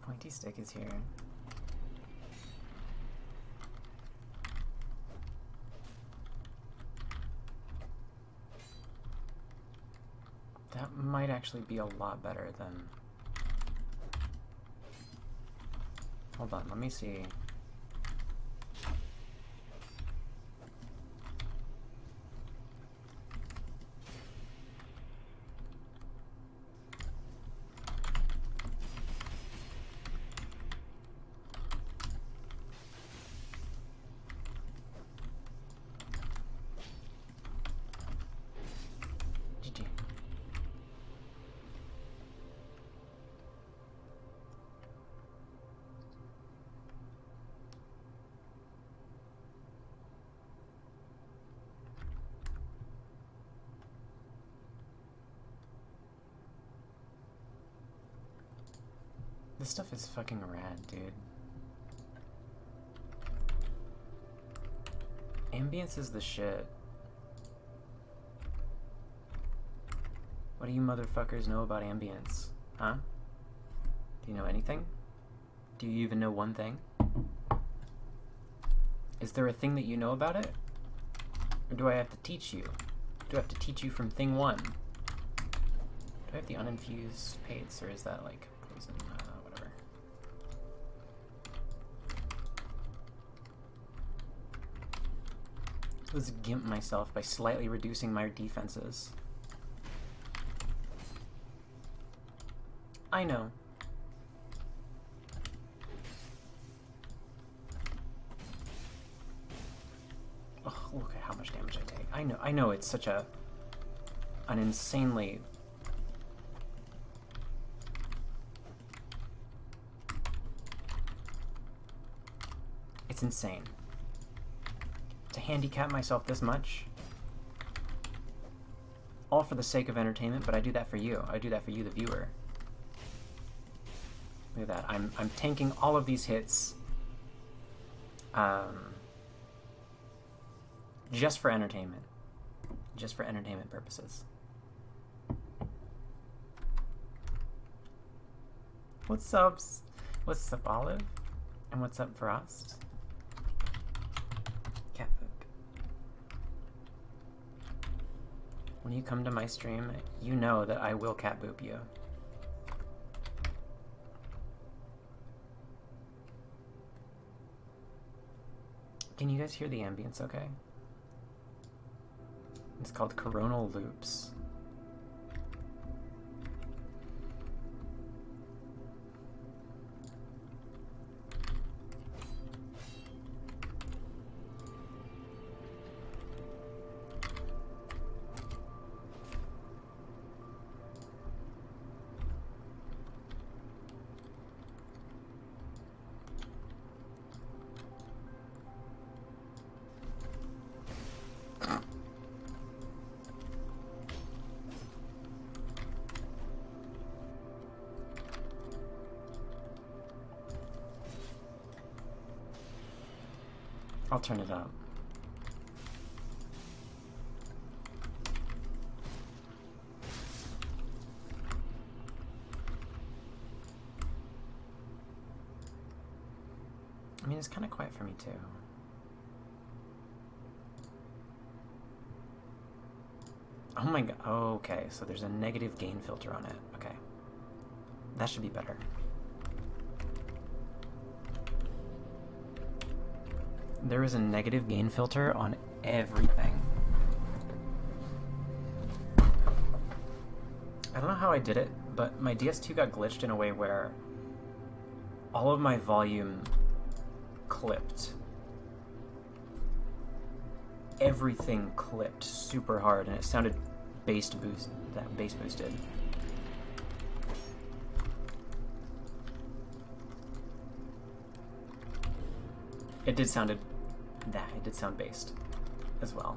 Pointy stick is here. That might actually be a lot better than... Hold on, let me see. This stuff is fucking rad, dude. Ambience is the shit. What do you motherfuckers know about ambience? Huh? Do you know anything? Do you even know one thing? Is there a thing that you know about it? Or do I have to teach you? Do I have to teach you from thing one? Do I have the uninfused pates, or is that like poison? Whatever. Let's gimp myself by slightly reducing my defenses. I know. Oh, look at how much damage I take. I know it's such an insanely... It's insane. To handicap myself this much, all for the sake of entertainment, but I do that for you. I do that for you, the viewer. Look at that. I'm tanking all of these hits just for entertainment. Just for entertainment purposes. What's up? What's up, Olive? And what's up, Frost? Cat poop. When you come to my stream, you know that I will cat boop you. Can you guys hear the ambience okay? It's called coronal loops. I'll turn it up. I mean, it's kind of quiet for me too. Oh my god. Oh, okay, so there's a negative gain filter on it. Okay. That should be better. There is a negative gain filter on everything. I don't know how I did it, but my DS2 got glitched in a way where all of my volume clipped. Everything clipped super hard, and it sounded bass boosted. It did sound based as well.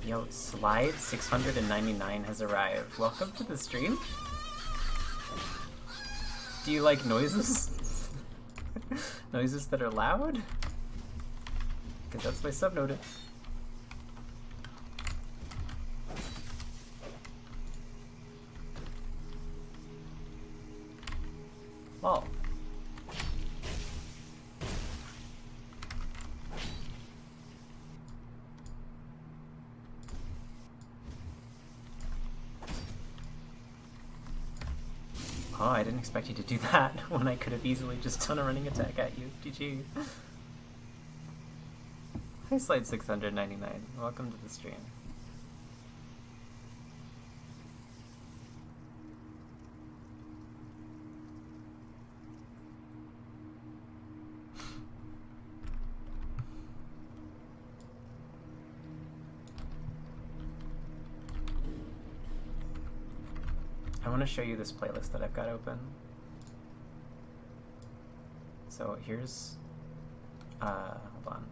Yo, Slide 699 has arrived. Welcome to the stream. Do you like noises? Noises that are loud? Because that's my subnotive. Lol. Oh, I didn't expect you to do that when I could have easily just done a running attack at you. GG. Hi, Slide 699. Welcome to the stream. I want to show you this playlist that I've got open. So here's, hold on.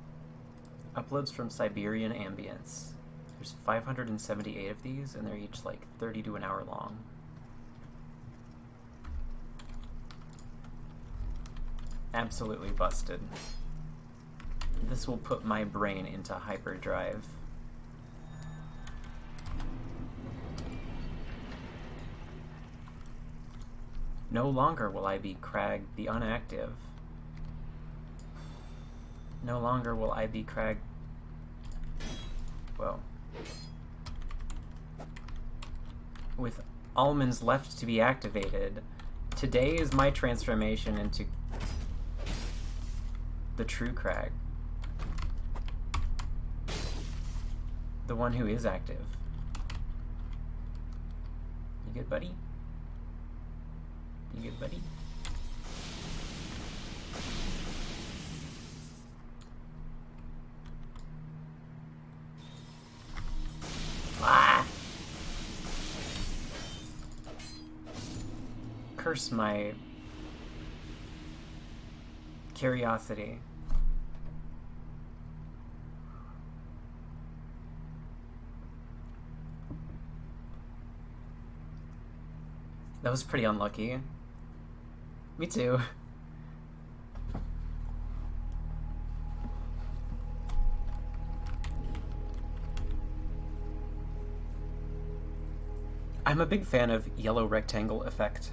Uploads from Siberian Ambience. There's 578 of these, and they're each like 30 to an hour long. Absolutely busted. This will put my brain into hyperdrive. No longer will I be crag the unactive. No longer will I be crag... Whoa. With almonds left to be activated, today is my transformation into the true crag. The one who is active. You good, buddy? You good, buddy? Ah! Curse my curiosity. That was pretty unlucky. Me too. I'm a big fan of yellow rectangle effect.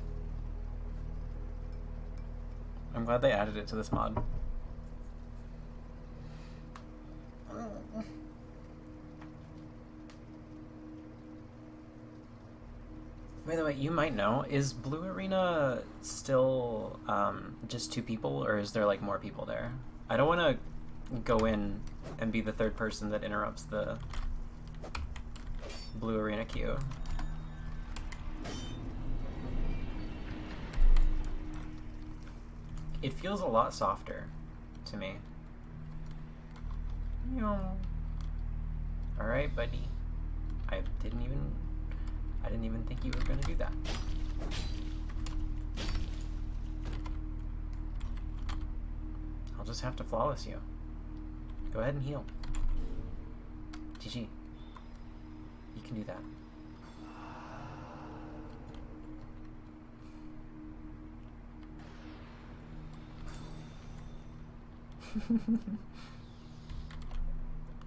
I'm glad they added it to this mod. By the way, you might know, is Blue Arena still just 2 people, or is there like more people there? I don't want to go in and be the third person that interrupts the Blue Arena queue. It feels a lot softer to me. Alright, buddy. I didn't even think you were gonna do that. I'll just have to flawless you. Go ahead and heal. GG. You can do that.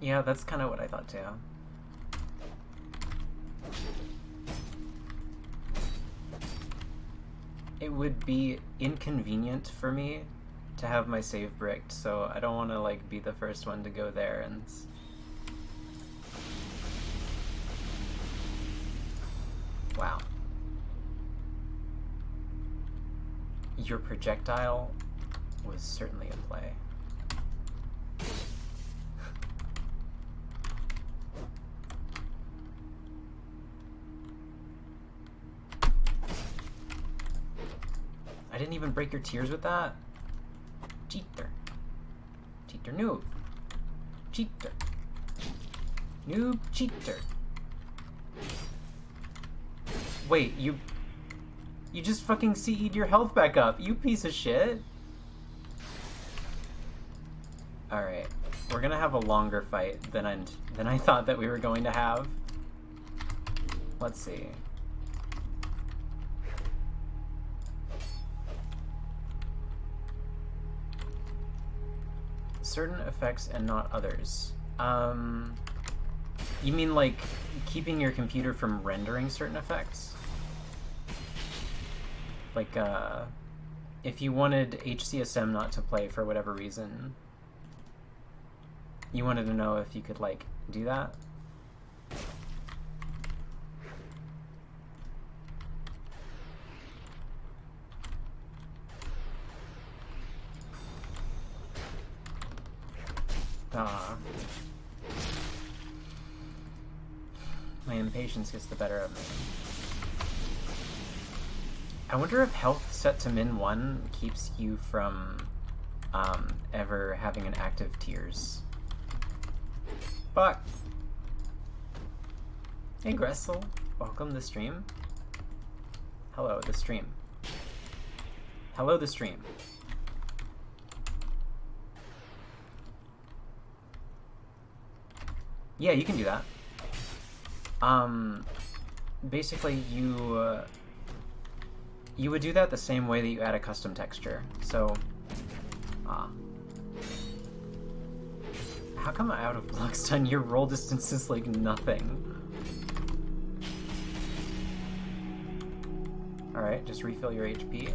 Yeah, that's kind of what I thought too. It would be inconvenient for me to have my save bricked, so I don't want to like be the first one to go there and... Wow. Your projectile was certainly in play. I didn't even break your tears with that? Cheater. Cheater noob. Cheater. Noob cheater. Wait, you just fucking CE'd your health back up, you piece of shit. Alright, we're gonna have a longer fight than I thought that we were going to have. Let's see. Certain effects and not others. You mean like keeping your computer from rendering certain effects? Like if you wanted HCSM not to play for whatever reason, you wanted to know if you could, like, do that. Ah. My impatience gets the better of me. I wonder if health set to min 1 keeps you from ever having an active tears. Fuck! Hey Gressel, welcome to the stream. Hello, the stream. Hello, the stream. Yeah, you can do that. Basically, you would do that the same way that you add a custom texture. So, how come out of block stun your roll distance is like nothing? Alright, just refill your HP.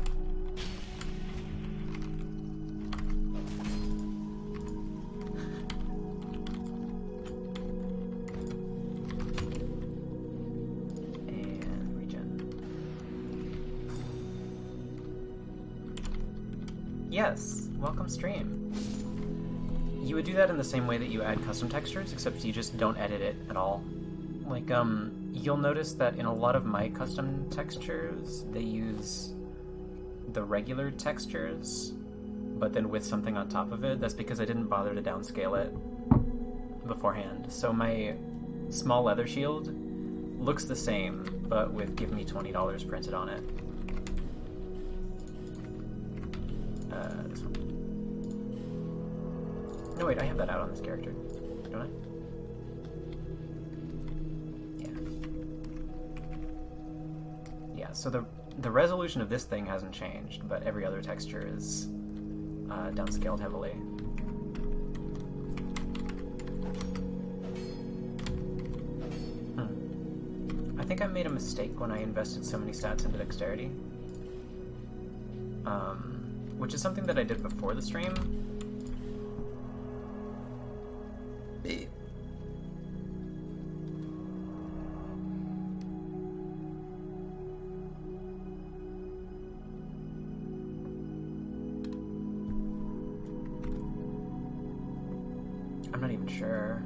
Yes, welcome stream. You would do that in the same way that you add custom textures, except you just don't edit it at all. Like, you'll notice that in a lot of my custom textures, they use the regular textures, but then with something on top of it. That's because I didn't bother to downscale it beforehand. So my small leather shield looks the same, but with "Give me $20" printed on it. This one. No, wait, I have that out on this character, don't I? Yeah. Yeah, so the resolution of this thing hasn't changed, but every other texture is downscaled heavily. I think I made a mistake when I invested so many stats into dexterity. Which is something that I did before the stream. I'm not even sure.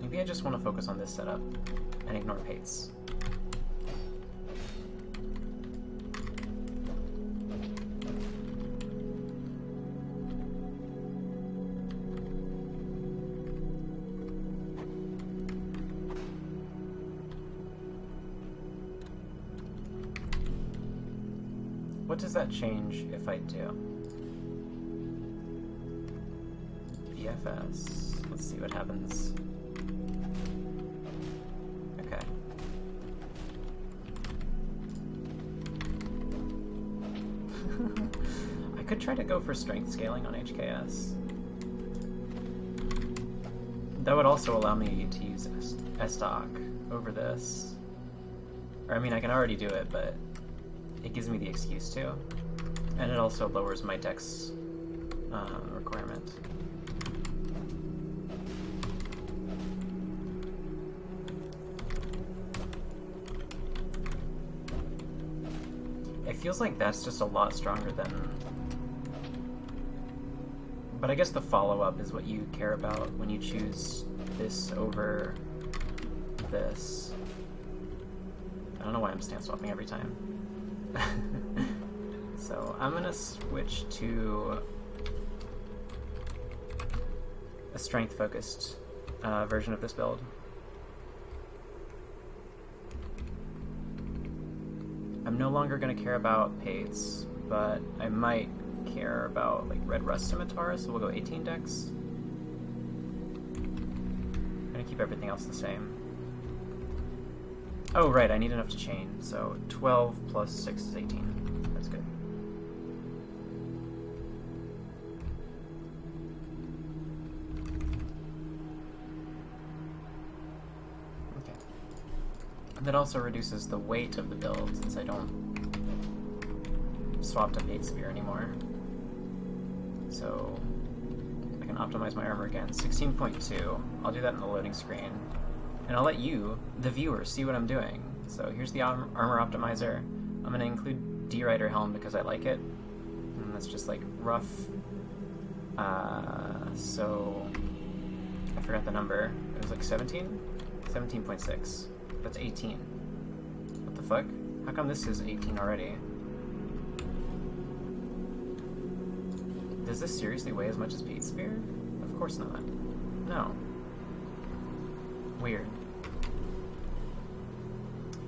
Maybe I just want to focus on this setup and ignore Pates. What does that change if I do? BFS. Let's see what happens. Okay. I could try to go for strength scaling on HKS. That would also allow me to use S-Stock over this. Or, I mean, I can already do it, but it gives me the excuse to. And it also lowers my dex requirement. It feels like that's just a lot stronger than... But I guess the follow-up is what you care about when you choose this over this. I don't know why I'm stance swapping every time. So I'm gonna switch to a strength-focused version of this build. I'm no longer gonna care about Pates, but I might care about like Red Rust Scimitar, so we'll go 18 dex. I'm gonna keep everything else the same. Oh, right, I need enough to chain. So 12 plus 6 is 18. That's good. Okay. And that also reduces the weight of the build since I don't swap to Fate Spear anymore. So I can optimize my armor again. 16.2. I'll do that in the loading screen. And I'll let you, the viewer, see what I'm doing. So here's the armor optimizer. I'm going to include D-Rider Helm because I like it. And that's just like rough. So I forgot the number. It was like 17? 17.6. That's 18. What the fuck? How come this is 18 already? Does this seriously weigh as much as Fate Spear? Of course not. No. Weird.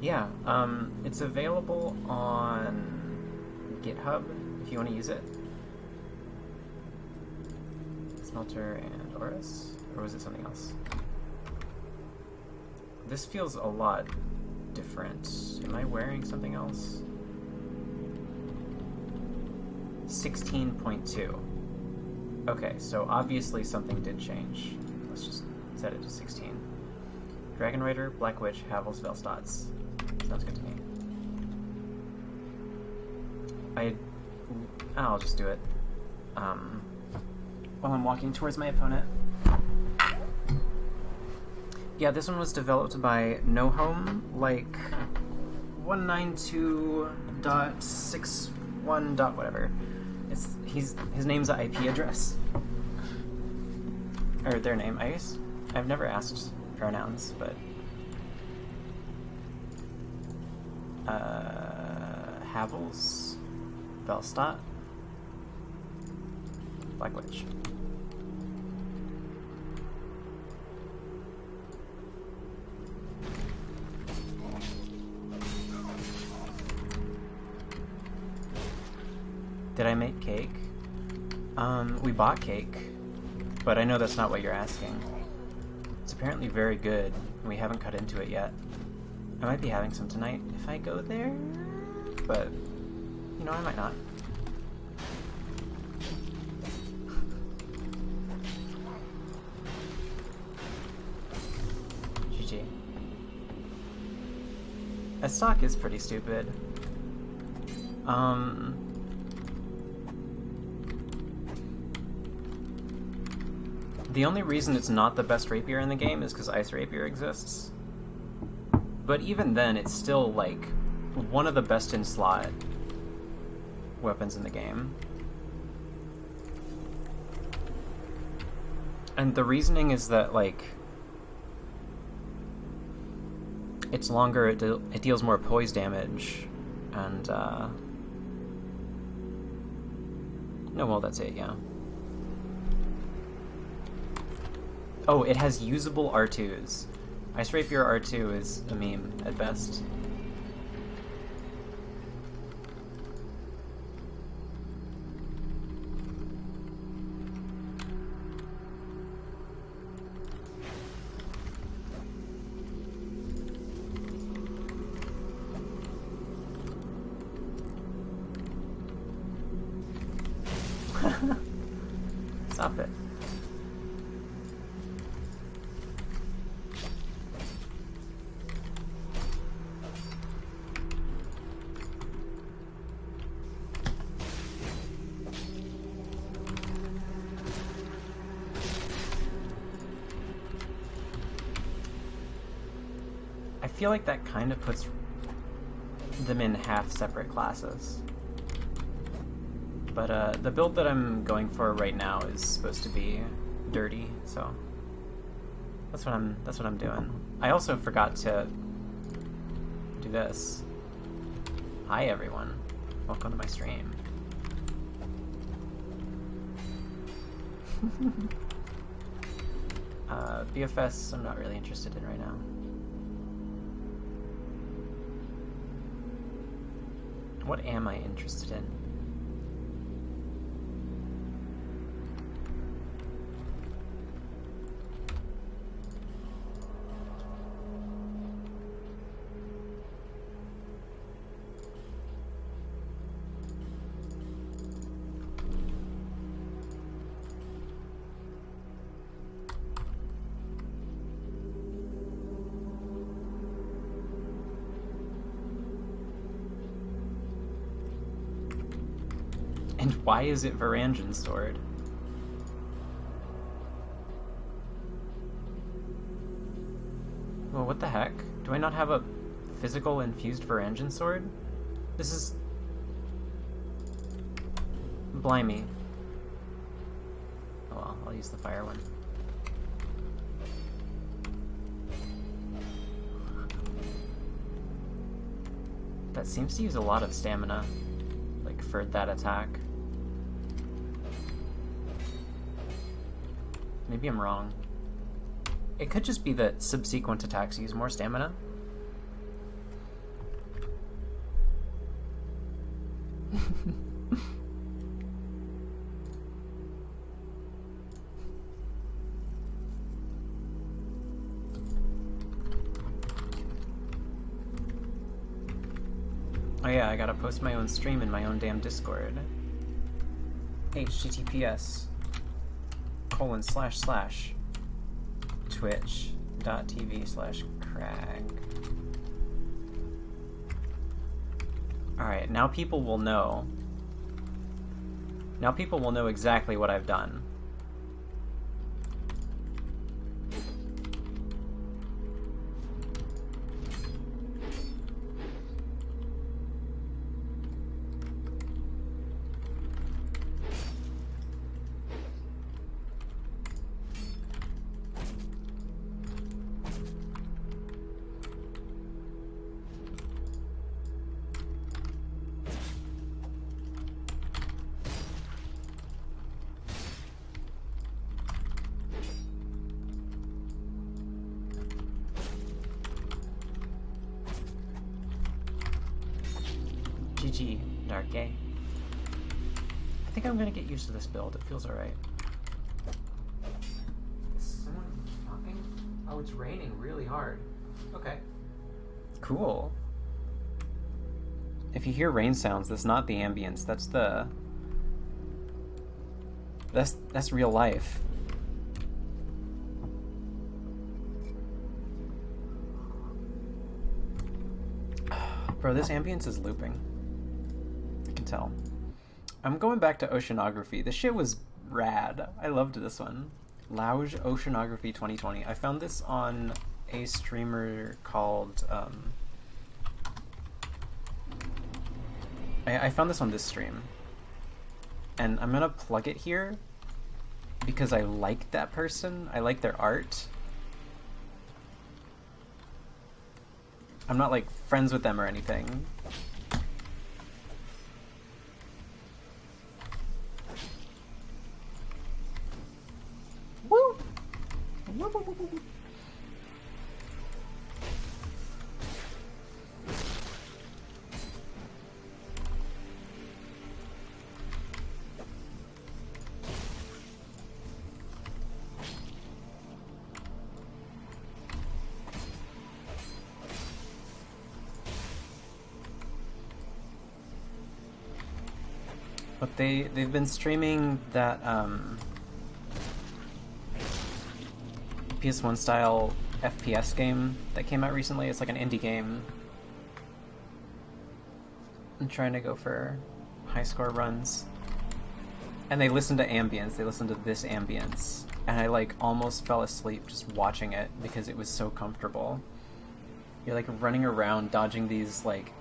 Yeah, it's available on GitHub if you want to use it. Smelter and Oris? Or was it something else? This feels a lot different. Am I wearing something else? 16.2. Okay, so obviously something did change. Let's just set it to 16. Dragon Rider, Black Witch, Havel's Velstots. Sounds good to me. I'll just do it while I'm walking towards my opponent. Yeah, this one was developed by No Home, like 192.61. Whatever. His name's an IP address. Or their name, I guess. I've never asked pronouns, but Havel's Velstot, Black Witch. Did I make cake? We bought cake, but I know that's not what you're asking. It's apparently very good. We haven't cut into it yet. I might be having some tonight if I go there, but, you know, I might not. GG. A stock is pretty stupid. The only reason it's not the best rapier in the game is because Ice Rapier exists. But even then, it's still, like, one of the best in slot weapons in the game. And the reasoning is that, like, it's longer, it deals more poise damage, and, no, well, that's it, yeah. Oh, it has usable R2s. Ice Rapier R2 is a meme at best. Stop it. I feel like that kind of puts them in half separate classes. But the build that I'm going for right now is supposed to be dirty, so that's what I'm doing. I also forgot to do this. Hi everyone. Welcome to my stream. BFS I'm not really interested in right now. What am I interested in? And why is it Varangian sword? Well, what the heck? Do I not have a physical infused Varangian sword? This is... Blimey. Oh well, I'll use the fire one. That seems to use a lot of stamina, like, for that attack. Maybe I'm wrong. It could just be that subsequent attacks use more stamina. Oh yeah, I gotta post my own stream in my own damn Discord. https://twitch.tv/crag. Alright, now people will know. Now people will know exactly what I've done. GG, Dark A. I think I'm gonna get used to this build. It feels alright. Is someone talking? Oh, it's raining really hard. Okay. Cool. If you hear rain sounds, that's not the ambience. That's the... That's real life. Bro, this ambience is looping. Tell. I'm going back to oceanography. This shit was rad. I loved this one. Lounge Oceanography 2020. I found this on a streamer called I found this on this stream. And I'm gonna plug it here because I like that person. I like their art. I'm not like friends with them or anything. Woo! Woo, woo, woo, woo. But they've been streaming that PS1 style FPS game that came out recently. It's like an indie game. I'm trying to go for high score runs. And they listen to ambience. They listen to this ambience. And I like almost fell asleep just watching it because it was so comfortable. You're like running around dodging these like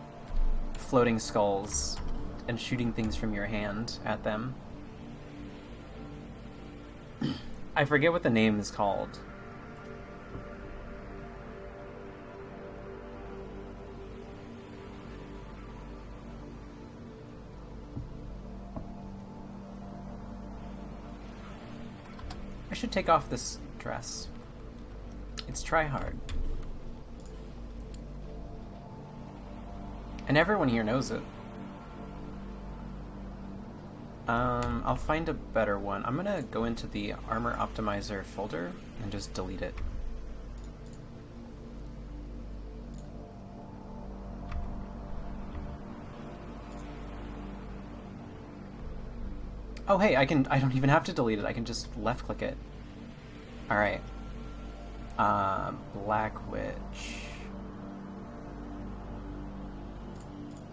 floating skulls and shooting things from your hand at them. I forget what the name is called. I should take off this dress. It's try hard. And everyone here knows it. I'll find a better one. I'm gonna go into the armor optimizer folder and just delete it. Oh hey, I don't even have to delete it. I can just left click it. Alright. Black Witch.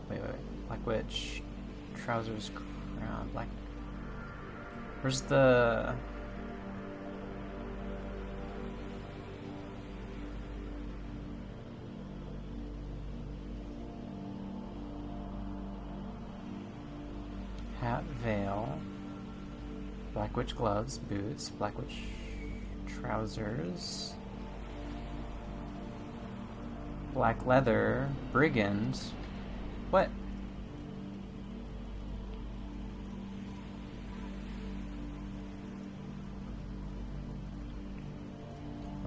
Wait. Black Witch. Trousers. Black. Where's the... Hat, veil, Black Witch gloves, boots, Black Witch trousers, black leather, brigand. What?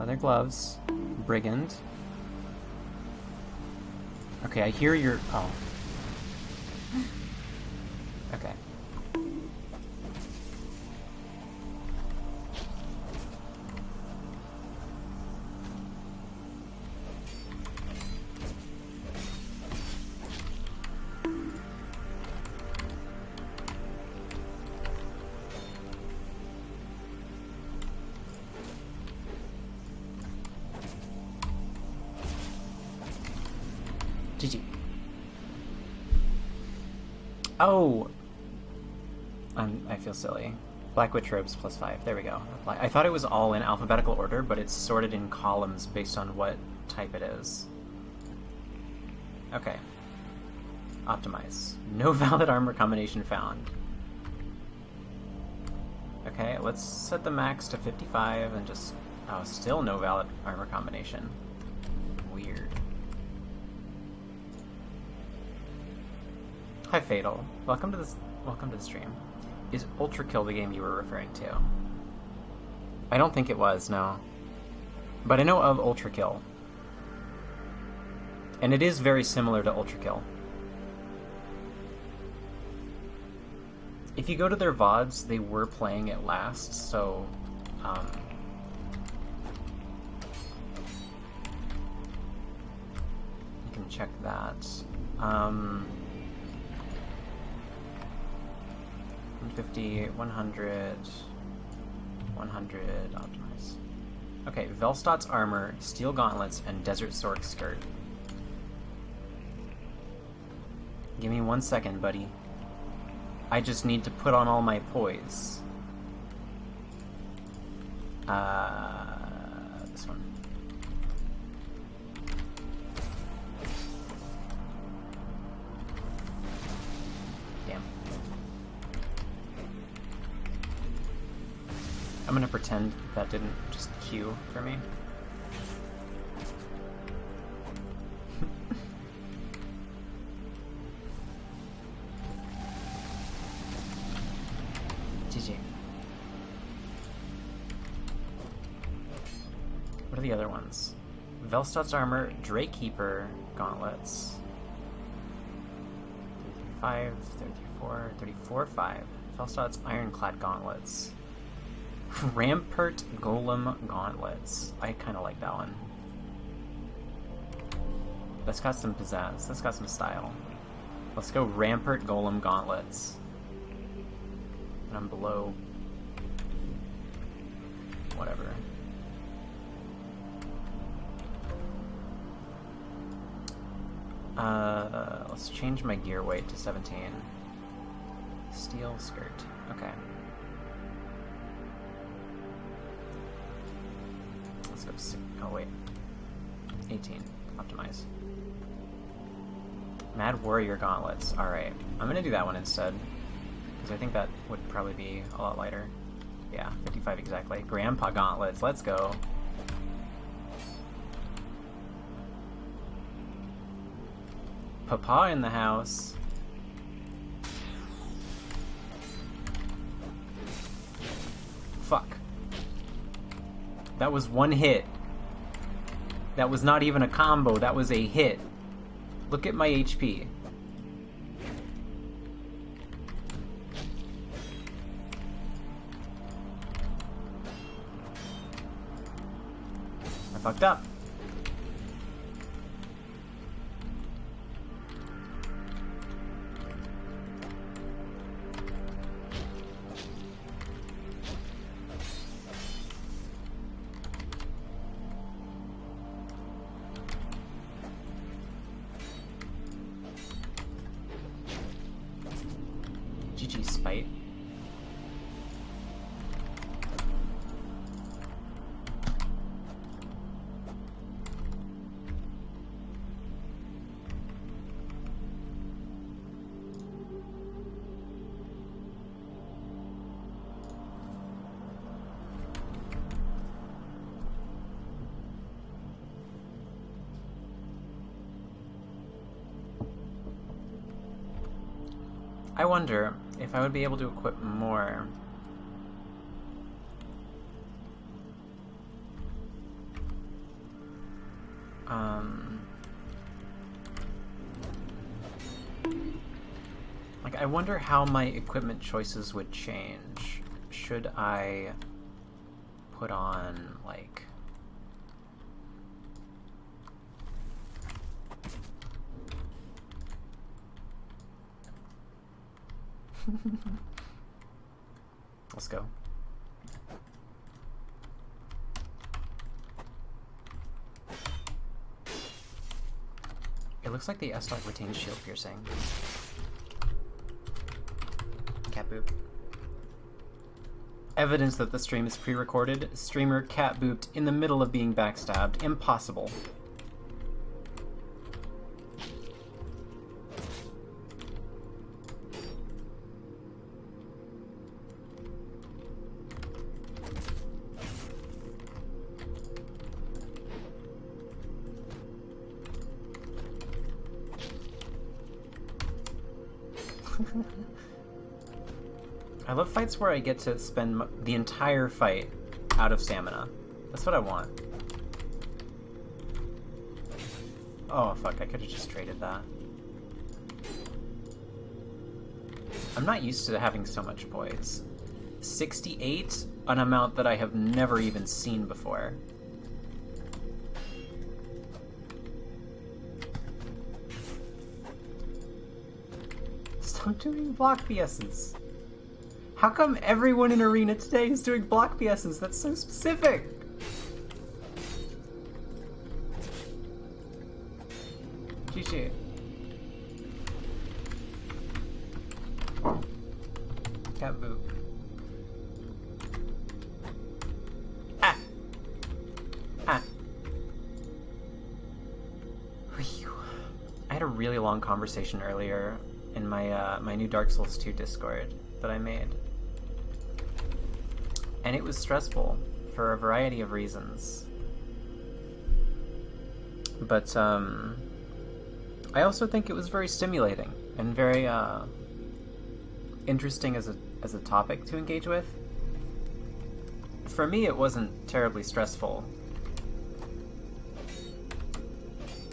Leather gloves, brigand. Okay, I hear your... Oh. Okay. GG. Oh! I feel silly. Black Witch robes +5. There we go. I thought it was all in alphabetical order, but it's sorted in columns based on what type it is. Okay. Optimize. No valid armor combination found. Okay, let's set the max to 55 and just... Oh, still no valid armor combination. Weird. Hi Fatal. Welcome to the stream. Is Ultra Kill the game you were referring to? I don't think it was, no. But I know of Ultra Kill. And it is very similar to Ultra Kill. If you go to their VODs, they were playing it last, so... you can check that. 150, 100, 100, optimize. Okay, Velstot's armor, steel gauntlets, and desert sword skirt. Give me 1 second, buddy. I just need to put on all my poise. This one. Damn. I'm gonna pretend that didn't just queue for me. GG. What are the other ones? Velstot's armor, Drakekeeper gauntlets. 35, 34, 34, 5. Velstot's ironclad gauntlets. Rampart Golem gauntlets. I kind of like that one. That's got some pizzazz. That's got some style. Let's go Rampart Golem gauntlets. And I'm below... whatever. Let's change my gear weight to 17. Steel skirt. Okay. Let's go oh wait. 18. Optimize. Mad Warrior gauntlets. Alright. I'm gonna do that one instead. Because I think that would probably be a lot lighter. Yeah, 55 exactly. Grandpa gauntlets. Let's go. Papa in the house. Fuck. That was one hit. That was not even a combo, that was a hit. Look at my HP. I fucked up. GG. GG Spite. I wonder if I would be able to equip more. Like, I wonder how my equipment choices would change. Should I put on, like... Let's go. It looks like the S-Dot retains shield piercing. Cat boop. Evidence that the stream is pre-recorded. Streamer cat booped in the middle of being backstabbed. Impossible. I love fights where I get to spend the entire fight out of stamina. That's what I want. Oh fuck, I could have just traded that. I'm not used to having so much poise. 68, an amount that I have never even seen before. Stop doing block PSs. How come everyone in Arena today is doing block PSs? That's so specific! GG. Cat boop. Ah! Ah! Whew. I had a really long conversation earlier in my my new Dark Souls 2 Discord that I made. And it was stressful for a variety of reasons. But I also think it was very stimulating and very interesting as a topic to engage with. For me, it wasn't terribly stressful.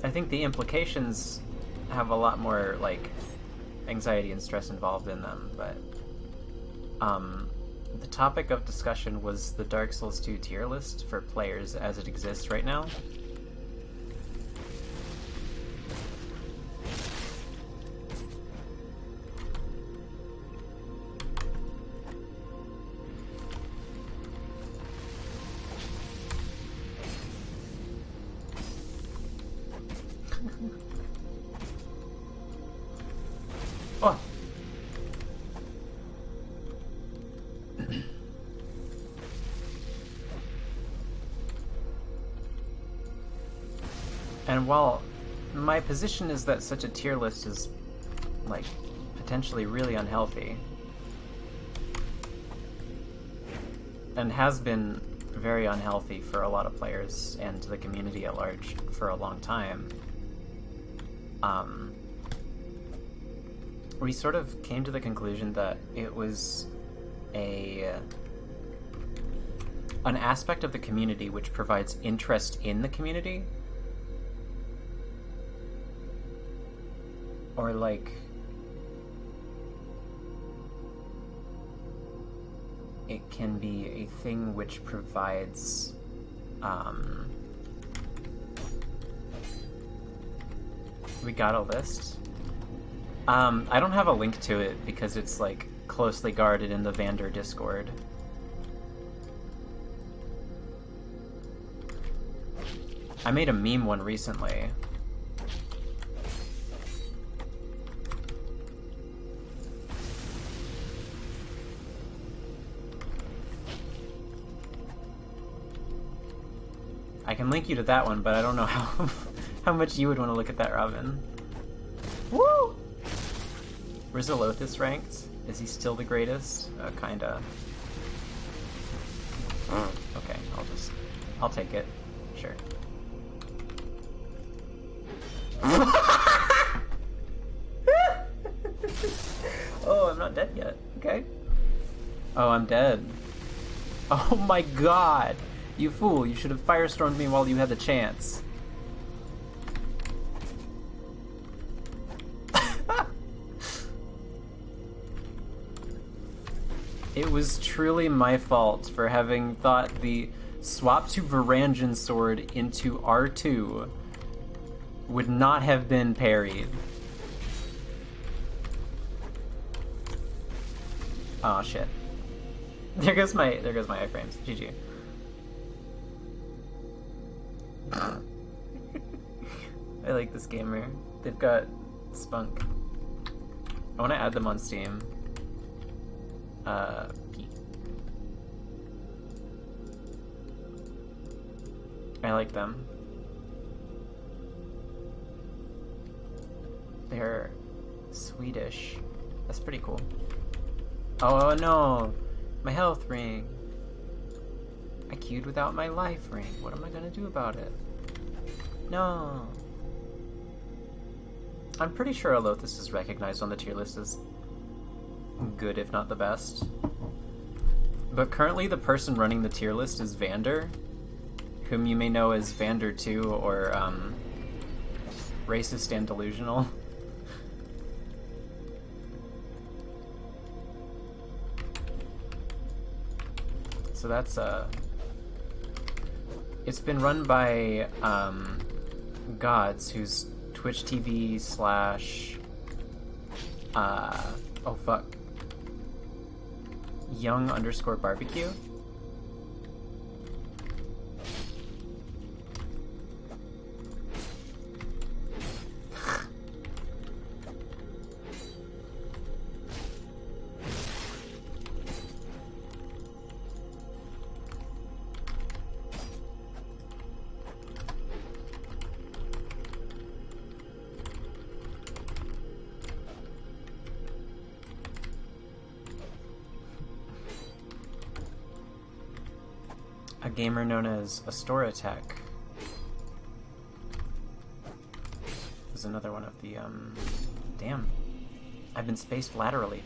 I think the implications have a lot more like anxiety and stress involved in them, but the topic of discussion was the Dark Souls 2 tier list for players as it exists right now. Oh! And while my position is that such a tier list is, like, potentially really unhealthy, and has been very unhealthy for a lot of players and the community at large for a long time, we sort of came to the conclusion that it was an aspect of the community which provides interest in the community, or like it can be a thing which provides we got a list. I don't have a link to it because it's like closely guarded in the Vander Discord. I made a meme one recently. link you to that one, but I don't know how much you would want to look at that, Robin. Woo! Where's Alothus ranked? Is he still the greatest? Kinda. Okay, I'll take it. Sure. Oh, I'm not dead yet. Okay. Oh, I'm dead. Oh my god! You fool, you should have firestormed me while you had the chance. It was truly my fault for having thought the swap to Varangian sword into R2 would not have been parried. Oh shit. There goes my iframes. GG. I like this gamer. They've got spunk. I want to add them on Steam. Pete. I like them. They're Swedish. That's pretty cool. Oh no! My health ring! I queued without my life ring. What am I gonna do about it? No! I'm pretty sure Alothus is recognized on the tier list as good, if not the best. But currently the person running the tier list is Vander, whom you may know as Vander2 or Racist and Delusional. So that's it's been run by Gods, who's Twitch TV / oh fuck, young_barbecue. A gamer known as Astoratech is another one of the, damn. I've been spaced laterally,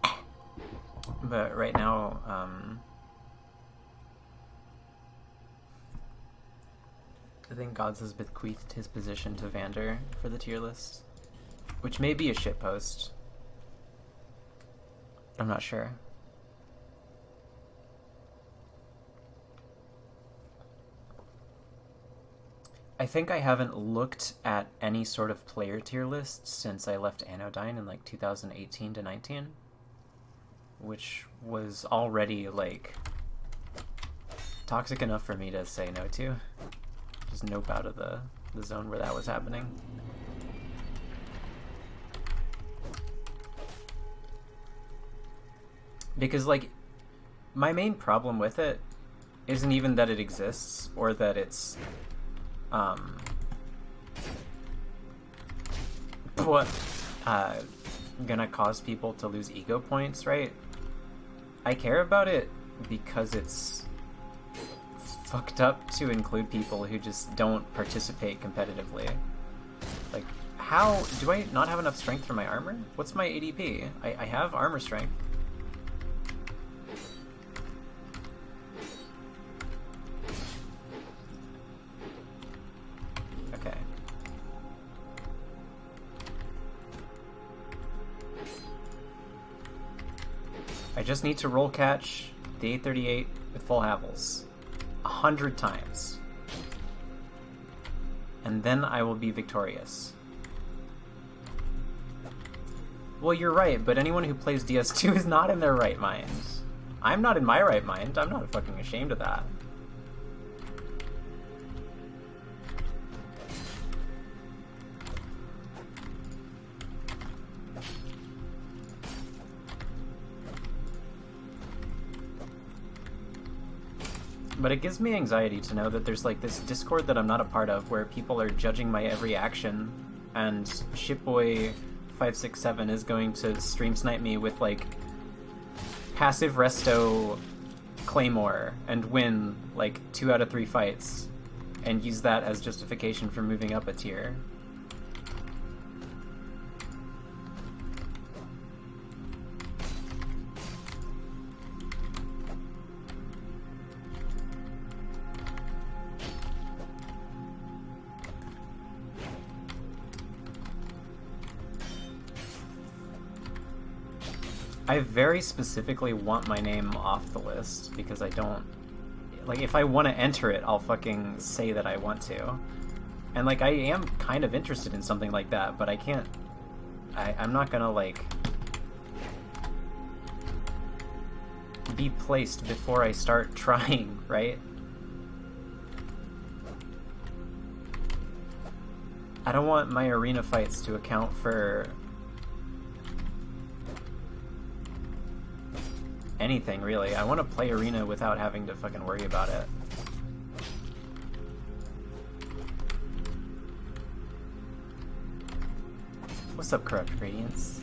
GG. But right now, I think Gods has bequeathed his position to Vander for the tier list, which may be a shitpost. I'm not sure. I think I haven't looked at any sort of player tier list since I left Anodyne in like 2018 to 19, which was already like toxic enough for me to say no to. Just nope out of the zone where that was happening. Because, like, my main problem with it isn't even that it exists, or that it's, gonna cause people to lose ego points, right? I care about it because it's fucked up to include people who just don't participate competitively. Like, how do I not have enough strength for my armor? What's my ADP? I have armor strength. Okay. I just need to roll catch the 838 with full Havels 100 times. And then I will be victorious. Well, you're right, but anyone who plays DS2 is not in their right mind. I'm not in my right mind. I'm not fucking ashamed of that. But it gives me anxiety to know that there's like this Discord that I'm not a part of where people are judging my every action, and Shipboy567 is going to stream snipe me with like passive resto Claymore and win like 2 out of 3 fights and use that as justification for moving up a tier. I very specifically want my name off the list because I don't... Like, if I want to enter it, I'll fucking say that I want to. And, like, I am kind of interested in something like that, but I can't... I'm not gonna, like... be placed before I start trying, right? I don't want my arena fights to account for... anything, really. I want to play arena without having to fucking worry about it. What's up, Corrupt Gradients?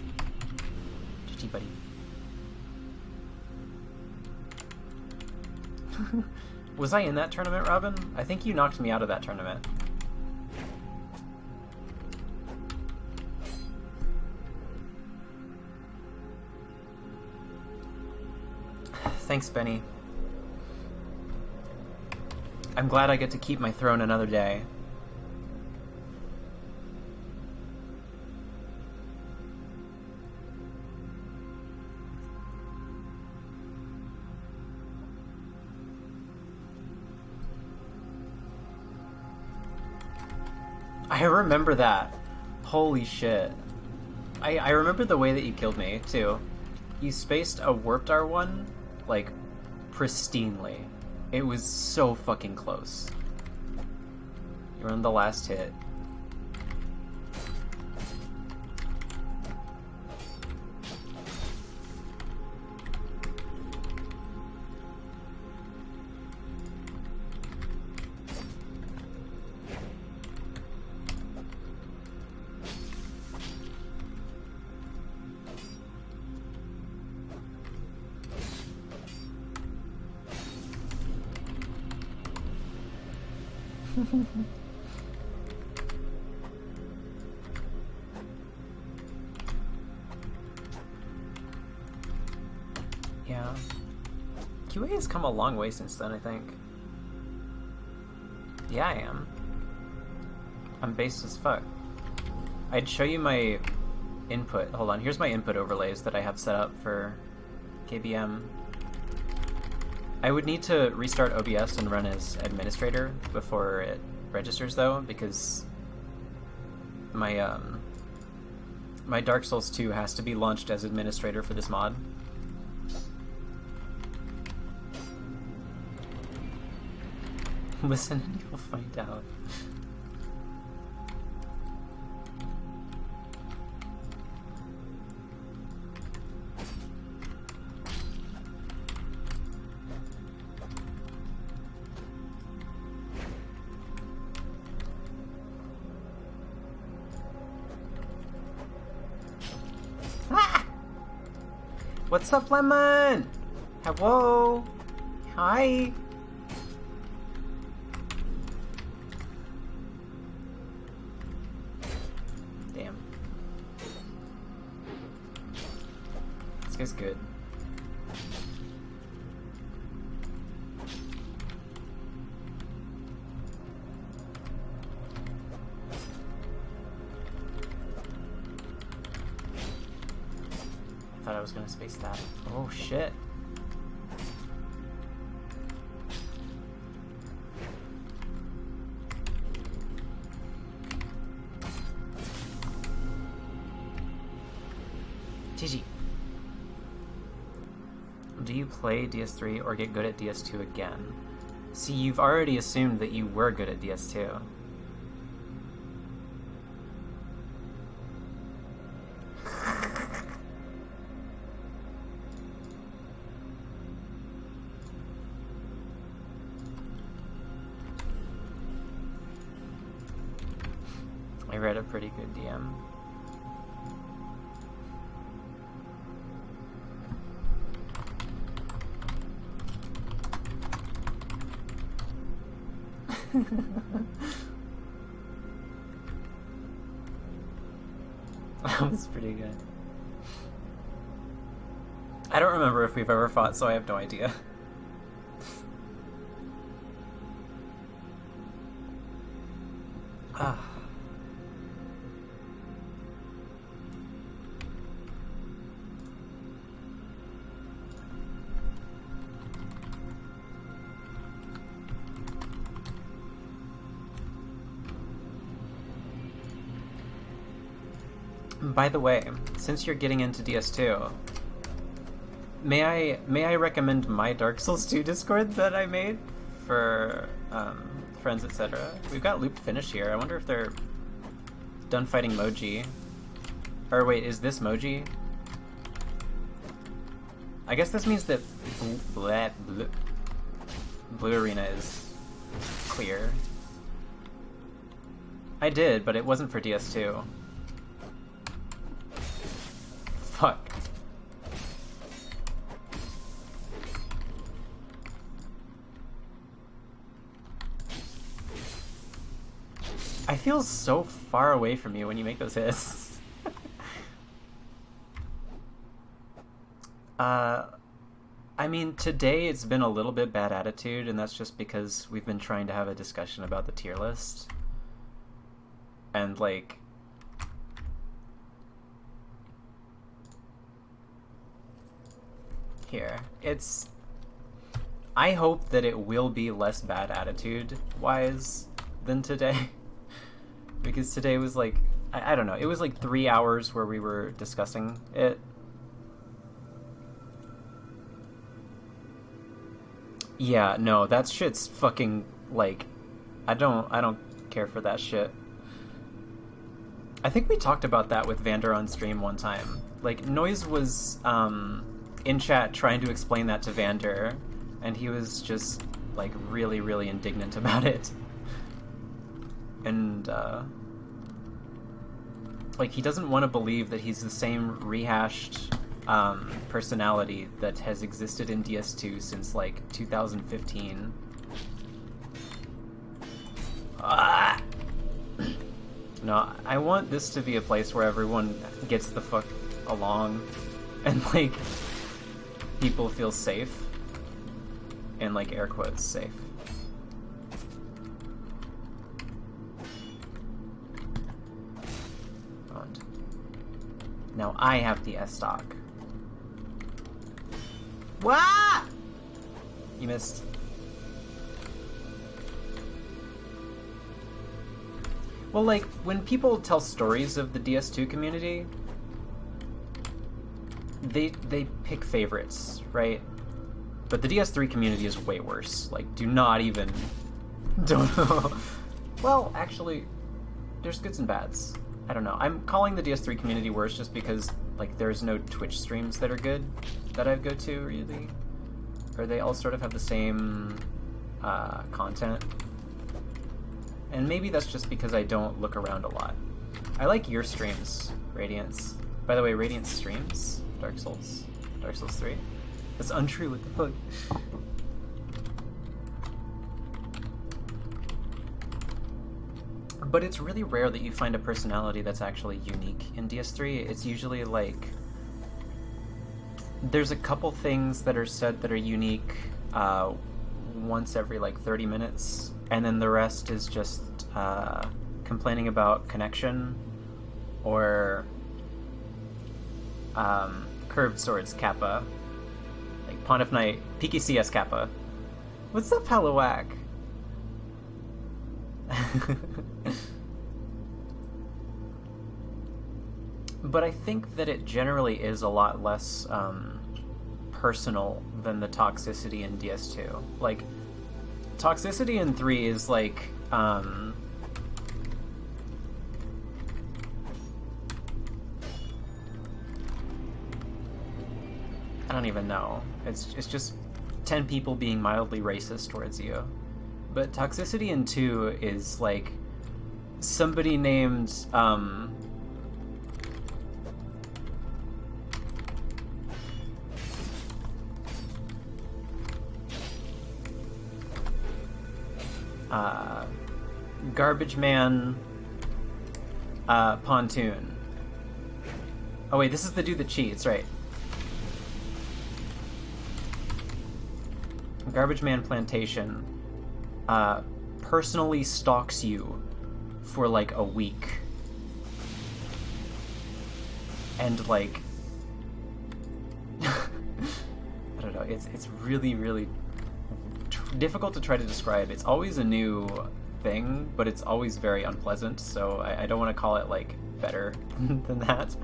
GG, buddy. Was I in that tournament, Robin? I think you knocked me out of that tournament. Thanks, Benny. I'm glad I get to keep my throne another day. I remember that. Holy shit. I remember the way that you killed me, too. You spaced a warped R1 like, pristinely. It was so fucking close. You're on the last hit. Yeah. QA has come a long way since then, I think. Yeah, I am. I'm based as fuck. I'd show you my input. Hold on, here's my input overlays that I have set up for KBM. I would need to restart OBS and run as administrator before it registers, though, because my my Dark Souls 2 has to be launched as administrator for this mod. Listen and you'll find out. What's up, Lemon? Hello? Hi? Damn. This guy's good. I thought I was gonna space that. Oh shit. GG. Do you play DS3 or get good at DS2 again? See, you've already assumed that you were good at DS2. read a pretty good DM. That was pretty good. I don't remember if we've ever fought, so I have no idea. Ah. By the way, since you're getting into DS2, may I recommend my Dark Souls 2 Discord that I made for friends, etc. We've got Loop Finish here. I wonder if they're done fighting Moji. Or wait, is this Moji? I guess this means that Blue Arena is clear. I did, but it wasn't for DS2. Fuck. I feel so far away from you when you make those hits. I mean, today it's been a little bit bad attitude, and that's just because we've been trying to have a discussion about the tier list. And, like... Here. It's... I hope that it will be less bad attitude-wise than today. Because today was like... I don't know. It was like 3 hours where we were discussing it. Yeah, no, that shit's fucking, like... I don't care for that shit. I think we talked about that with Vander on stream one time. Like, Noise was, in chat trying to explain that to Vander, and he was just, like, really, really indignant about it. And, like, he doesn't want to believe that he's the same rehashed, personality that has existed in DS2 since, like, 2015. Ah! No, I want this to be a place where everyone gets the fuck along, and, like, people feel safe. And, like, air quotes, safe. And now I have the S-Stock. Wah! You missed. Well, like, when people tell stories of the DS2 community, they pick favorites, right? But the DS3 community is way worse. Like, do not even... Don't know. Well, actually, there's goods and bads. I don't know. I'm calling the DS3 community worse just because, like, there's no Twitch streams that are good that I go to, really. Or they all sort of have the same content. And maybe that's just because I don't look around a lot. I like your streams, Radiance. By the way, Radiance streams Dark Souls 3. That's untrue, what the fuck? But it's really rare that you find a personality that's actually unique in DS3. It's usually like... There's a couple things that are said that are unique once every like 30 minutes, and then the rest is just complaining about connection or curved swords Kappa. Like Pontiff Knight, Peaky CS Kappa. What's up, Hallowak? But I think that it generally is a lot less personal than the toxicity in DS2. Like, toxicity in 3 is like, I don't even know. It's just 10 people being mildly racist towards you. But toxicity in 2 is like somebody named Garbage Man Pontoon. Oh wait, this is the dude that cheats, right? Garbage Man Plantation personally stalks you for like a week. And like I don't know, it's really, really difficult to try to describe. It's always a new thing, but it's always very unpleasant, so I don't want to call it like better than that.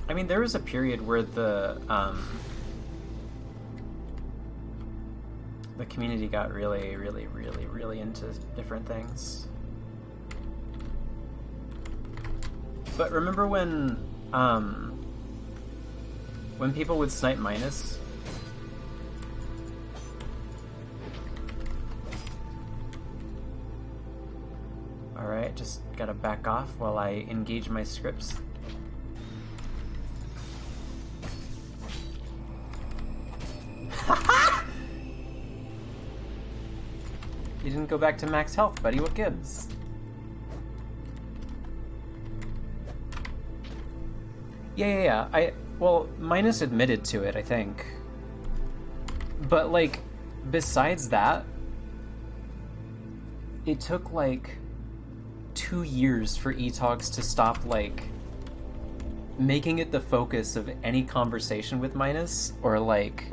I mean, there was a period where the community got really, really, really, really into different things. But remember when people would snipe Minus? Alright, just gotta back off while I engage my scripts. You didn't go back to max health, buddy. What gives? Yeah. Well, Minus admitted to it, I think. But, like, besides that, it took, like, 2 years for Etox to stop, like, making it the focus of any conversation with Minus, or, like,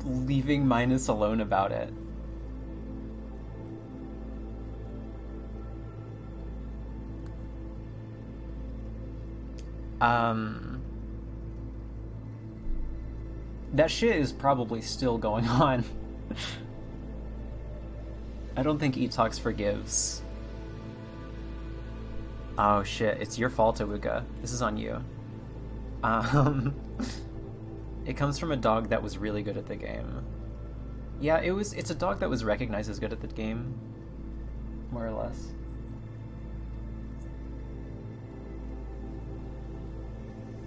leaving Minus alone about it. That shit is probably still going on. I don't think Etox forgives. Oh shit, it's your fault, Awuga. This is on you. It comes from a dog that was really good at the game. Yeah, it's a dog that was recognized as good at the game. More or less.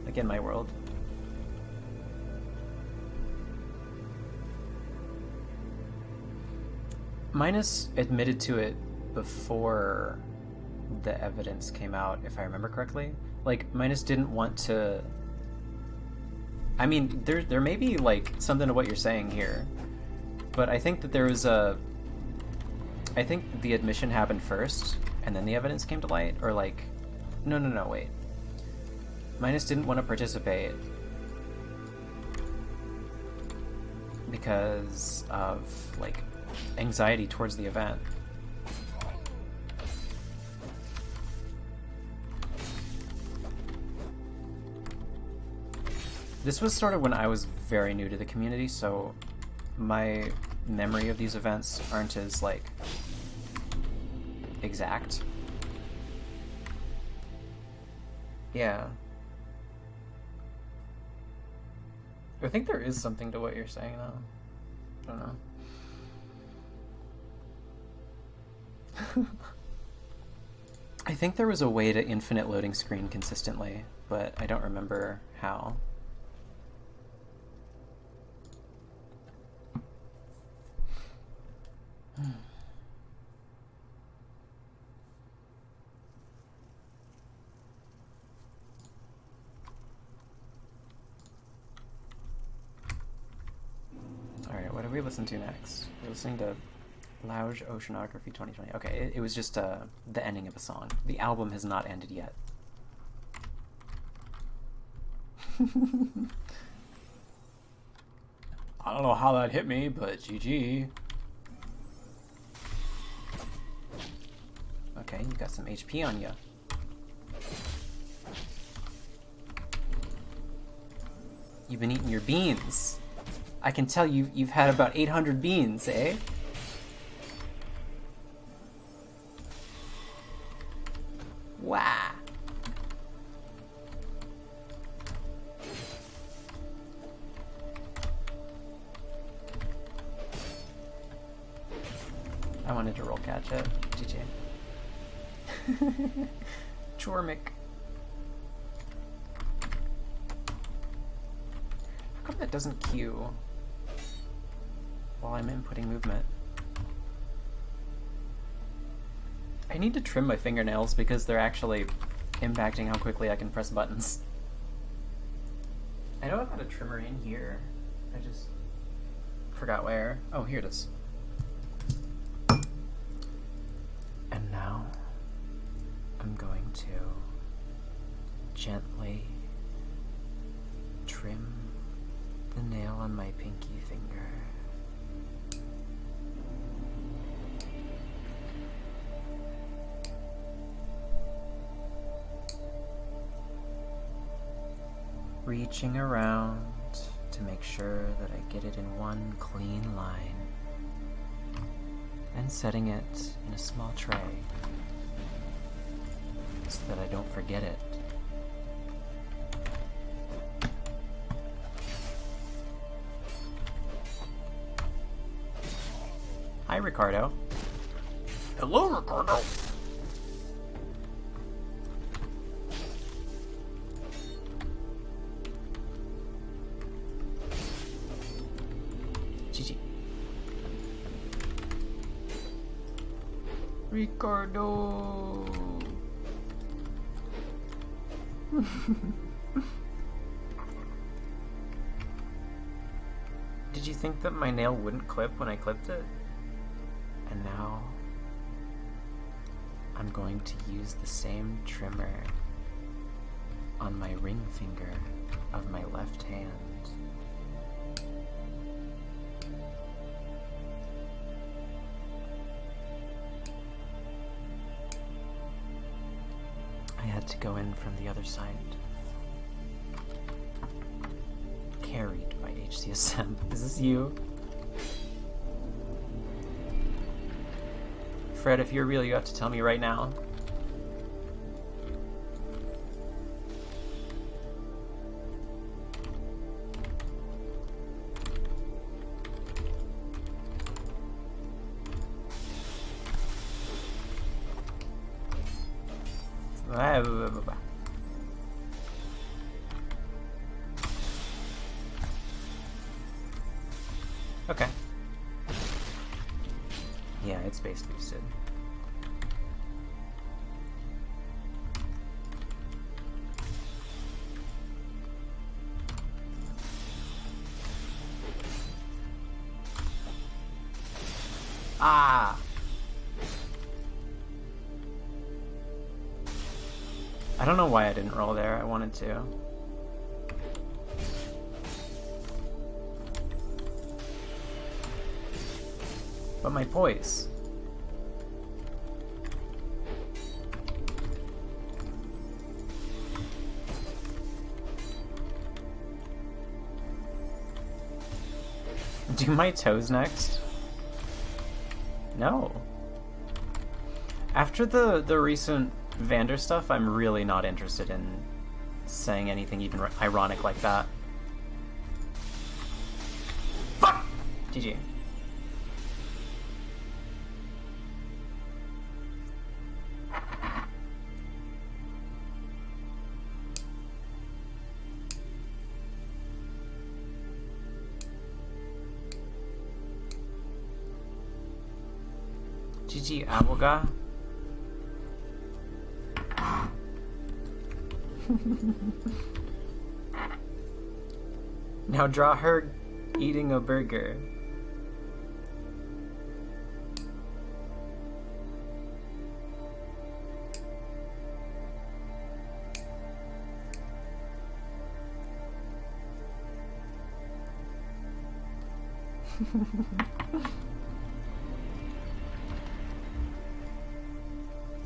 Like in my world. Minus admitted to it before the evidence came out, if I remember correctly. Like, Minus didn't want to... I mean, there may be, like, something to what you're saying here, but I think that there was a... I think the admission happened first, and then the evidence came to light, or, like... No, wait. Minus didn't want to participate because of, like, anxiety towards the event. This was sort of when I was very new to the community, so my memory of these events aren't as, like, exact. Yeah. I think there is something to what you're saying, though. I don't know. I think there was a way to infinite loading screen consistently, but I don't remember how. Alright, what do we listen to next? We're listening to Lounge Oceanography 2020. Okay, it was just the ending of a song. The album has not ended yet. I don't know how that hit me, but GG. Okay, you got some HP on you. You've been eating your beans. I can tell you've had about 800 beans, eh? Wow. wanted to roll catch it. GG. Chormick. How come that doesn't queue while I'm inputting movement? I need to trim my fingernails because they're actually impacting how quickly I can press buttons. I know I've got a trimmer in here. I just forgot where. Oh, here it is. And now I'm going to gently trim the nail on my pinky finger. Reaching around to make sure that I get it in one clean line, and setting it in a small tray so that I don't forget it. Hi, Ricardo. Hello, Ricardo. GG. Ricardo. Did you think that my nail wouldn't clip when I clipped it? And now I'm going to use the same trimmer on my ring finger of my left hand. I had to go in from the other side. Carried by HCSM. Is this you? Fred, if you're real, you have to tell me right now. Okay. Yeah, it's base boosted. Ah! I don't know why I didn't roll there. I wanted to. But my poise. Do my toes next? No. After the recent Vander stuff, I'm really not interested in saying anything even ironic like that. Fuck! GG. GG, Aboga. Now draw her eating a burger.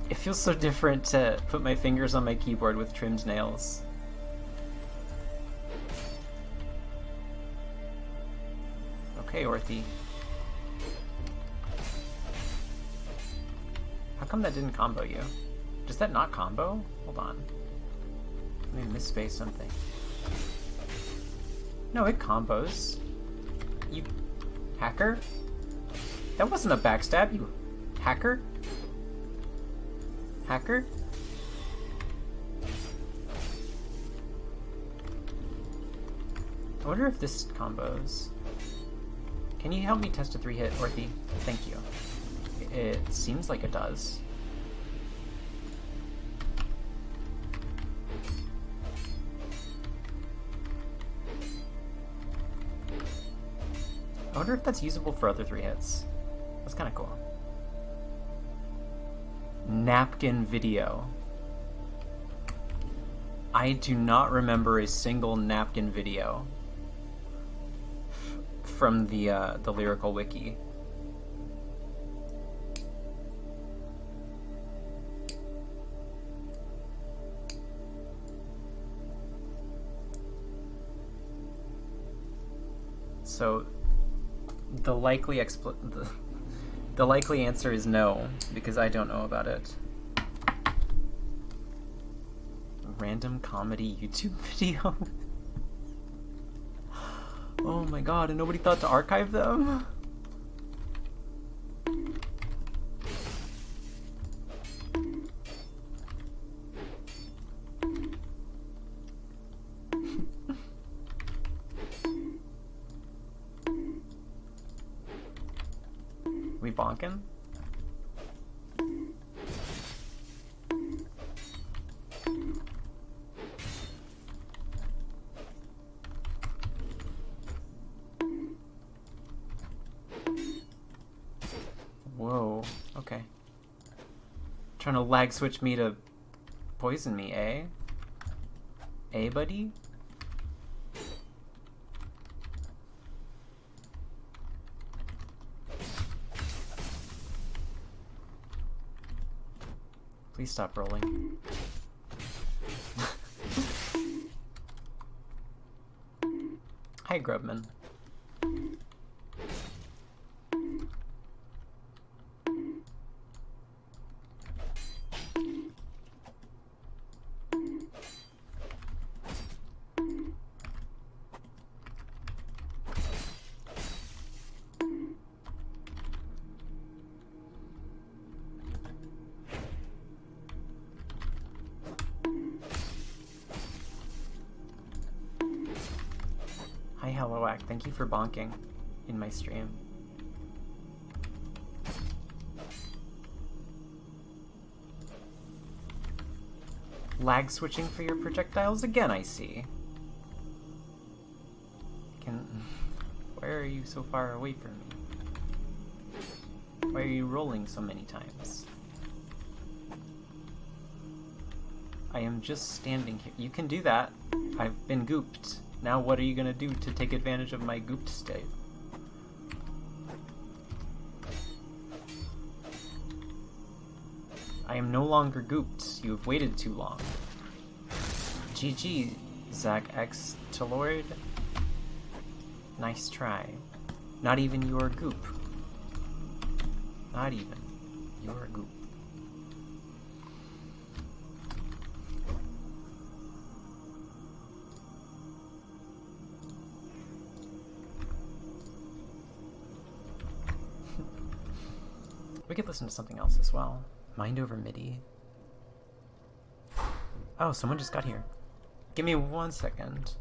It feels so different to put my fingers on my keyboard with trimmed nails. Okay, Orthy. How come that didn't combo you? Does that not combo? Hold on. Let me misspace something. No, it combos. You hacker? That wasn't a backstab, you Hacker? Hacker? I wonder if this combos. Can you help me test a 3-hit, Orthy? Thank you. It seems like it does. I wonder if that's usable for other 3-hits. That's kind of cool. Napkin video. I do not remember a single napkin video from the lyrical wiki. So the likely the likely answer is no, because I don't know about it. Random comedy YouTube video. Oh my god, and nobody thought to archive them? We bonking? Whoa, okay. Trying to lag switch me to poison me, eh? Eh, buddy? Please stop rolling. Hi, Grubman. Hi, Helloac. Thank you for bonking in my stream. Lag switching for your projectiles again, I see. Why are you so far away from me? Why are you rolling so many times? I am just standing here. You can do that. I've been gooped. Now what are you gonna do to take advantage of my gooped state? I am no longer gooped. You have waited too long. GG, Zach X to Lord. Nice try. Not even your goop. Not even your goop. We could listen to something else as well. Mind over MIDI. Oh, someone just got here. Give me 1 second.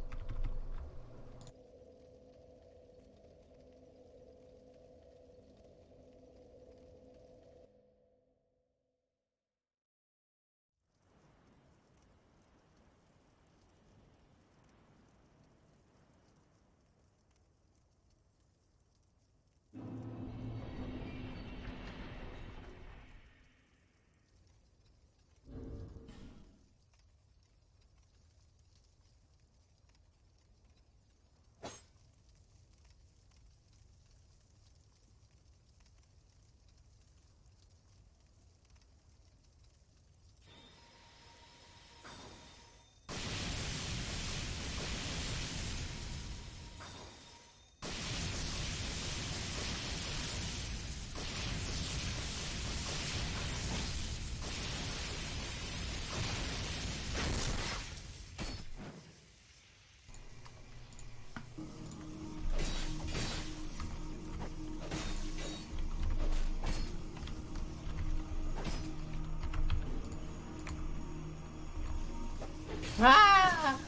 Ah!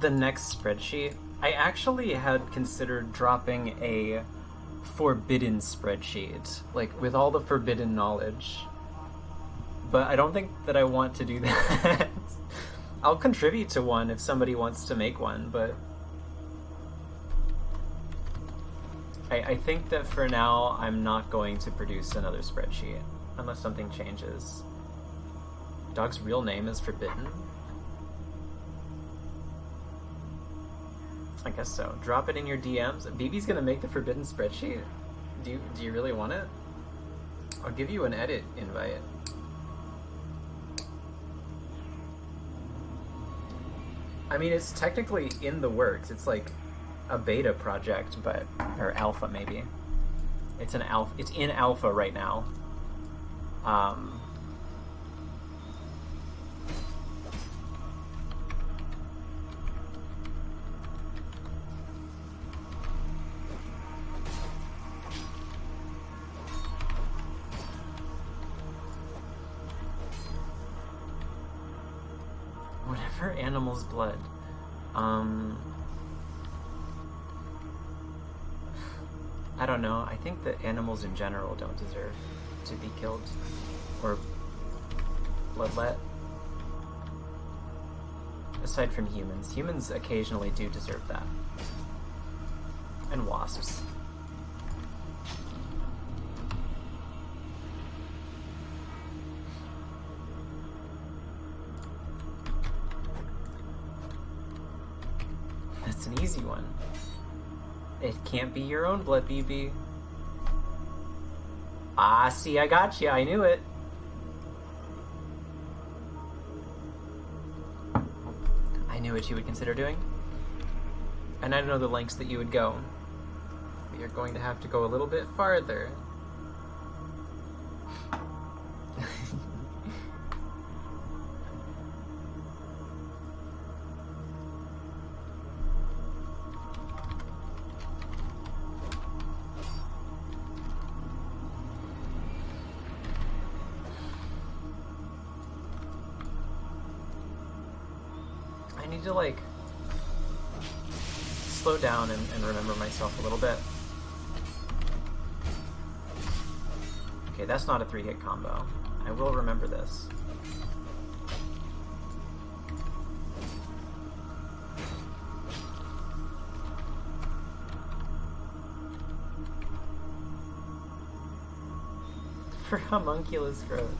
The next spreadsheet, I actually had considered dropping a forbidden spreadsheet, like with all the forbidden knowledge. But I don't think that I want to do that. I'll contribute to one if somebody wants to make one, but I think that for now I'm not going to produce another spreadsheet unless something changes. Dog's real name is Forbidden? I guess so. Drop it in your DMs. BB's gonna make the forbidden spreadsheet? Do you really want it? I'll give you an edit invite. I mean, it's technically in the works. It's like a beta project, but or alpha maybe. It's an alpha. It's in alpha right now. Whatever animal's blood. I don't know. I think that animals in general don't deserve to be killed or bloodlet. Aside from humans. Humans occasionally do deserve that. And wasps. That's an easy one. It can't be your own blood, BB. Ah, see, I got you. I knew it. I knew what you would consider doing. And I know the lengths that you would go. But you're going to have to go a little bit farther. I need to, like, slow down and remember myself a little bit. Okay, that's not a 3-hit combo. I will remember this. For homunculus growth.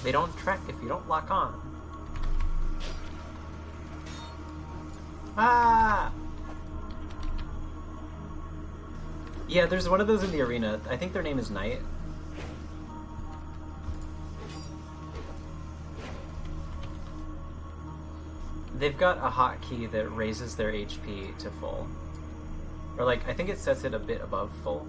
They don't track if you don't lock on. Ah! Yeah, there's one of those in the arena. I think their name is Knight. They've got a hotkey that raises their HP to full. Or like, I think it sets it a bit above full.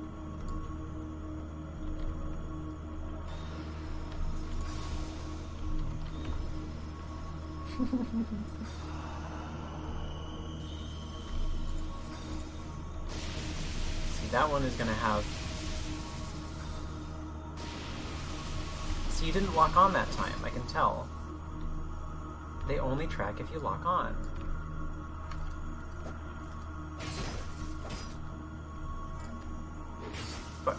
See, that one is gonna have... See, you didn't lock on that time, I can tell. They only track if you lock on. But...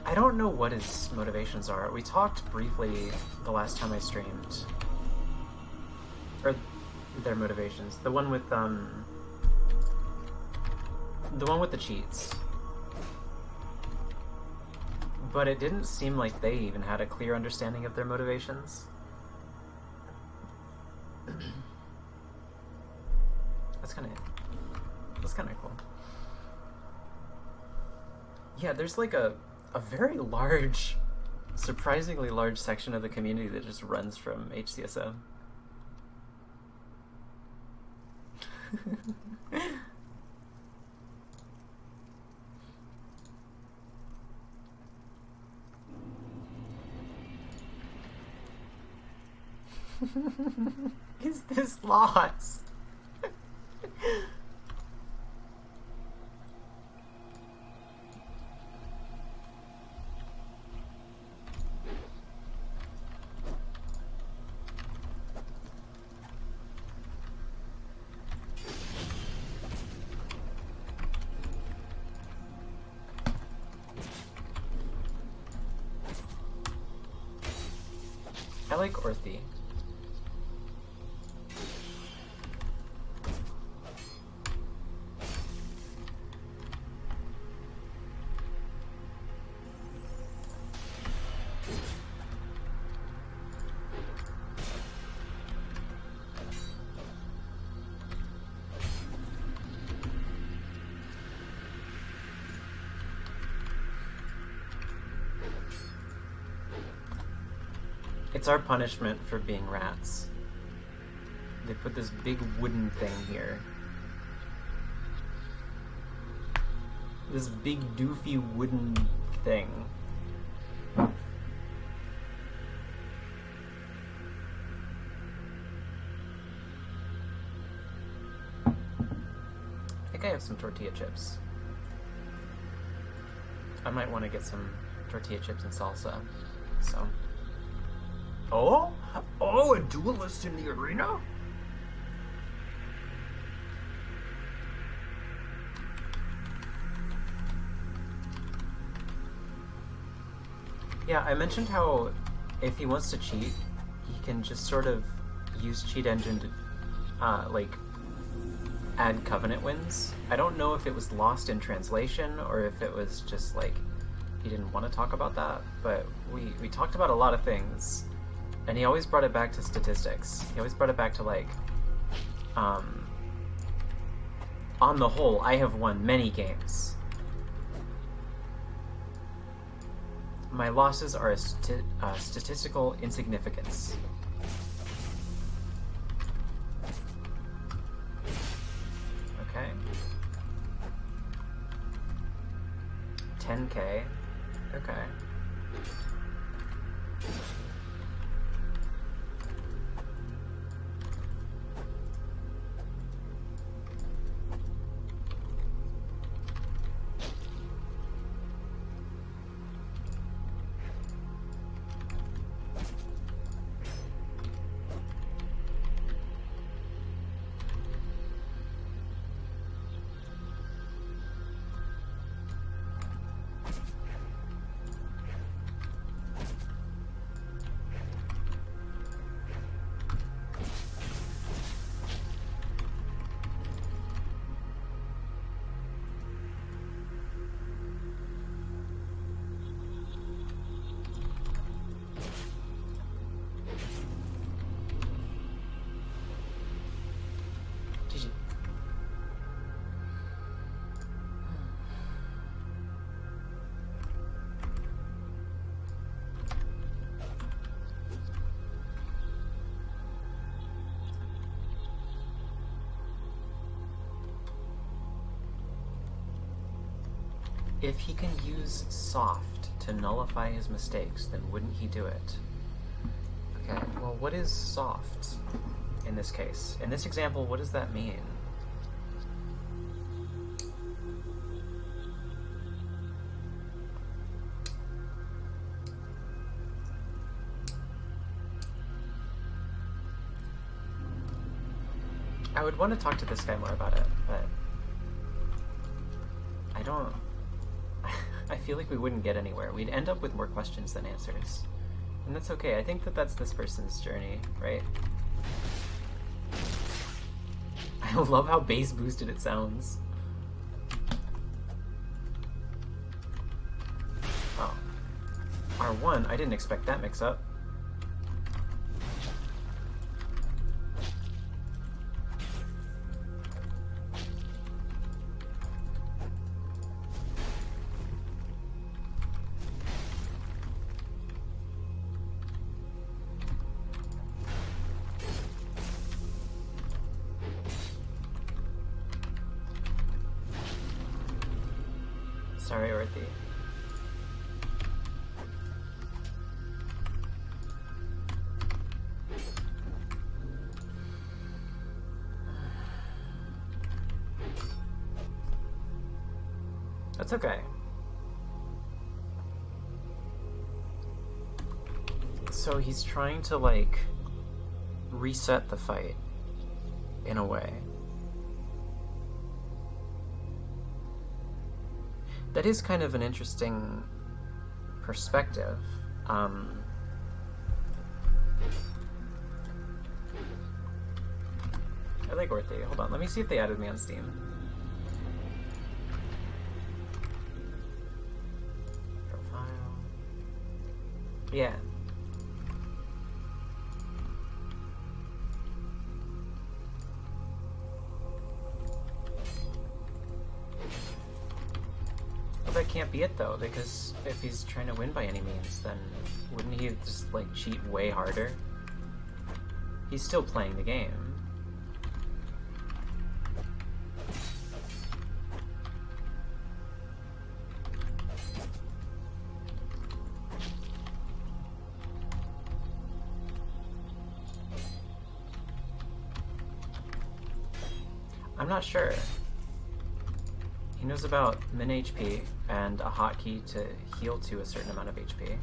I don't know what his motivations are. We talked briefly the last time I streamed. Or their motivations. The one with the cheats. But it didn't seem like they even had a clear understanding of their motivations. That's kinda cool. Yeah, there's like a very large, surprisingly large section of the community that just runs from HCSM. Is this lost? I like Orthy. It's our punishment for being rats. They put this big wooden thing here. This big doofy wooden thing. I think I have some tortilla chips. I might want to get some tortilla chips and salsa, so... Oh? Oh, a duelist in the arena? Yeah, I mentioned how if he wants to cheat, he can just sort of use Cheat Engine to, like, add Covenant wins. I don't know if it was lost in translation or if it was just, like, he didn't want to talk about that, but we talked about a lot of things. And he always brought it back to statistics. He always brought it back to, like, on the whole, I have won many games. My losses are a statistical insignificance. Okay. 10K. Okay. If he can use soft to nullify his mistakes, then wouldn't he do it? Okay, well, what is soft in this case? In this example, what does that mean? I would want to talk to this guy more about it, but I don't... I feel like we wouldn't get anywhere. We'd end up with more questions than answers. And that's okay. I think that that's this person's journey, right? I love how bass boosted it sounds. Oh. R1, I didn't expect that mix-up. Sorry, Orthy. That's okay. So he's trying to, like, reset the fight, in a way. That is kind of an interesting perspective. I like Orthe. Hold on, let me see if they added me on Steam. Profile. Yeah. Well, that can't be it though, because if he's trying to win by any means, then wouldn't he just like cheat way harder? He's still playing the game. I'm not sure. He knows about min HP and a hotkey to heal to a certain amount of HP.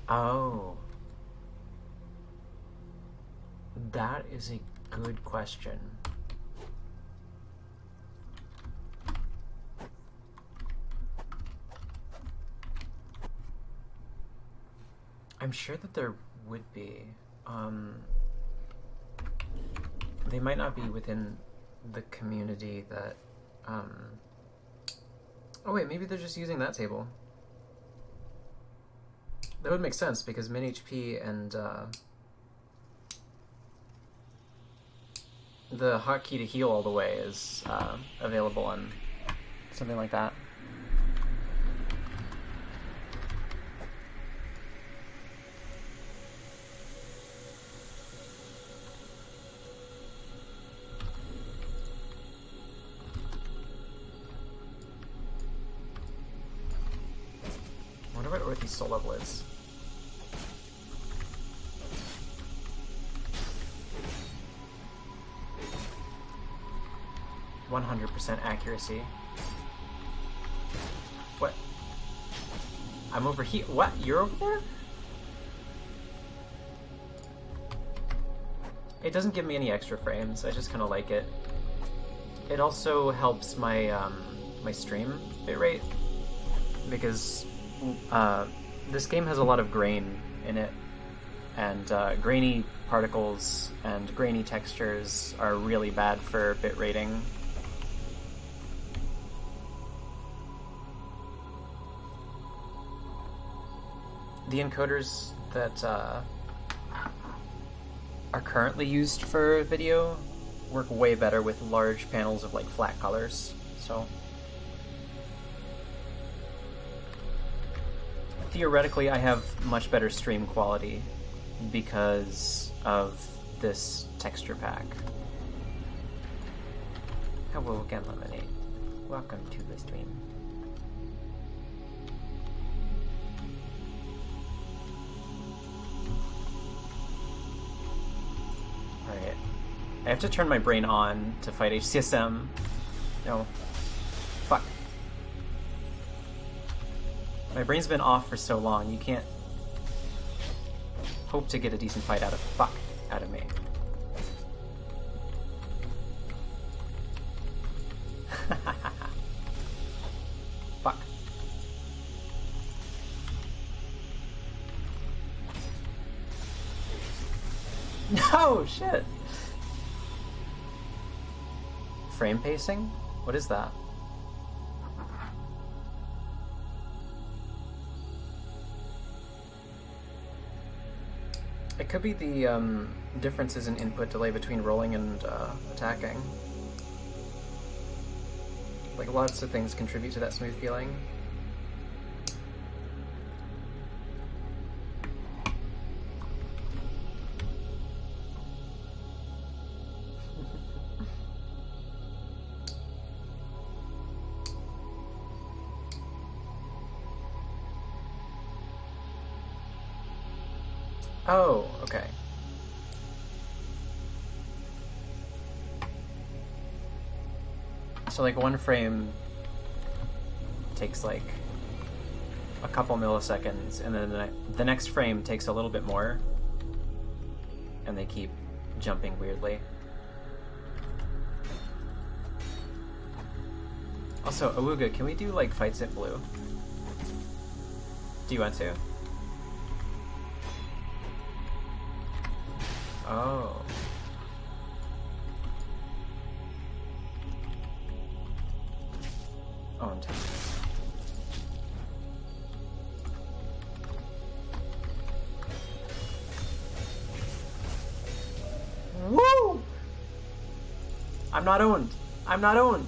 Oh. That is a good question. I'm sure that there would be. They might not be within the community that... Oh wait, maybe they're just using that table. That would make sense, because min HP and the hotkey to heal all the way is available on something like that. I wonder what Orthy's soul level is. 100% accuracy. What? I'm over here. What? You're over there? It doesn't give me any extra frames. I just kind of like it. It also helps my my stream bitrate, because this game has a lot of grain in it, and grainy particles and grainy textures are really bad for bit rating. The encoders that are currently used for video work way better with large panels of like flat colors, so theoretically I have much better stream quality because of this texture pack. Hello again, Lemonade. Welcome to the stream. Alright. I have to turn my brain on to fight HCSM. No. Fuck. My brain's been off for so long, you can't hope to get a decent fight out of me. Fuck. No, shit. Frame pacing? What is that? It could be the differences in input delay between rolling and attacking. Like, lots of things contribute to that smooth feeling. Oh, okay. So like one frame takes like a couple milliseconds, and then the next frame takes a little bit more, and they keep jumping weirdly. Also, Awuga, can we do like fights at blue? Do you want to? Oh. Oh, I'm tempted. Woo! I'm not owned. I'm not owned.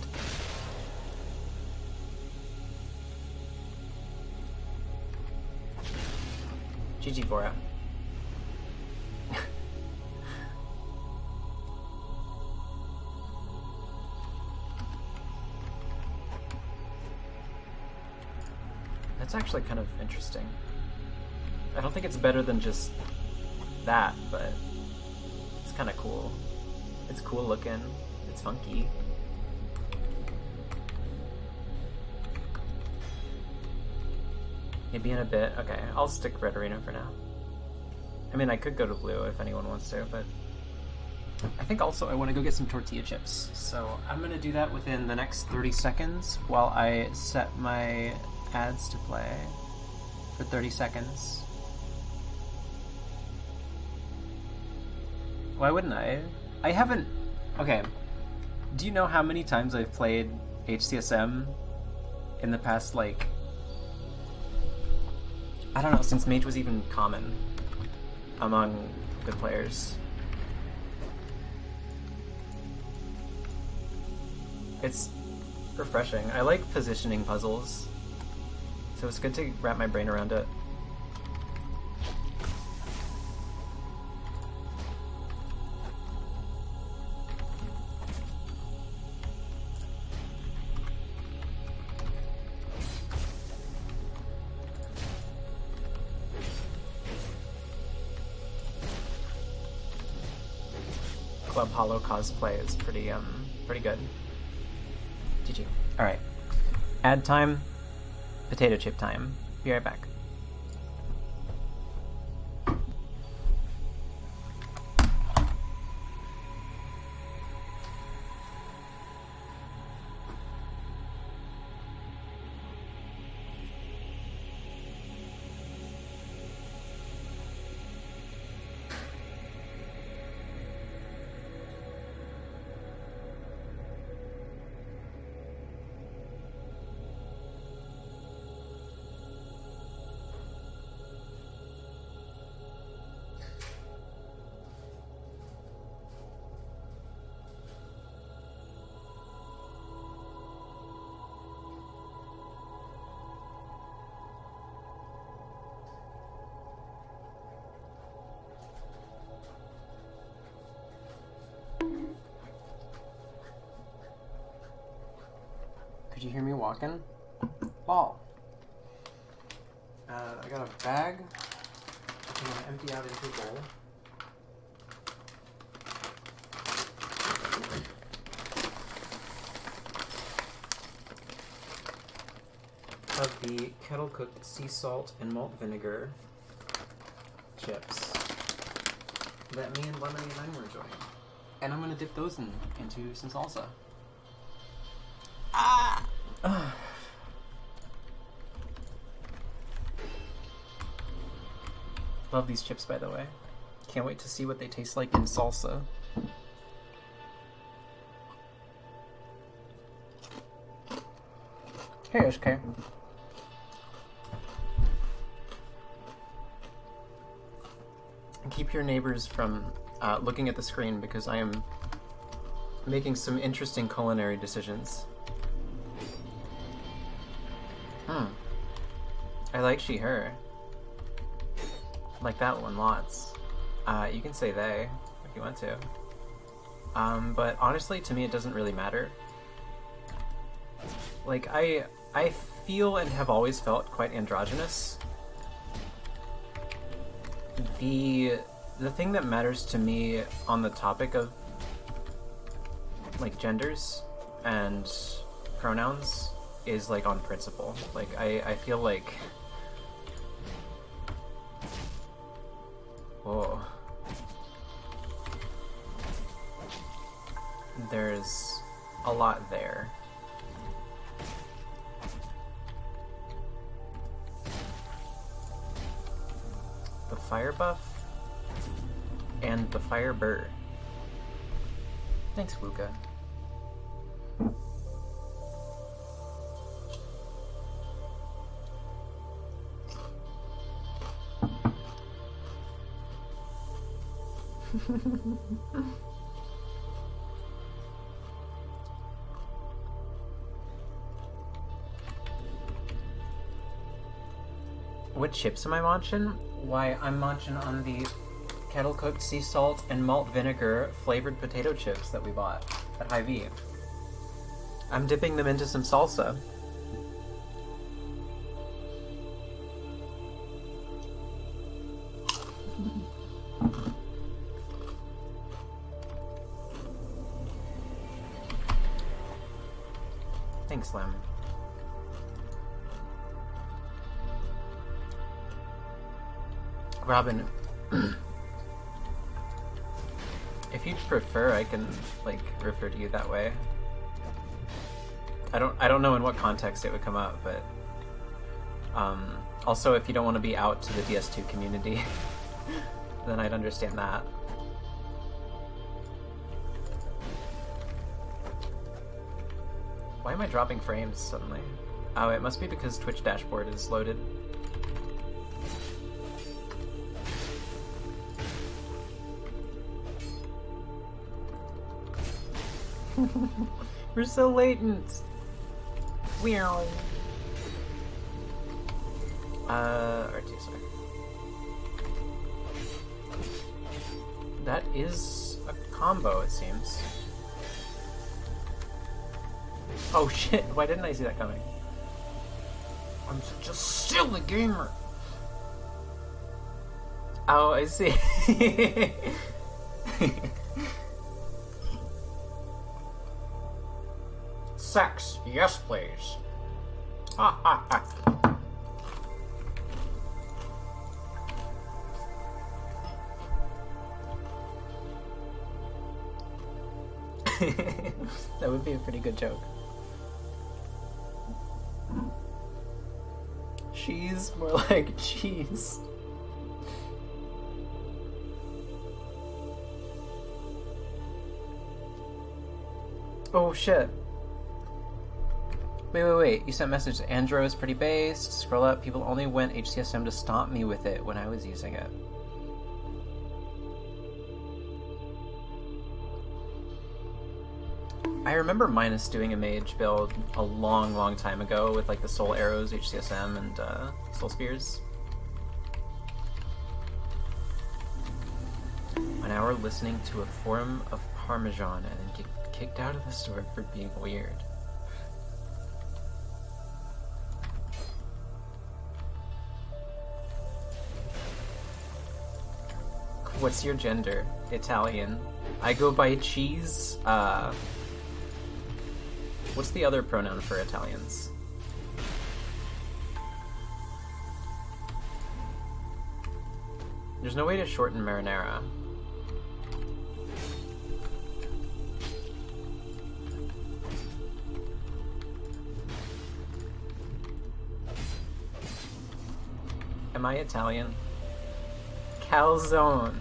GG for it. That's actually kind of interesting. I don't think it's better than just that, but it's kind of cool. It's cool looking. It's funky. Maybe in a bit. Okay, I'll stick Red Arena for now. I mean, I could go to blue if anyone wants to, but I think also I want to go get some tortilla chips. So I'm going to do that within the next 30 seconds while I set my ads to play for 30 seconds. Why wouldn't I? I haven't... Okay. Do you know how many times I've played HCSM in the past, like... I don't know, since Mage was even common among good players. It's refreshing. I like positioning puzzles, so it's good to wrap my brain around it. Club Hollow cosplay is pretty good. GG. Alright. Ad time. Potato chip time. Be right back. Could you hear me walking? Ball. I got a bag. I'm gonna empty out into a bowl. Of the kettle cooked sea salt and malt vinegar chips that me and Lemony and I were enjoying. And I'm gonna dip those into some salsa. Ah! Love these chips, by the way. Can't wait to see what they taste like in salsa. Hey, SK. keep your neighbors from looking at the screen because I am making some interesting culinary decisions. I like she, her. Like that one lots. You can say they if you want to. But honestly, to me, it doesn't really matter. Like, I feel and have always felt quite androgynous. The thing that matters to me on the topic of, like, genders and pronouns is, like, on principle. Like, I feel like... Whoa. There's a lot there. The fire buff and the fire burr. Thanks, Wuka. What chips am I munching? Why, I'm munching on the kettle-cooked sea salt and malt vinegar flavored potato chips that we bought at Hy-Vee. I'm dipping them into some salsa. Thanks, Lem. Robin, if you prefer, I can, like, refer to you that way. I don't know in what context it would come up, but also if you don't want to be out to the DS2 community, then I'd understand that. Why am I dropping frames suddenly? Oh, it must be because Twitch dashboard is loaded. We're so latent. Meow. RT, sorry. That is a combo, it seems. Oh shit, why didn't I see that coming? I'm such a silly gamer! Oh, I see. Sex, yes please. Ha ha ha. That would be a pretty good joke. Cheese, more like cheese. Oh shit. Wait. You sent a message. Andro is pretty based. Scroll up. People only went HCSM to stomp me with it when I was using it. I remember Minus doing a mage build a long time ago with like the Soul Arrows, HCSM, and Soul Spears. An hour listening to a forum of Parmesan and then get kicked out of the store for being weird. What's your gender? Italian. I go by cheese. What's the other pronoun for Italians? There's no way to shorten marinara. Am I Italian? Calzone.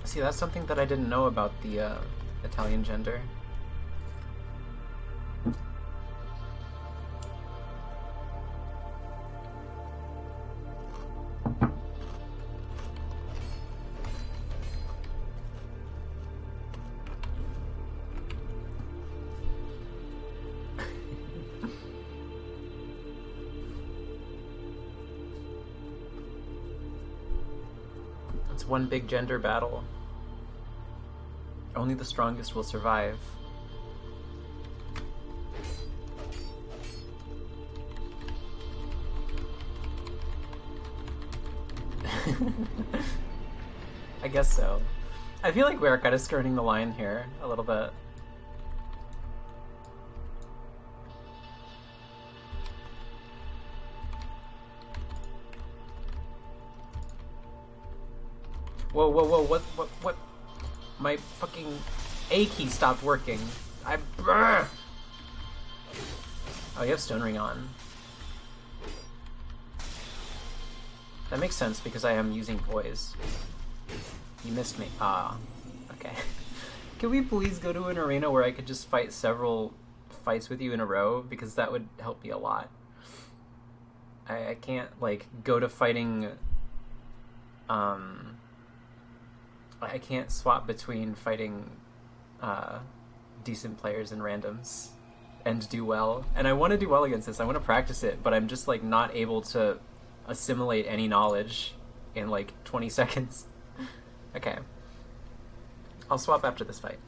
See, that's something that I didn't know about the Italian gender. It's one big gender battle. Only the strongest will survive. I guess so. I feel like we're kind of skirting the line here a little bit. Whoa, whoa, whoa, what? My fucking A key stopped working. Oh, you have Stone Ring on. That makes sense because I am using Poise. You missed me. Ah, okay. Can we please go to an arena where I could just fight several fights with you in a row? Because that would help me a lot. I can't, like, go to fighting... I can't swap between fighting decent players and randoms and do well. And I want to do well against this. I want to practice it, but I'm just, like, not able to assimilate any knowledge in, like, 20 seconds. Okay. I'll swap after this fight.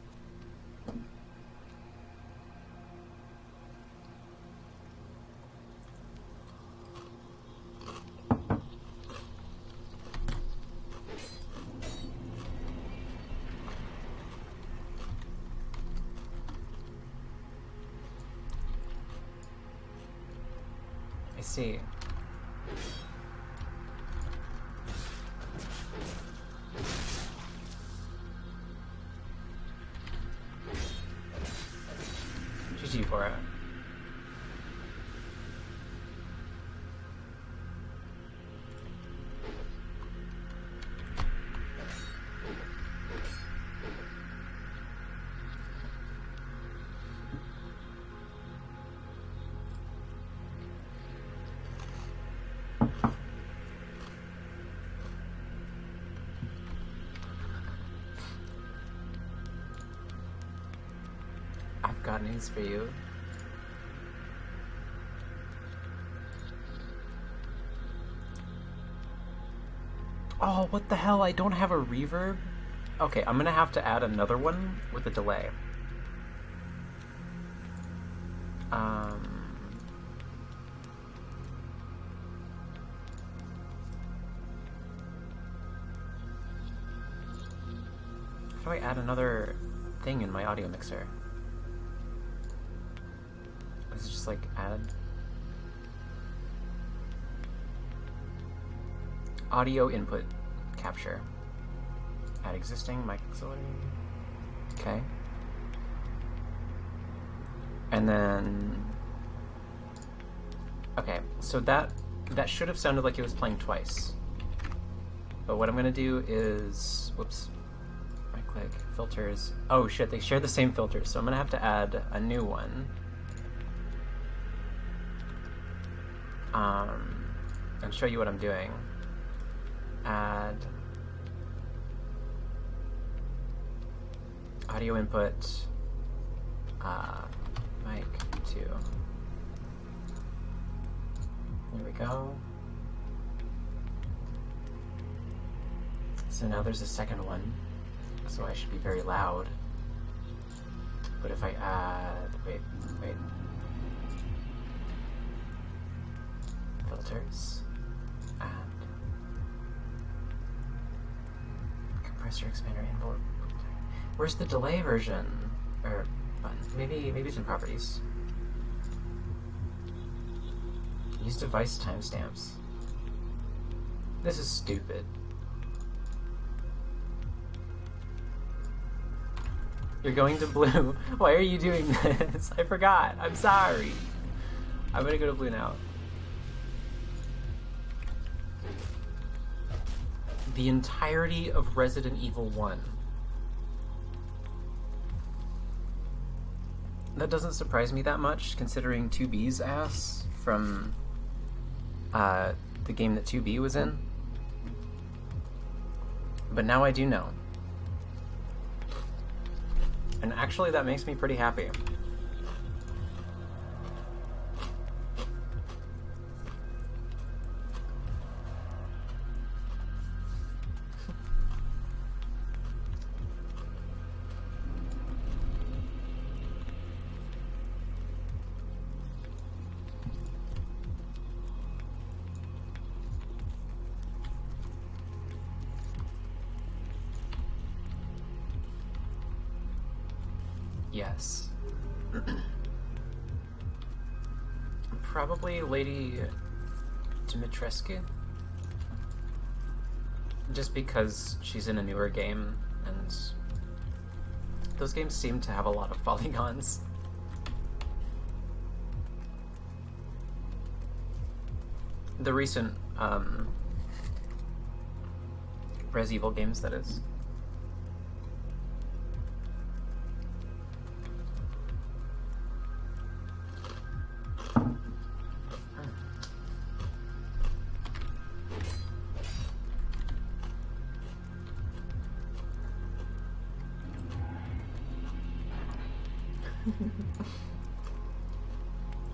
I see. GG for it. I've got news for you. Oh, what the hell? I don't have a reverb? Okay, I'm gonna have to add another one with a delay. How do I add another thing in my audio mixer? Is it just like add audio input capture, add existing mic auxiliary, okay, and then okay, so that should have sounded like it was playing twice, but what I'm gonna do is, whoops, right click, filters, oh shit, they share the same filters, so I'm gonna have to add a new one. And show you what I'm doing. Add audio input, mic 2. There we go. So now there's a second one, so I should be very loud. But if I add, wait. Filters, and compressor, expander, input. Where's the delay version? Or button? Maybe it's in properties. Use device timestamps. This is stupid. You're going to blue. Why are you doing this? I forgot. I'm sorry. I'm gonna go to blue now. The entirety of Resident Evil 1. That doesn't surprise me that much, considering 2B's ass from the game that 2B was in. But now I do know. And actually that makes me pretty happy. Yes. Probably Lady Dimitrescu. Just because she's in a newer game, and those games seem to have a lot of polygons. The recent Res Evil games, that is.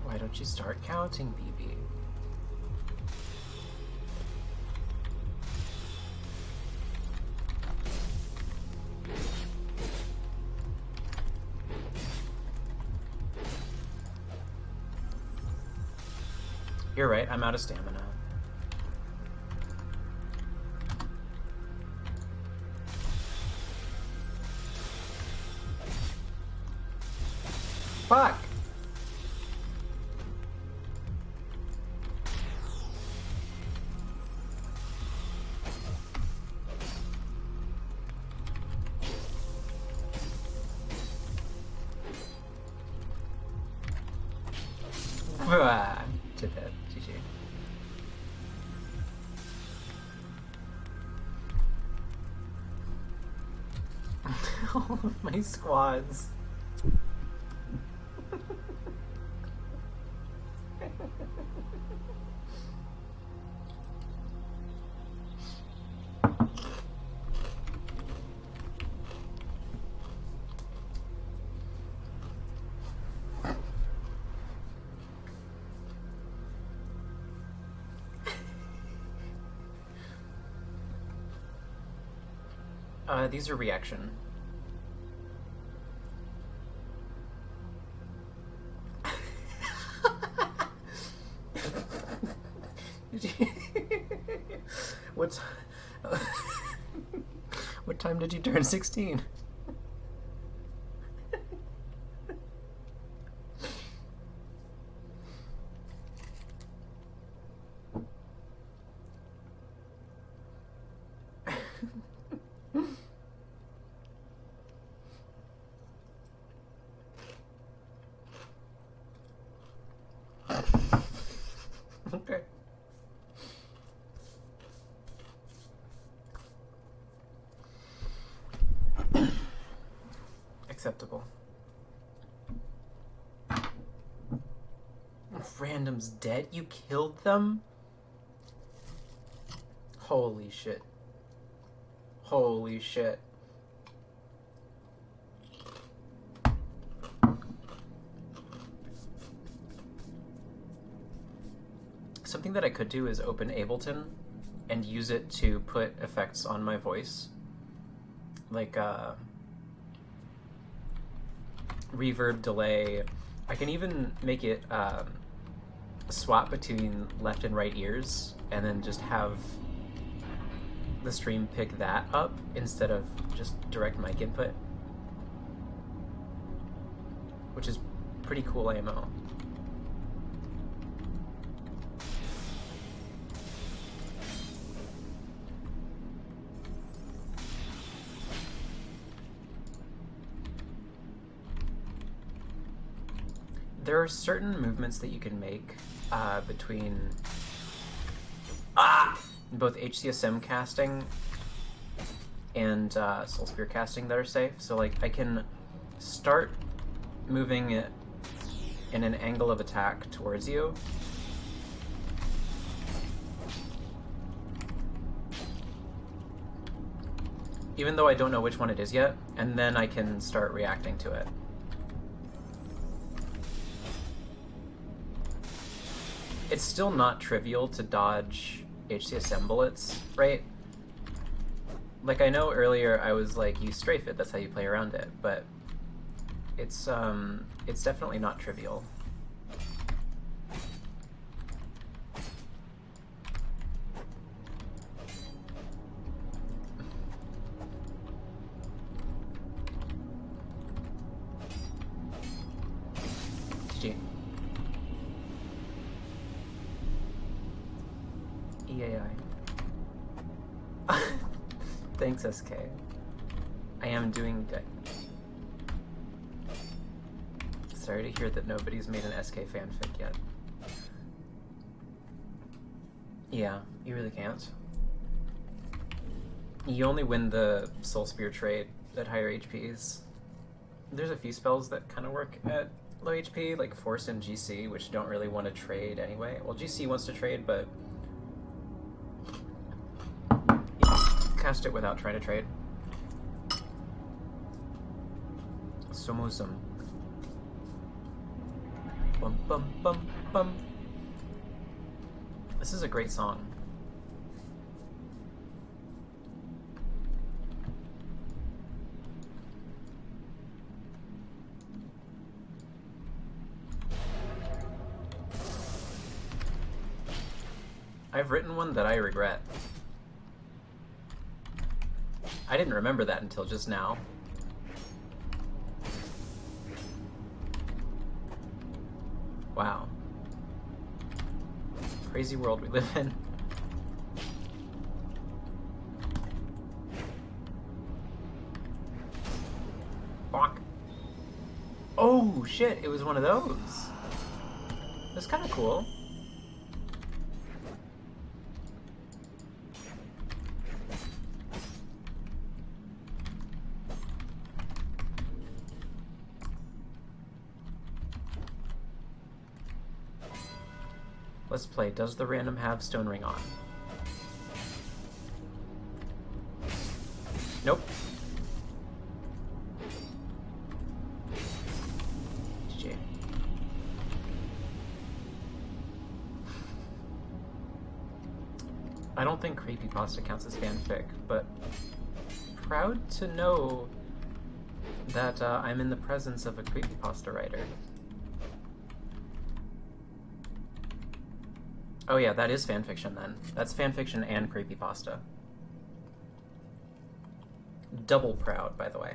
Why don't you start counting, BB? You're right, I'm out of stamina. Fuck! To death, GG. All of my squads. These are reaction. What what time did you turn 16? Okay. Acceptable. Random's dead? You killed them? Holy shit. Holy shit. Something that I could do is open Ableton and use it to put effects on my voice. Like, reverb, delay. I can even make it swap between left and right ears and then just have the stream pick that up instead of just direct mic input, which is pretty cool ammo. There are certain movements that you can make between both HCSM casting and Soul Spear casting that are safe. So like I can start moving it in an angle of attack towards you, even though I don't know which one it is yet, and then I can start reacting to it. It's still not trivial to dodge HCSM bullets, right? Like, I know earlier I was like, you strafe it, that's how you play around it, but it's definitely not trivial. GG. EAI. Thanks, SK. I am doing good. Sorry to hear that nobody's made an SK fanfic yet. Yeah, you really can't. You only win the Soul Spear trade at higher HPs. There's a few spells that kind of work at low HP, like Force and GC, which don't really want to trade anyway. Well, GC wants to trade, but you cast it without trying to trade. Somosum. Bum bum bum bum. This is a great song. I've written one that I regret. I didn't remember that until just now. Wow. Crazy world we live in. Bonk. Oh shit, it was one of those. That's kind of cool. Let's play. Does the random have Stone Ring on? Nope. GG. I don't think creepypasta counts as fanfic, but proud to know that I'm in the presence of a creepypasta writer. Oh yeah, that is fanfiction then. That's fanfiction and creepypasta. Double proud, by the way.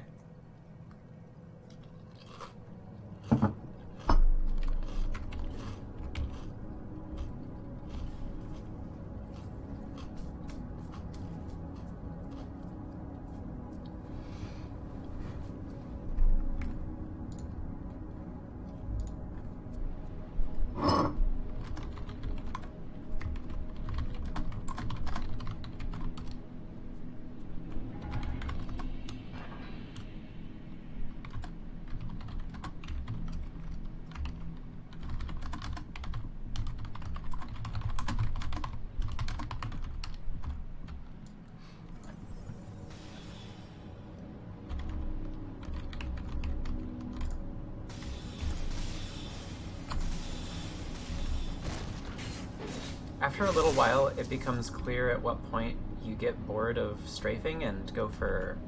After a little while, it becomes clear at what point you get bored of strafing and go for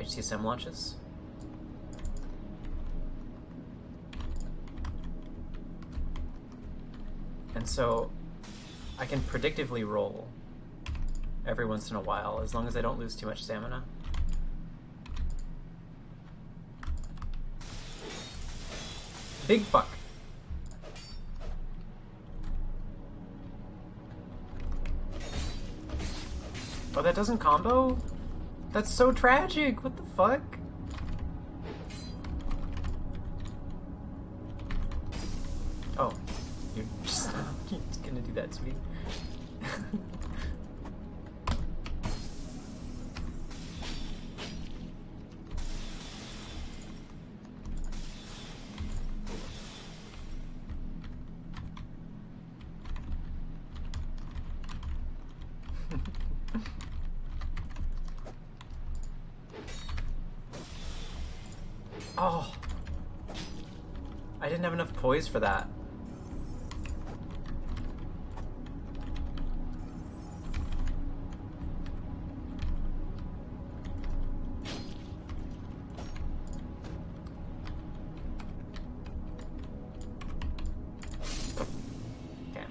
HCSM launches. And so I can predictively roll every once in a while, as long as I don't lose too much stamina. Big fuck. Oh, that doesn't combo? That's so tragic! What the fuck? Oh, you're just gonna do that to me? Oh, I didn't have enough poise for that. Okay.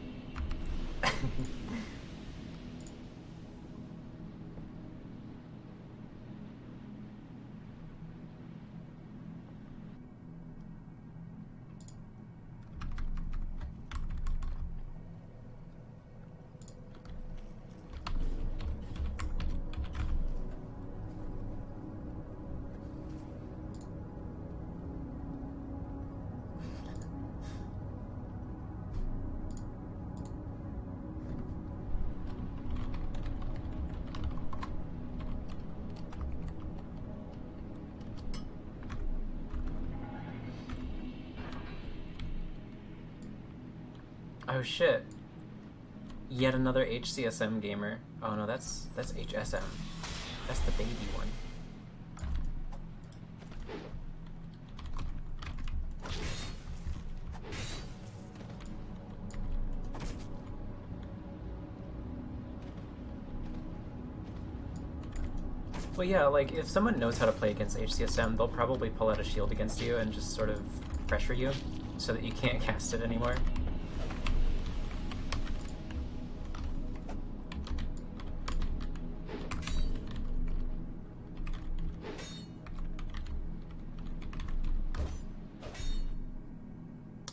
Oh shit. Yet another HCSM gamer. Oh no, that's HSM. That's the baby one. Well, yeah, like, if someone knows how to play against HCSM, they'll probably pull out a shield against you and just sort of pressure you so that you can't cast it anymore.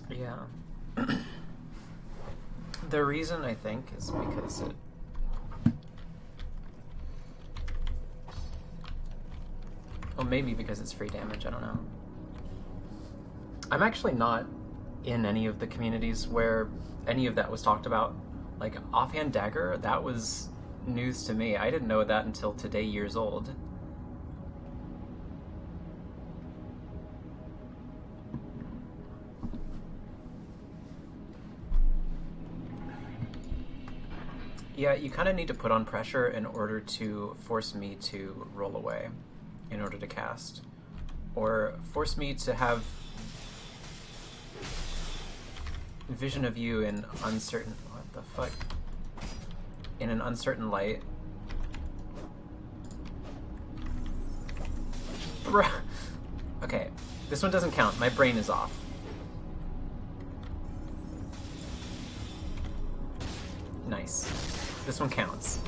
Yeah. The reason, I think, is because it... Well, maybe because it's free damage, I don't know. I'm actually not in any of the communities where any of that was talked about. Like, Offhand Dagger, that was news to me. I didn't know that until today, years old. Yeah, you kind of need to put on pressure in order to force me to roll away in order to cast. Or force me to have vision of you in uncertain... What the fuck? In an uncertain light. Bruh. Okay, this one doesn't count. My brain is off. Nice. This one counts.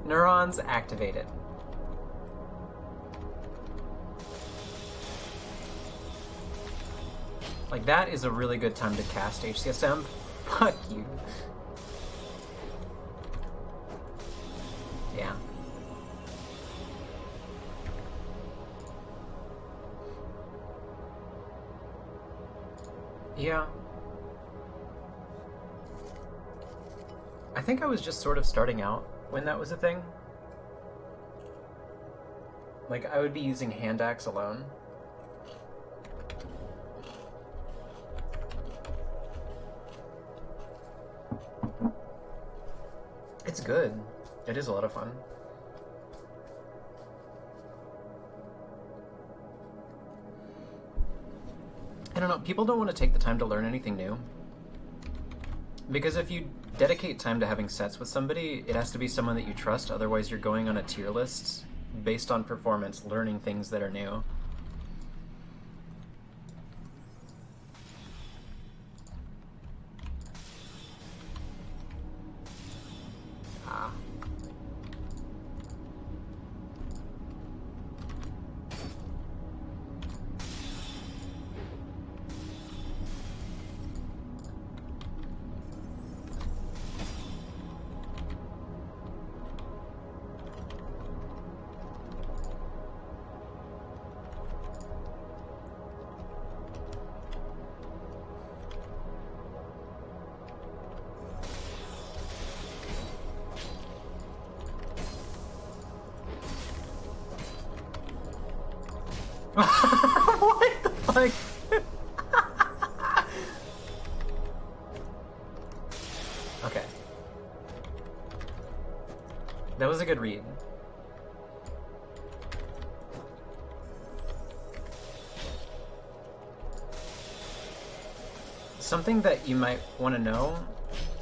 Neurons activated. Like, that is a really good time to cast HCSM. Fuck you. Yeah. Yeah. I think I was just sort of starting out when that was a thing. Like, I would be using hand axe alone. It's good. It is a lot of fun. I don't know, people don't want to take the time to learn anything new. Because if you dedicate time to having sets with somebody, it has to be someone that you trust, otherwise you're going on a tier list based on performance, learning things that are new. Ah. What the fuck? Okay. That was a good read. Something that you might want to know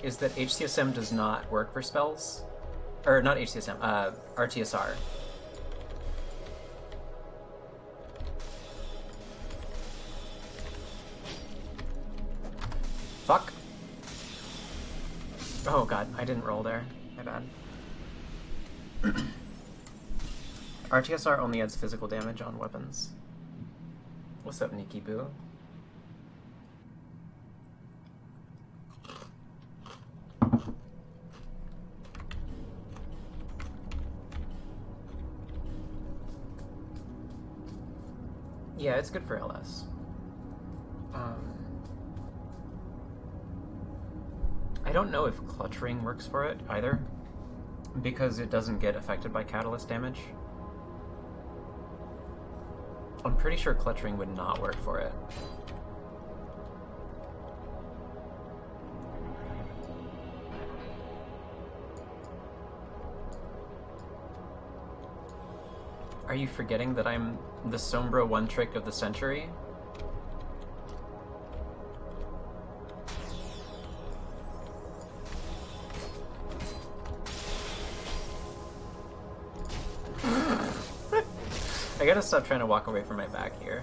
is that HCSM does not work for spells. Or not HCSM, RTSR. Fuck. Oh god, I didn't roll there. My bad. RTSR only adds physical damage on weapons. What's up, Nikki Boo? Yeah, it's good for LS. I don't know if Clutch Ring works for it either, because it doesn't get affected by catalyst damage. I'm pretty sure Clutch Ring would not work for it. Are you forgetting that I'm the Sombra one trick of the century? I gotta stop trying to walk away from my back here.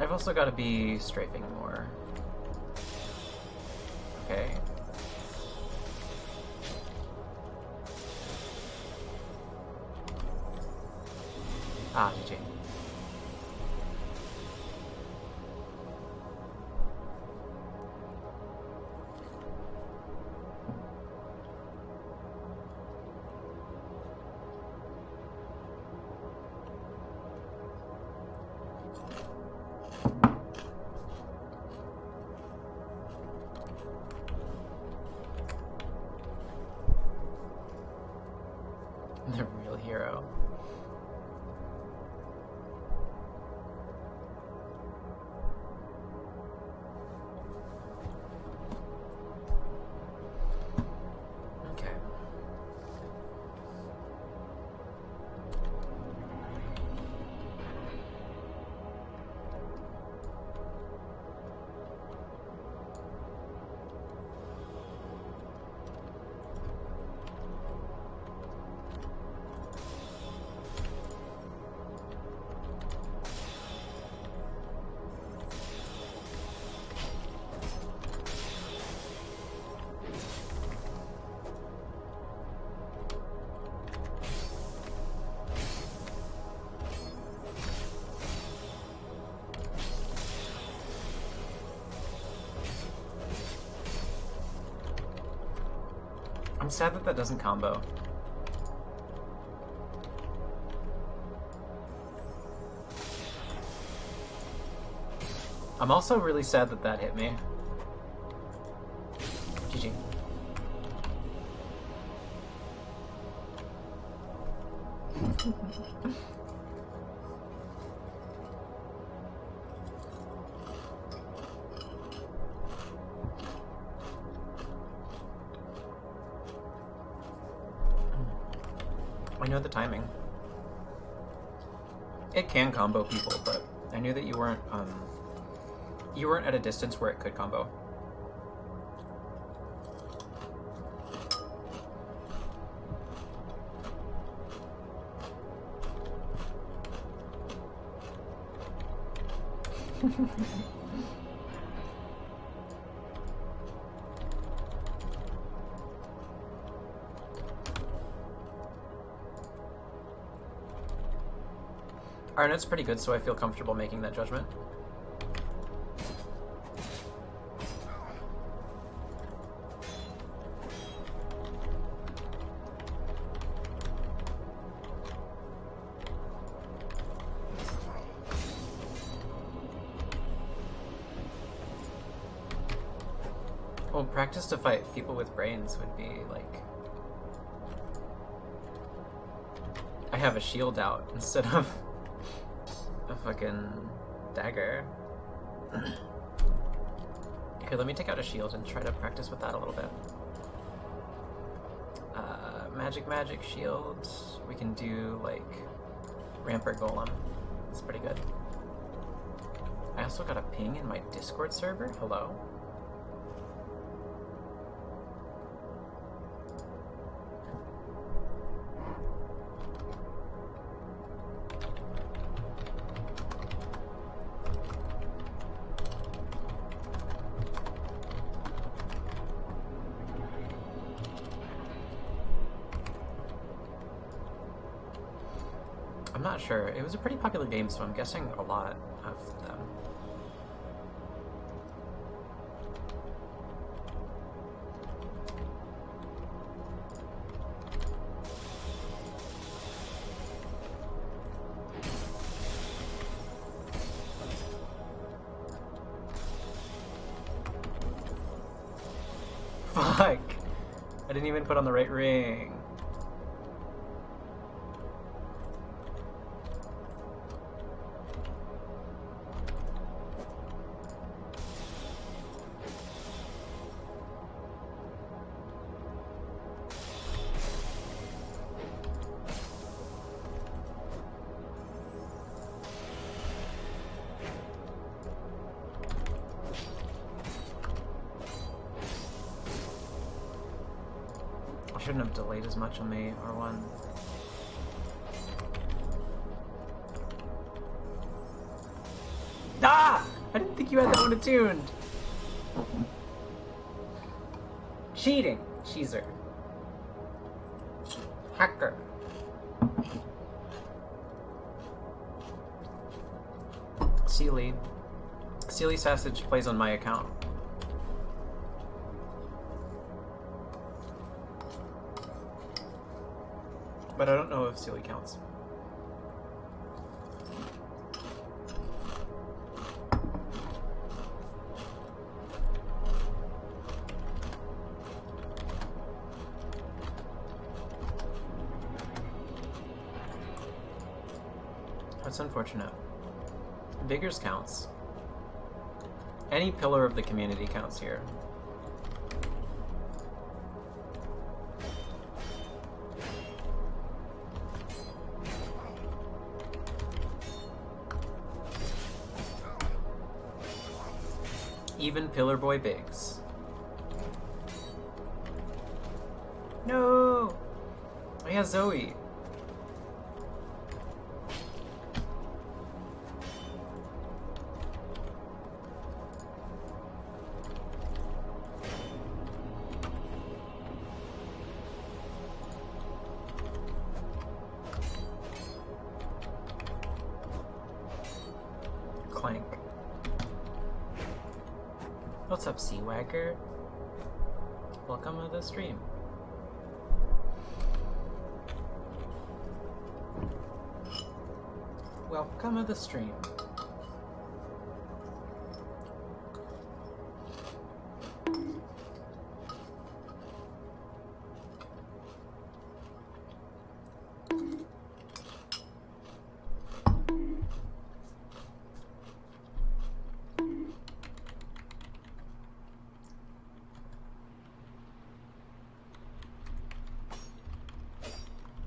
I've also got to be strafing more. Okay. Ah, GG. The real hero. Okay. I'm sad that that doesn't combo. I'm also really sad that that hit me. GG. I know the timing. It can combo people, but I knew that you weren't at a distance where it could combo. Arnet's pretty good, so I feel comfortable making that judgment. Well, practice to fight people with brains would be like... I have a shield out instead of a fucking dagger. Okay, let me take out a shield and try to practice with that a little bit. Magic shield. We can do like Rampart Golem. It's pretty good. I also got a ping in my Discord server. Hello. I'm not sure. It was a pretty popular game, so I'm guessing a lot of them. Fuck! I didn't even put on the right ring. I shouldn't have delayed as much on the R1. Ah! I didn't think you had that one attuned. Cheating. Cheeser. Hacker. Sealy. Sealy Sausage plays on my account. But I don't know if Sealy counts. That's unfortunate. Vigors counts. Any pillar of the community counts here. Even Pillar Boy Biggs. No! I have Zoe. Clank. What's up, Seawagger? Welcome to the stream. Welcome to the stream.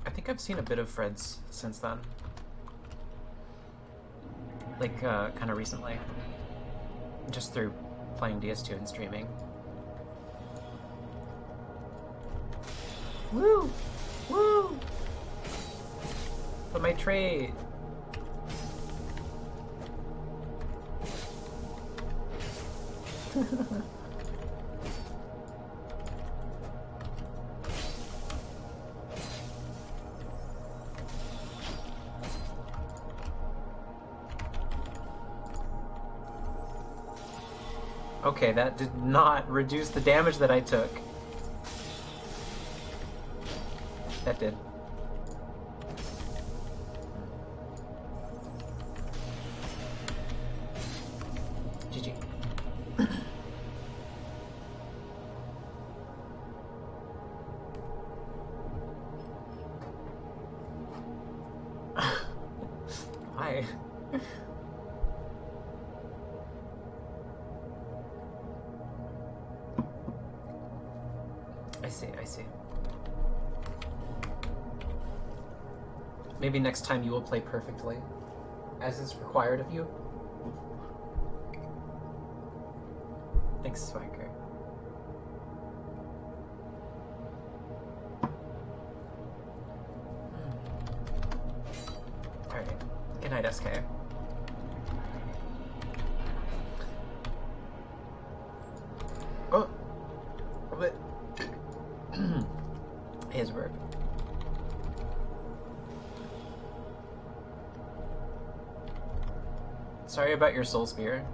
I think I've seen a bit of Fred's since then. Like, kind of recently. Just through playing DS2 and streaming. Woo! Woo! But my trade! Okay, that did not reduce the damage that I took. That did. GG. Hi. I see. Maybe next time you will play perfectly, as is required of you. Thanks, Swiker. Alright. Good night, SK. Oh! What? His word. Sorry about your soul spear.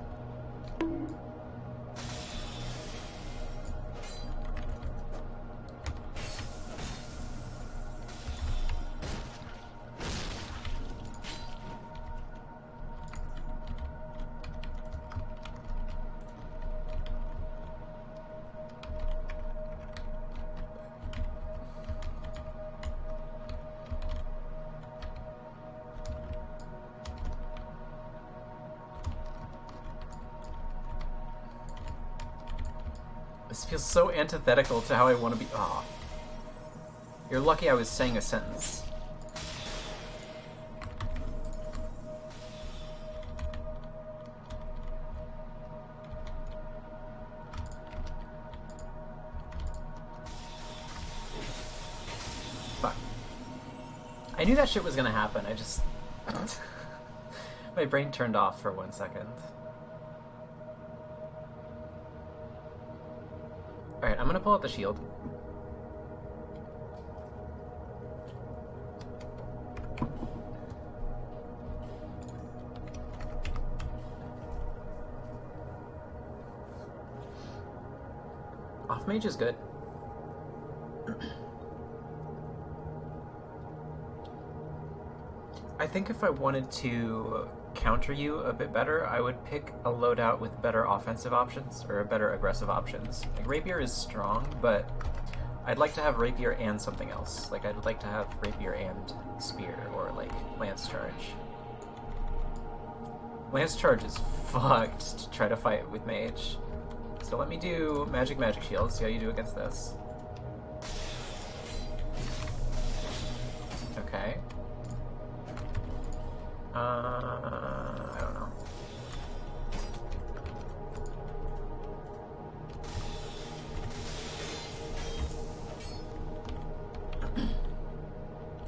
This feels so antithetical to how I want to be. Aw. You're lucky I was saying a sentence. Fuck. I knew that shit was gonna happen, I just... My brain turned off for 1 second. Alright, I'm gonna pull out the shield. Off mage is good. I think if I wanted to counter you a bit better, I would pick a loadout with better offensive options, or better aggressive options. Like, rapier is strong, but I'd like to have rapier and something else. Like, I'd like to have rapier and spear, or like lance charge. Lance charge is fucked to try to fight with mage. So let me do magic shield, see how you do against this. Okay. I don't know.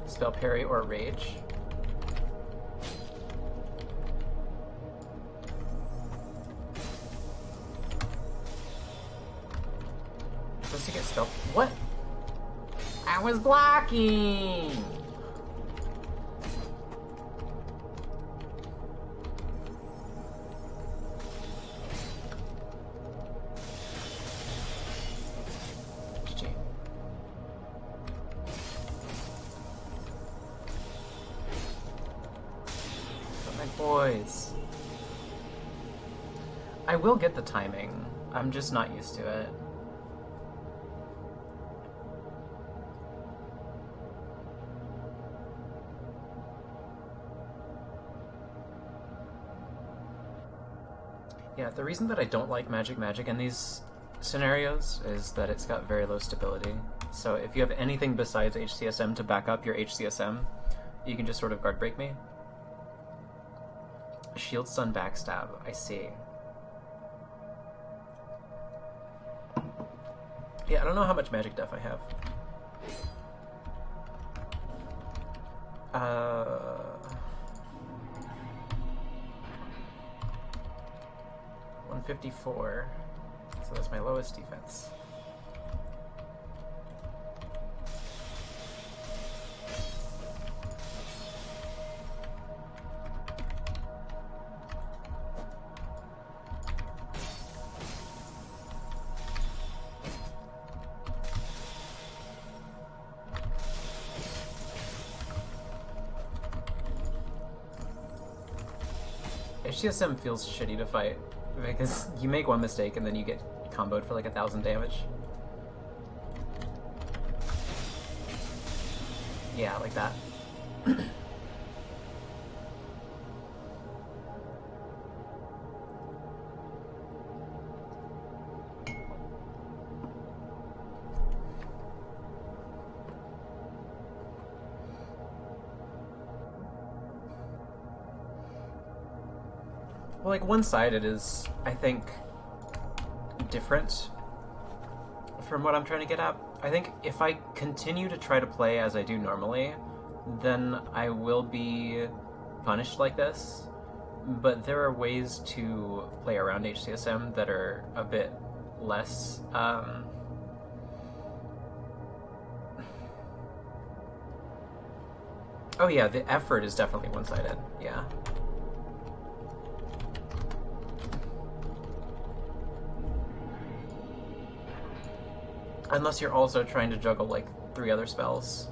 Spell parry or rage. Supposed to get spell. What? I was blocking! Boys. I will get the timing. I'm just not used to it. Yeah, the reason that I don't like magic in these scenarios is that it's got very low stability. So if you have anything besides HCSM to back up your HCSM, you can just sort of guard break me. Shield stun backstab, I see. Yeah, I don't know how much magic def I have. 154. So that's my lowest defense. HCSM feels shitty to fight because you make one mistake and then you get comboed for like 1,000 damage. Yeah, like that. Well, like, one-sided is, I think, different from what I'm trying to get at. I think if I continue to try to play as I do normally, then I will be punished like this. But there are ways to play around HCSM that are a bit less, Oh yeah, the effort is definitely one-sided, yeah. Unless you're also trying to juggle, like, 3 other spells.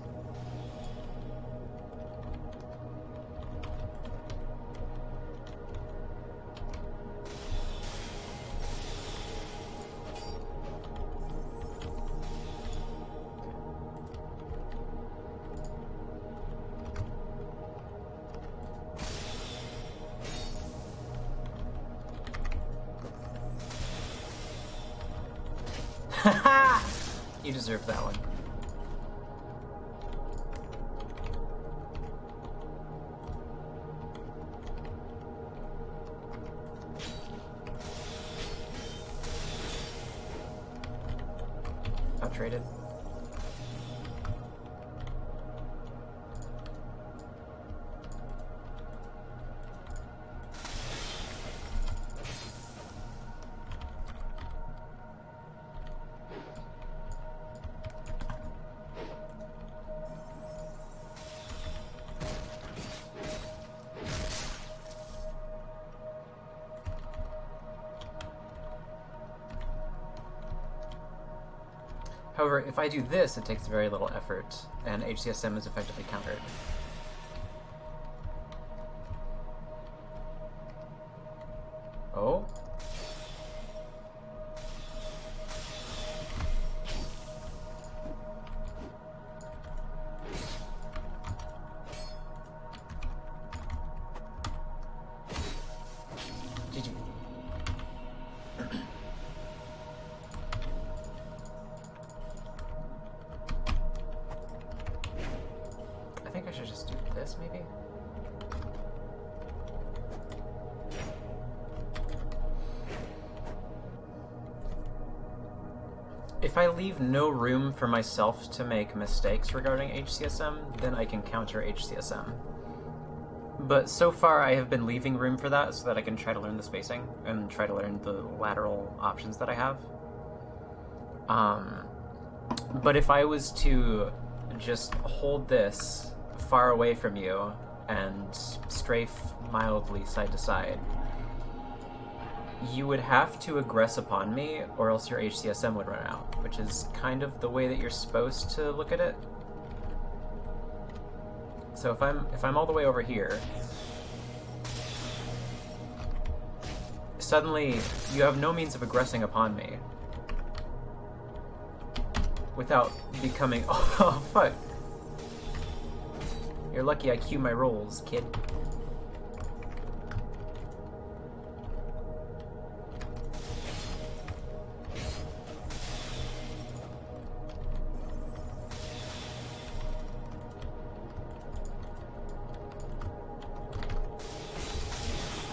You deserve that one. Outtraded. However, if I do this, it takes very little effort, and HCSM is effectively countered. Oh? GG. I think I should just do this, maybe? If I leave no room for myself to make mistakes regarding HCSM, then I can counter HCSM. But so far I have been leaving room for that so that I can try to learn the spacing and try to learn the lateral options that I have. But if I was to just hold this far away from you and strafe mildly side to side, you would have to aggress upon me or else your HCSM would run out, which is kind of the way that you're supposed to look at it. So if I'm all the way over here, suddenly you have no means of aggressing upon me without becoming oh fuck. You're lucky I cue my rolls, kid.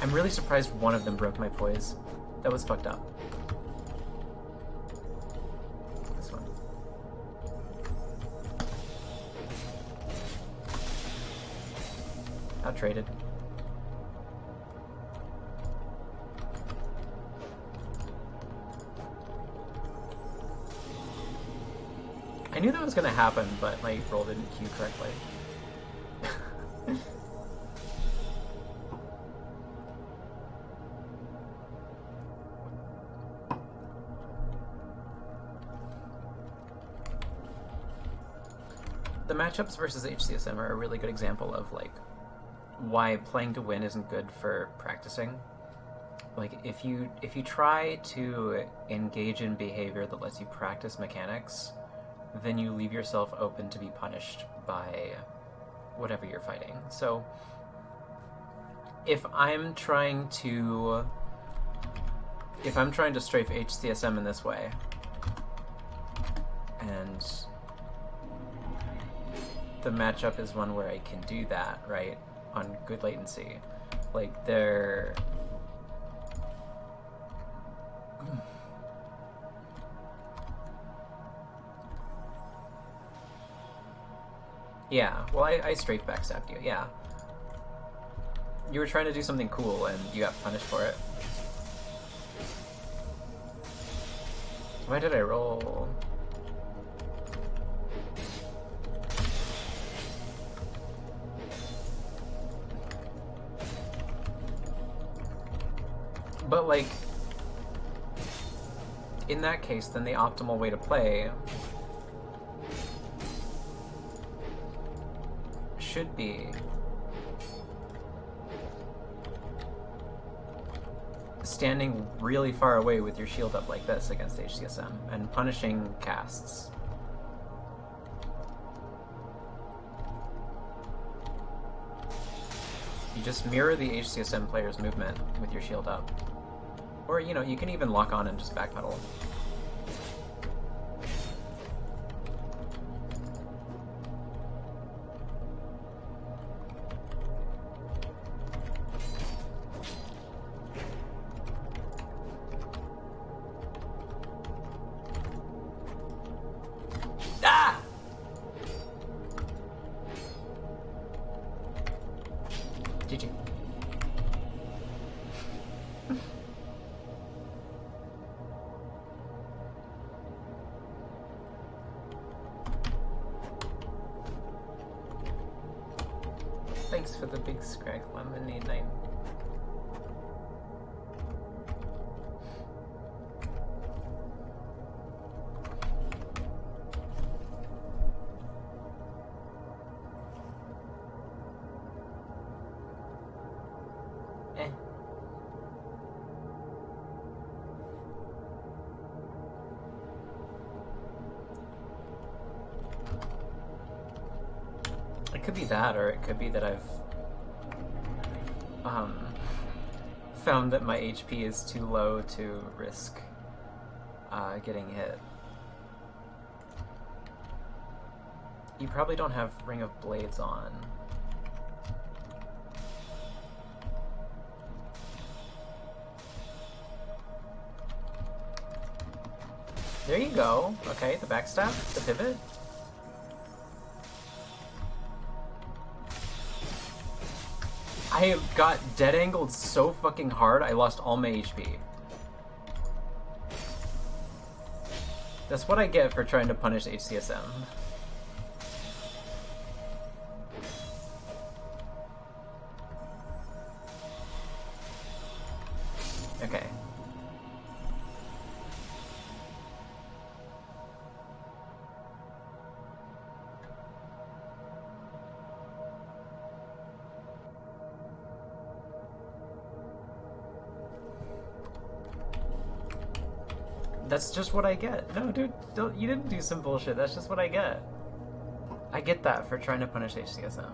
I'm really surprised one of them broke my poise. That was fucked up. This one. Outtraded. I knew that was gonna happen, but my roll didn't queue correctly. The matchups versus HCSM are a really good example of like why playing to win isn't good for practicing. Like if you try to engage in behavior that lets you practice mechanics, then you leave yourself open to be punished by whatever you're fighting. So if I'm trying to strafe HCSM in this way, and the matchup is one where I can do that, right? On good latency. Like, they're... Yeah, well, I strafe backstabbed you, yeah. You were trying to do something cool and you got punished for it. Why did I roll? But, like, in that case, then the optimal way to play should be standing really far away with your shield up like this against HCSM and punishing casts. You just mirror the HCSM player's movement with your shield up. Or, you know, you can even lock on and just backpedal. GG. Thanks for the big scrag lemonade night. It could be that, or it could be that I've found that my HP is too low to risk getting hit. You probably don't have Ring of Blades on. There you go. Okay, the backstab, the pivot. I got dead angled so fucking hard, I lost all my HP. That's what I get for trying to punish HCSM. Okay. That's just what I get. No, dude, you didn't do some bullshit. That's just what I get. I get that for trying to punish HCSM.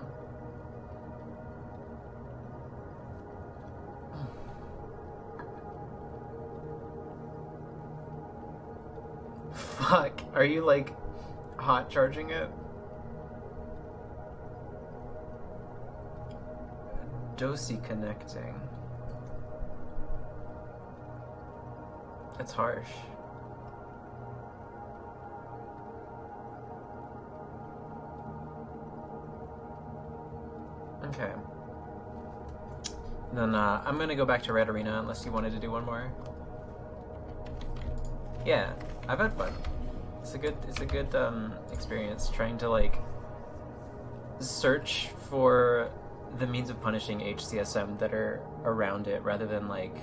Fuck. Are you, like, hot charging it? Dosey connecting. That's harsh. Okay. Then I'm gonna go back to Red Arena unless you wanted to do one more. Yeah, I've had fun. It's a good experience trying to like search for the means of punishing HCSM that are around it rather than like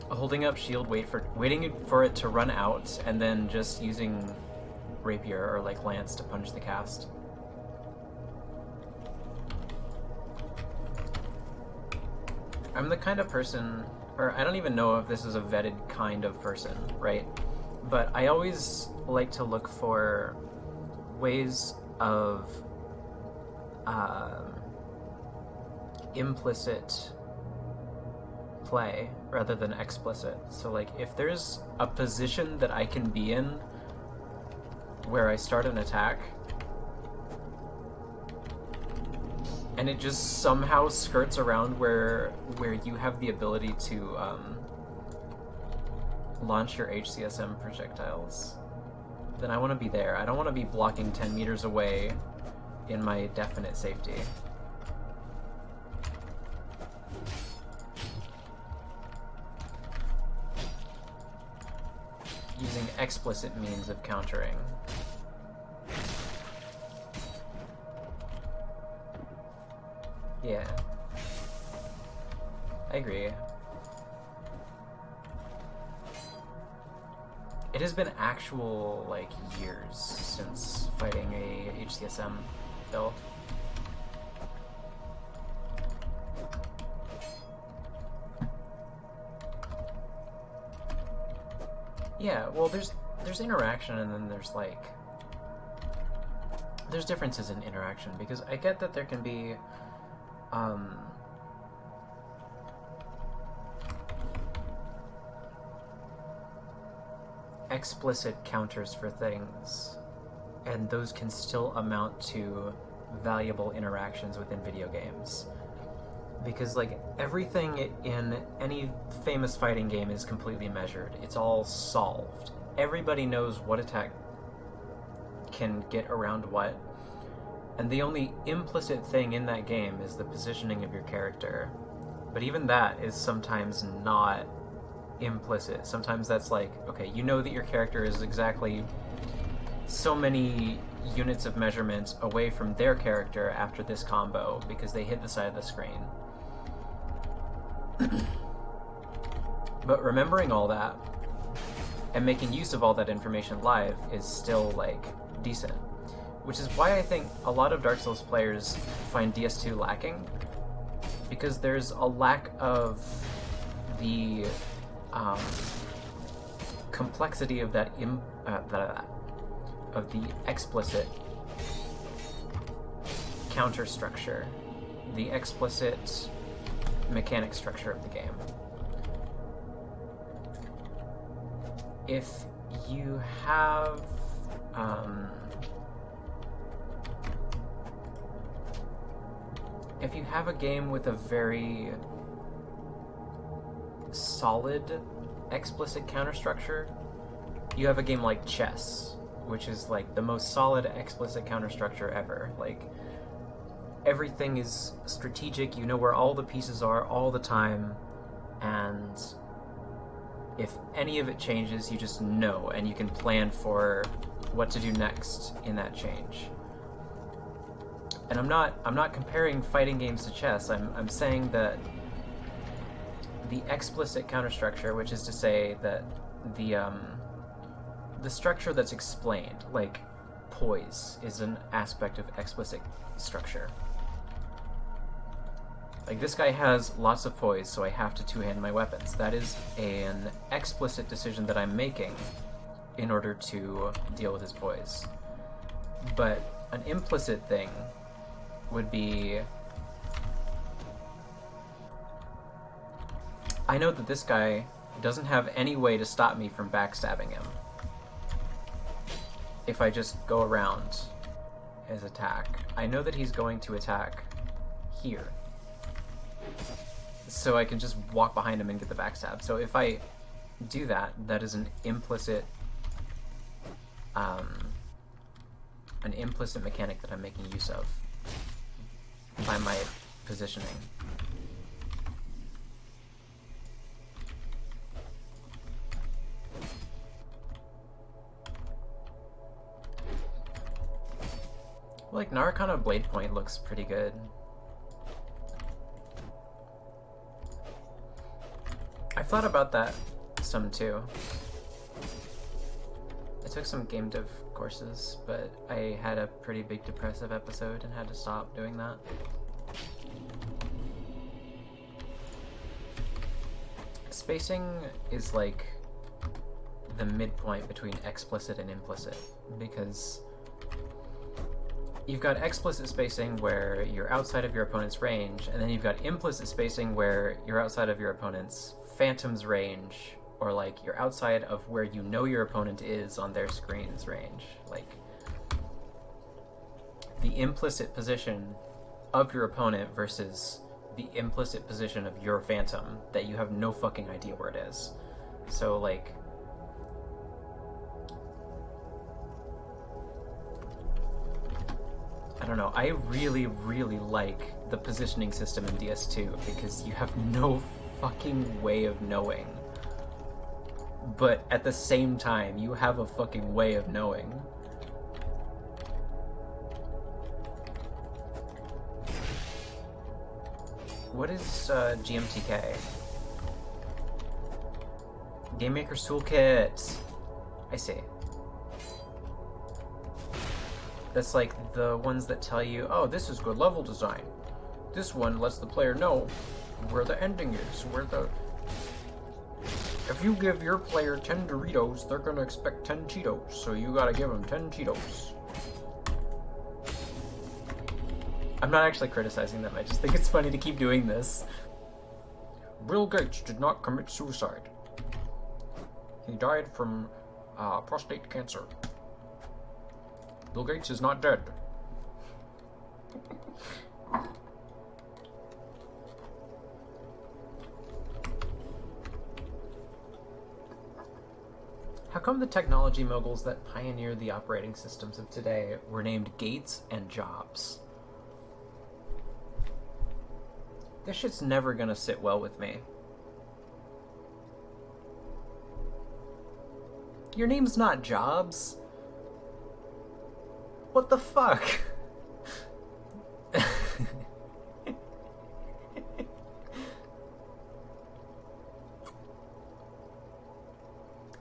holding up shield, waiting for it to run out and then just using rapier or like lance to punish the cast. I'm the kind of person, or I don't even know if this is a vetted kind of person, right? But I always like to look for ways of implicit play rather than explicit. So like if there's a position that I can be in where I start an attack and it just somehow skirts around where you have the ability to launch your HCSM projectiles, then I want to be there. I don't want to be blocking 10 meters away in my definite safety. Using explicit means of countering. Yeah. I agree. It has been actual, like, years since fighting a HCSM build. Yeah, well, there's interaction, and then there's, like, there's differences in interaction, because I get that there can be, explicit counters for things, and those can still amount to valuable interactions within video games. Because, like, everything in any famous fighting game is completely measured. It's all solved. Everybody knows what attack can get around what. And the only implicit thing in that game is the positioning of your character. But even that is sometimes not implicit. Sometimes that's like, okay, you know that your character is exactly so many units of measurement away from their character after this combo because they hit the side of the screen. But remembering all that and making use of all that information live is still, like, decent. Which is why I think a lot of Dark Souls players find DS2 lacking, because there's a lack of the complexity of that of the explicit counter structure, the explicit mechanic structure of the game. If you have a game with a very solid explicit counter structure, you have a game like chess, which is like the most solid explicit counter structure ever. Like, everything is strategic, you know where all the pieces are all the time, and if any of it changes, you just know, and you can plan for what to do next in that change. And I'm not comparing fighting games to chess. I'm saying that the explicit counter structure, which is to say that the structure that's explained, like poise, is an aspect of explicit structure. Like, this guy has lots of poise, so I have to two-hand my weapons. That is an explicit decision that I'm making in order to deal with his poise. But an implicit thing would be, I know that this guy doesn't have any way to stop me from backstabbing him if I just go around his attack. I know that he's going to attack here, so I can just walk behind him and get the backstab. So if I do that, that is an implicit mechanic that I'm making use of by my positioning. Like, Narukana Blade Point looks pretty good. I've thought about that some too. I took some game dev courses, but I had a pretty big depressive episode and had to stop doing that. Spacing is like the midpoint between explicit and implicit, because you've got explicit spacing where you're outside of your opponent's range, and then you've got implicit spacing where you're outside of your opponent's phantom's range, or like you're outside of where you know your opponent is on their screen's range. Like, the implicit position of your opponent versus the implicit position of your phantom that you have no fucking idea where it is. So, like, I don't know, I really, really like the positioning system in DS2 because you have no fucking way of knowing. But at the same time, you have a fucking way of knowing. What is GMTK? Game Maker's Toolkit. I see. That's like the ones that tell you, oh, this is good level design. This one lets the player know where the ending is, where the... If you give your player 10 Doritos, they're gonna expect 10 Cheetos, so you gotta give them 10 Cheetos. I'm not actually criticizing them, I just think it's funny to keep doing this. Bill Gates did not commit suicide. He died from prostate cancer. Bill Gates is not dead. How come the technology moguls that pioneered the operating systems of today were named Gates and Jobs? This shit's never gonna sit well with me. Your name's not Jobs? What the fuck?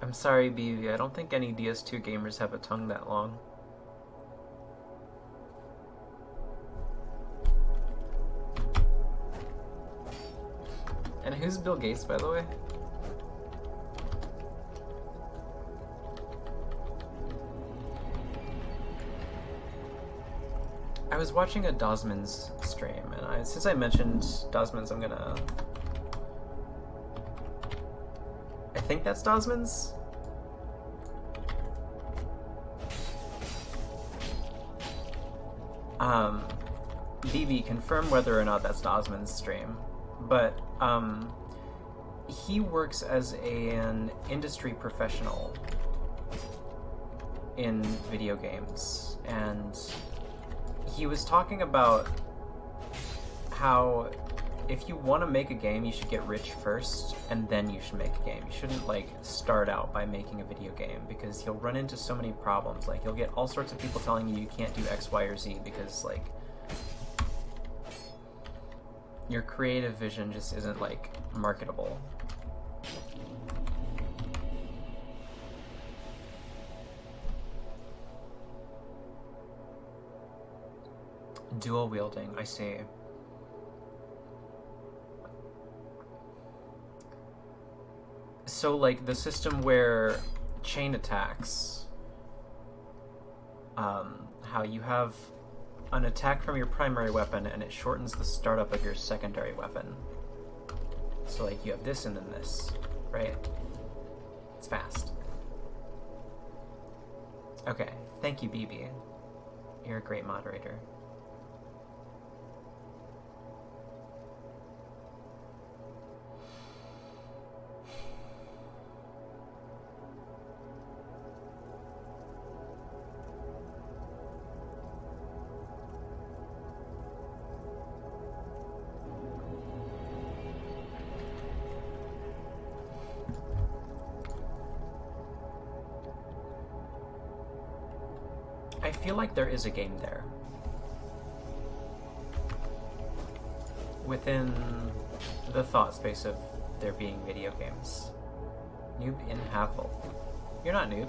I'm sorry, BV, I don't think any DS2 gamers have a tongue that long. And who's Bill Gates, by the way? I was watching a Dosman's stream, and since I mentioned Dosman's, I'm gonna... I think that's Dosman's? BB, confirm whether or not that's Dosman's stream. But, he works as an industry professional in video games, and he was talking about how if you want to make a game, you should get rich first, and then you should make a game. You shouldn't, like, start out by making a video game, because you'll run into so many problems. Like, you'll get all sorts of people telling you you can't do X, Y, or Z, because, like, your creative vision just isn't, like, marketable. Dual wielding, I see. So, like, the system where chain attacks, how you have an attack from your primary weapon and it shortens the startup of your secondary weapon. So, like, you have this and then this, right? It's fast. Okay, thank you, BB. You're a great moderator. I feel like there is a game there. Within the thought space of there being video games. Noob in Havel. You're not Noob.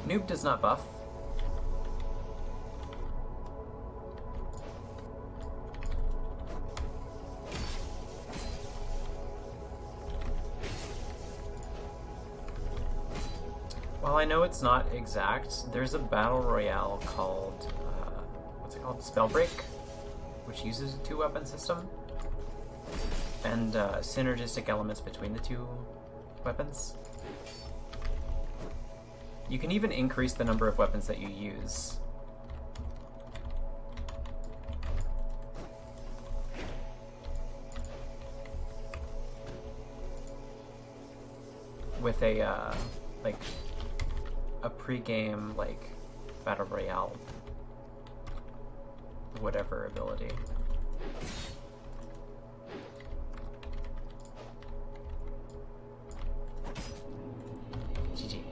Noob does not buff. While I know it's not exact, there's a battle royale called, what's it called? Spellbreak, which uses a two-weapon system, and synergistic elements between the two weapons. You can even increase the number of weapons that you use. With a, like, a pre-game, like, battle royale, whatever ability. GG.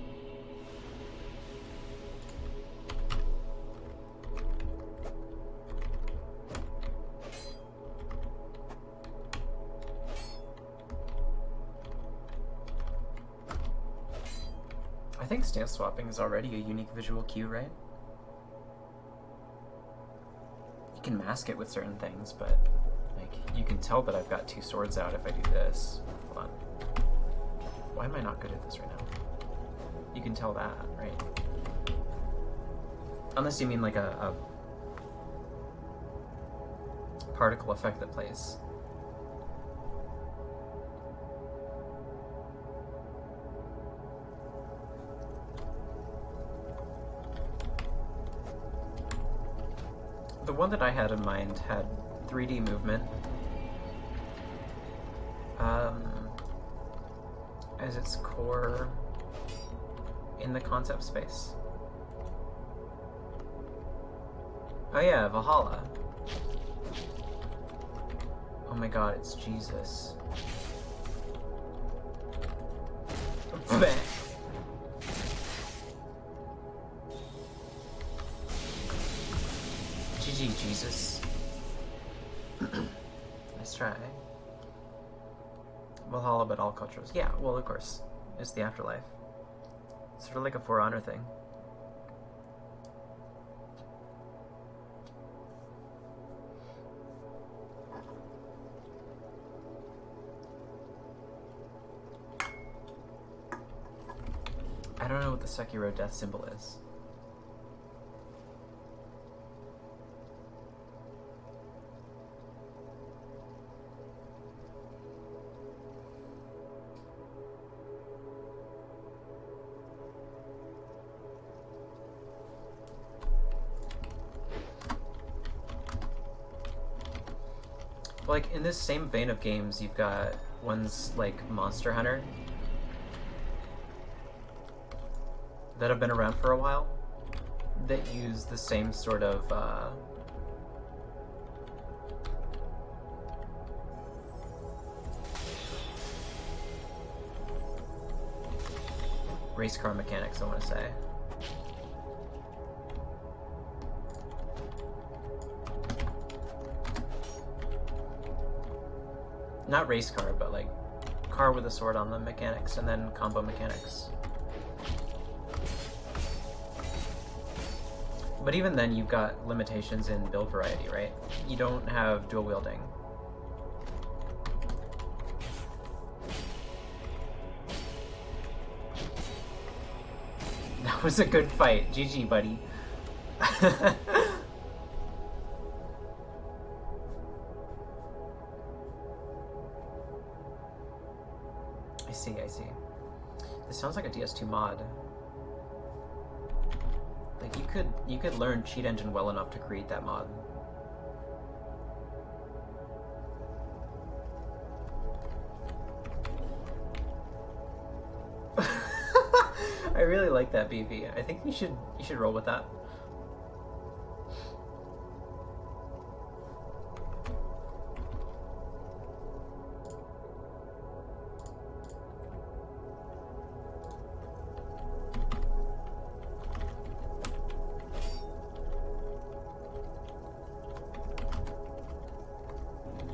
I think stance swapping is already a unique visual cue, right? You can mask it with certain things, but like you can tell that I've got two swords out if I do this. Hold on. Why am I not good at this right now? You can tell that, right? Unless you mean like a particle effect that plays. The one that I had in mind had 3D movement, as its core in the concept space. Oh yeah, Valhalla. Oh my god, it's Jesus. GG, Jesus. Nice try. Valhalla, but all cultures. Yeah, well, of course. It's the afterlife. It's sort of like a For Honor thing. I don't know what the Sekiro death symbol is. Like, in this same vein of games, you've got ones like Monster Hunter that have been around for a while that use the same sort of race car mechanics, I want to say. Not race car, but like car with a sword on the mechanics, and then combo mechanics. But even then, you've got limitations in build variety, right? You don't have dual wielding. That was a good fight. GG, buddy. I see. This sounds like a DS2 mod. Like, you could learn Cheat Engine well enough to create that mod. I really like that, BV. I think you should roll with that.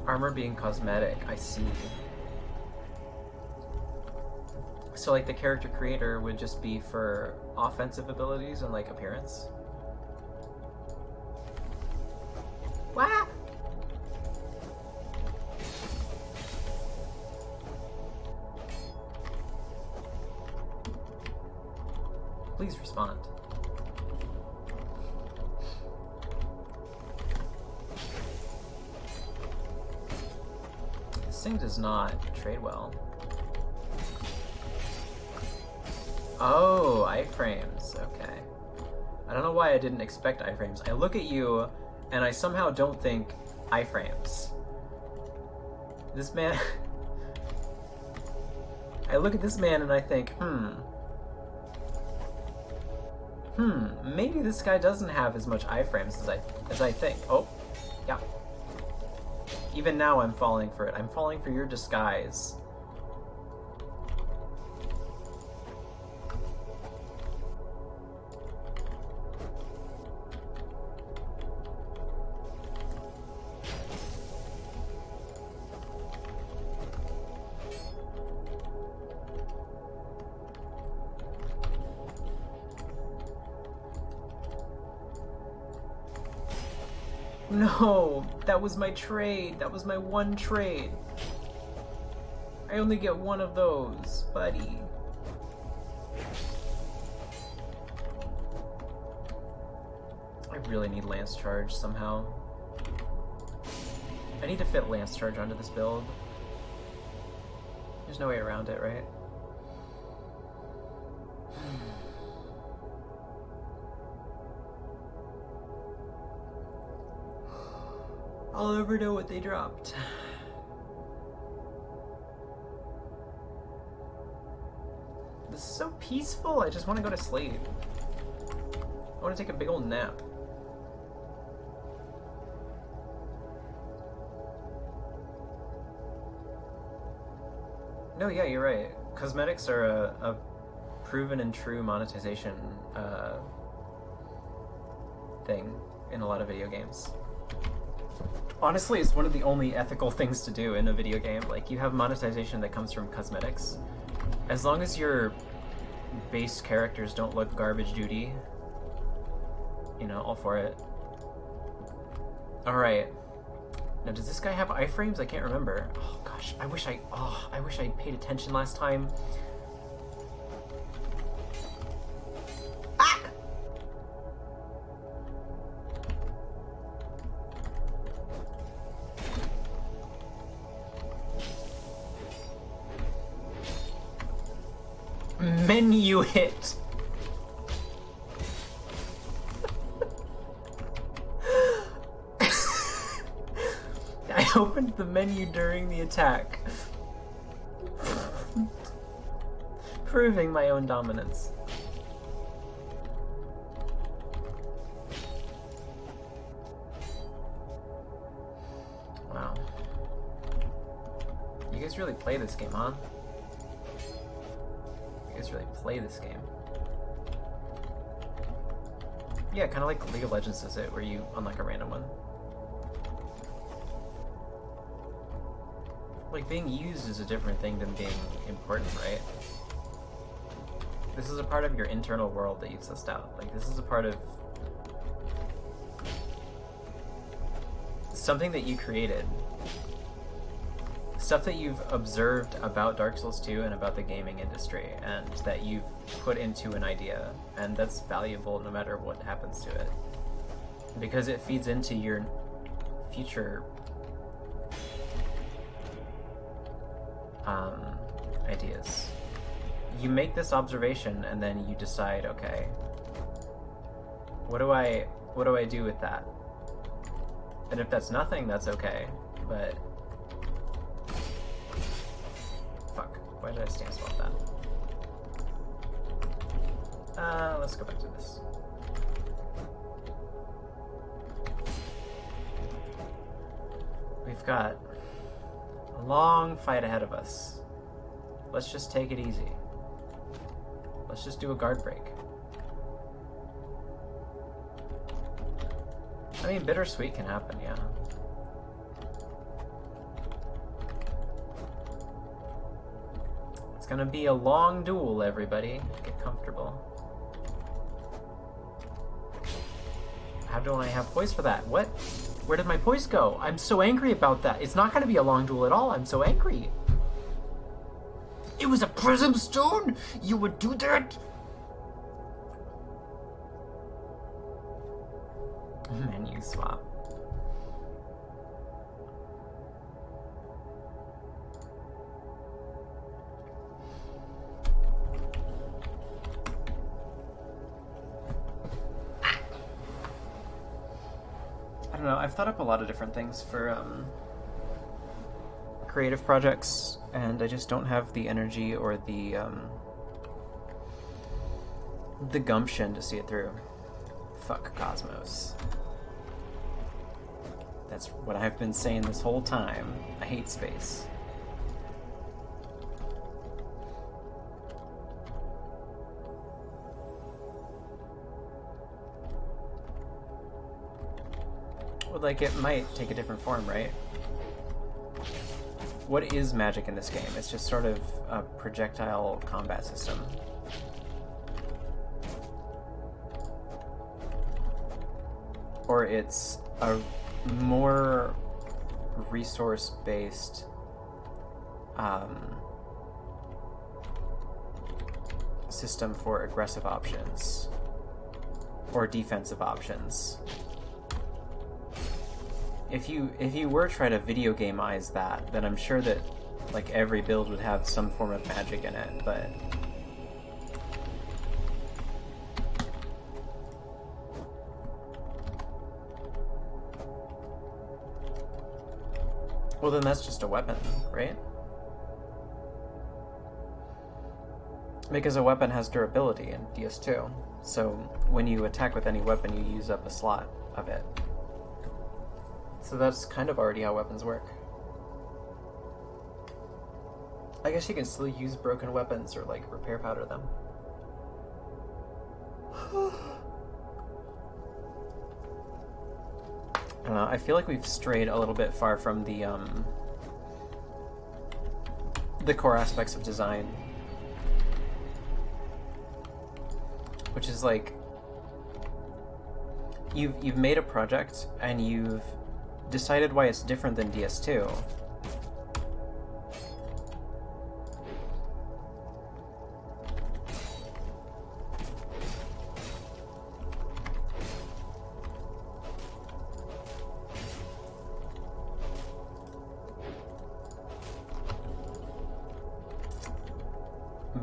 Armor being cosmetic, I see. So like the character creator would just be for offensive abilities and like appearance? What? Please respond. This thing does not trade well. Oh, iframes. Okay. I don't know why I didn't expect iframes. I look at you, and I somehow don't think iframes. This man... I look at this man and I think, maybe this guy doesn't have as much iframes as I think. Oh, yeah. Even now I'm falling for it. I'm falling for your disguise. No, that was my trade. That was my one trade. I only get one of those, buddy. I really need Lance Charge somehow. I need to fit Lance Charge onto this build. There's no way around it, right? I'll never know what they dropped. peaceful. I just want to go to sleep. I want to take a big old nap. No, yeah, you're right. Cosmetics are a proven and true monetization thing in a lot of video games. Honestly, it's one of the only ethical things to do in a video game. Like, you have monetization that comes from cosmetics. As long as your base characters don't look garbage duty, you know, all for it. Alright. Now, does this guy have iframes? I can't remember. Oh gosh, I wish I paid attention last time. Ah! Menu hit. I opened the menu during the attack. Proving my own dominance. Wow. You guys really play this game, huh? You guys really play this game. Yeah, kind of like League of Legends does it, where you unlock a random one. Like, being used is a different thing than being important, right? This is a part of your internal world that you've sussed out. Like, this is a part of something that you created. Stuff that you've observed about Dark Souls 2 and about the gaming industry, and that you've put into an idea, and that's valuable no matter what happens to it. Because it feeds into your future ideas. You make this observation and then you decide, okay, what do I do with that? And if that's nothing, that's okay. But fuck, why did I stand swap that? Let's go back to this. We've got a long fight ahead of us. Let's just take it easy. Let's just do a guard break. I mean, bittersweet can happen, yeah. It's gonna be a long duel, everybody. Get comfortable. How do I have poise for that? What? Where did my poise go? I'm so angry about that. It's not gonna be a long duel at all. I'm so angry. It was a prism stone? You would do that? Menu swap. I don't know, I've thought up a lot of different things for creative projects, and I just don't have the energy or the gumption to see it through. Fuck Cosmos. That's what I've been saying this whole time. I hate space. Well, like, it might take a different form, right? What is magic in this game? It's just sort of a projectile combat system. Or it's a more resource-based system for aggressive options or defensive options. If you were trying to video gameize that, then I'm sure that like every build would have some form of magic in it, but well, then that's just a weapon, right? Because a weapon has durability in DS2, so when you attack with any weapon, you use up a slot of it. So that's kind of already how weapons work. I guess you can still use broken weapons or, like, repair powder them. I don't know, I feel like we've strayed a little bit far from the core aspects of design. Which is like, you've made a project and you've decided why it's different than DS2.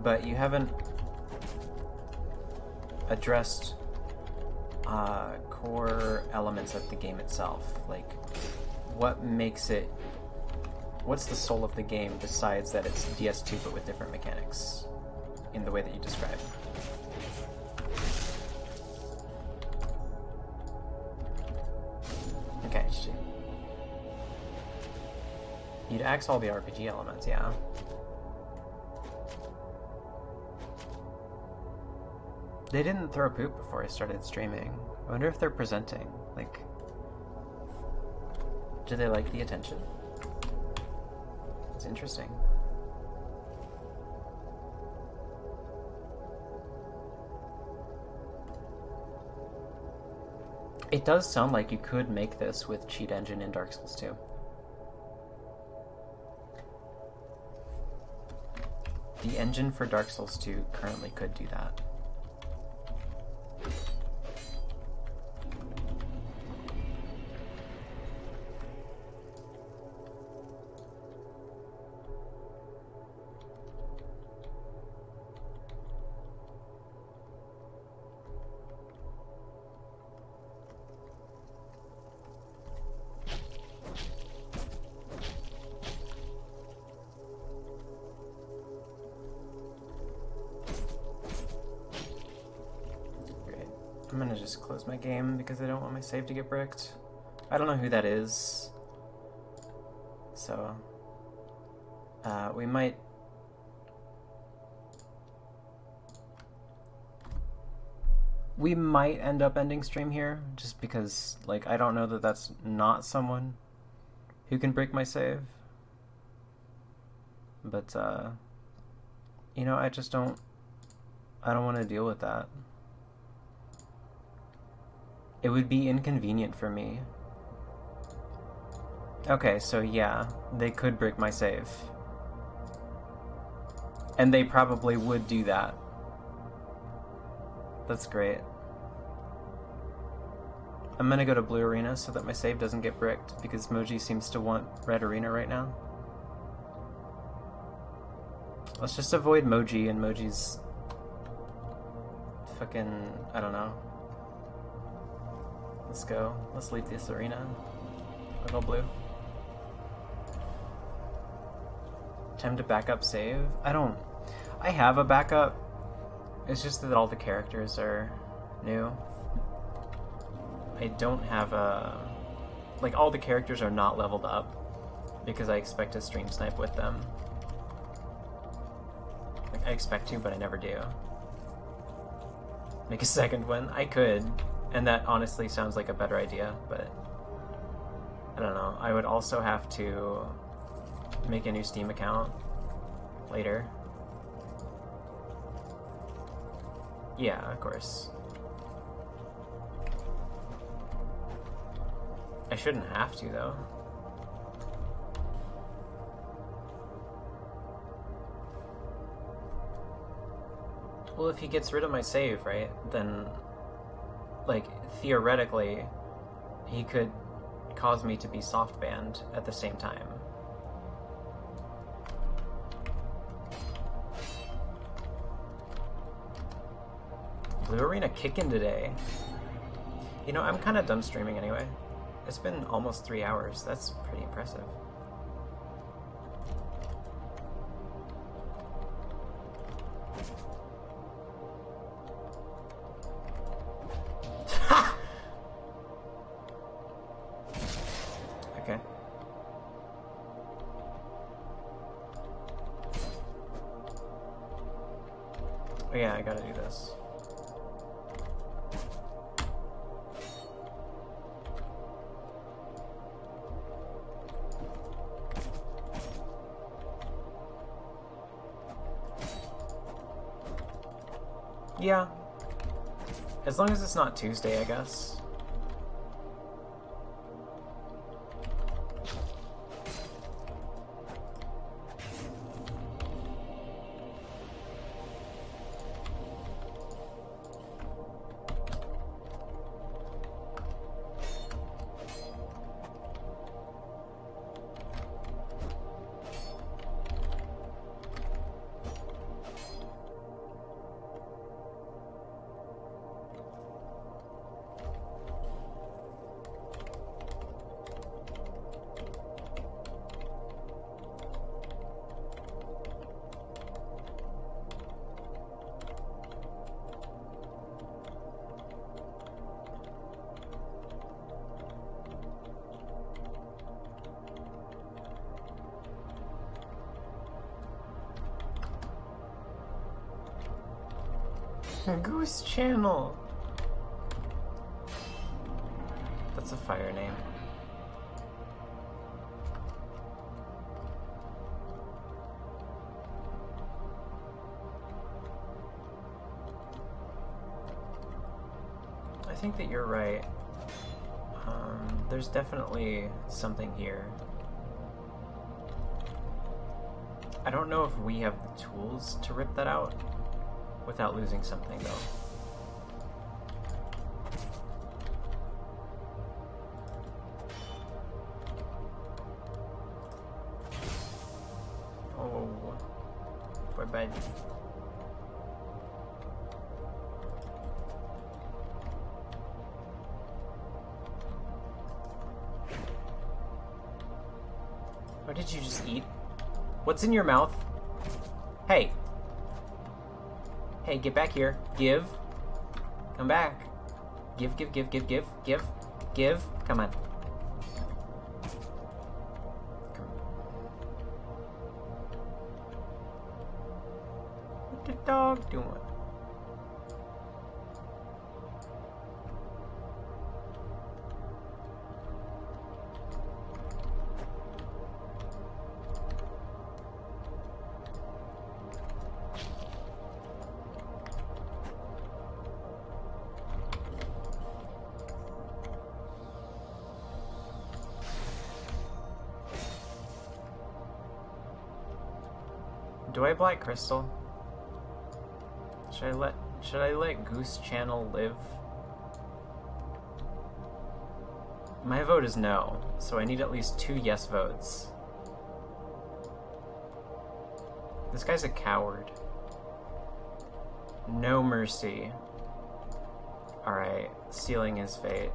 But you haven't addressed core elements of the game itself. Like, what makes it... What's the soul of the game besides that it's DS2 but with different mechanics in the way that you described? Okay, shit. You'd axe all the RPG elements, yeah. They didn't throw poop before I started streaming. I wonder if they're presenting. Like, do they like the attention? It's interesting. It does sound like you could make this with cheat engine in Dark Souls 2. The engine for Dark Souls 2 currently could do that. I'm gonna just close my game because I don't want my save to get bricked. I don't know who that is. So, we might... We might end up ending stream here, just because, like, I don't know that that's not someone who can break my save. But, you know, I don't want to deal with that. It would be inconvenient for me. Okay, so yeah, they could break my save. And they probably would do that. That's great. I'm gonna go to Blue Arena so that my save doesn't get bricked, because Moji seems to want Red Arena right now. Let's just avoid Moji and Moji's... fucking... I don't know. Let's go. Let's leave this arena. I'll go blue. Time to back up save? I have a backup. It's just that all the characters are new. I don't have a... Like, all the characters are not leveled up because I expect to stream snipe with them. Like, I expect to, but I never do. Make a second one? I could. And that honestly sounds like a better idea, but I don't know. I would also have to make a new Steam account later. Yeah, of course. I shouldn't have to, though. Well, if he gets rid of my save, right, then... Like, theoretically, he could cause me to be soft banned at the same time. Blue Arena kicking today. You know, I'm kind of done streaming anyway. It's been almost 3 hours. That's pretty impressive. yeah, I gotta do this. Yeah. As long as it's not Tuesday, I guess. Goose Channel! That's a fire name. I think that you're right. There's definitely something here. I don't know if we have the tools to rip that out without losing something, though. Oh, poor bud. What did you just eat? What's in your mouth? Hey. Hey, get back here. Give. Come back. Give. Give. Come on. What the dog doing? Do I Black Crystal? Should I let Goose Channel live? My vote is no, so I need at least 2 yes votes. This guy's a coward. No mercy. Alright, sealing his fate.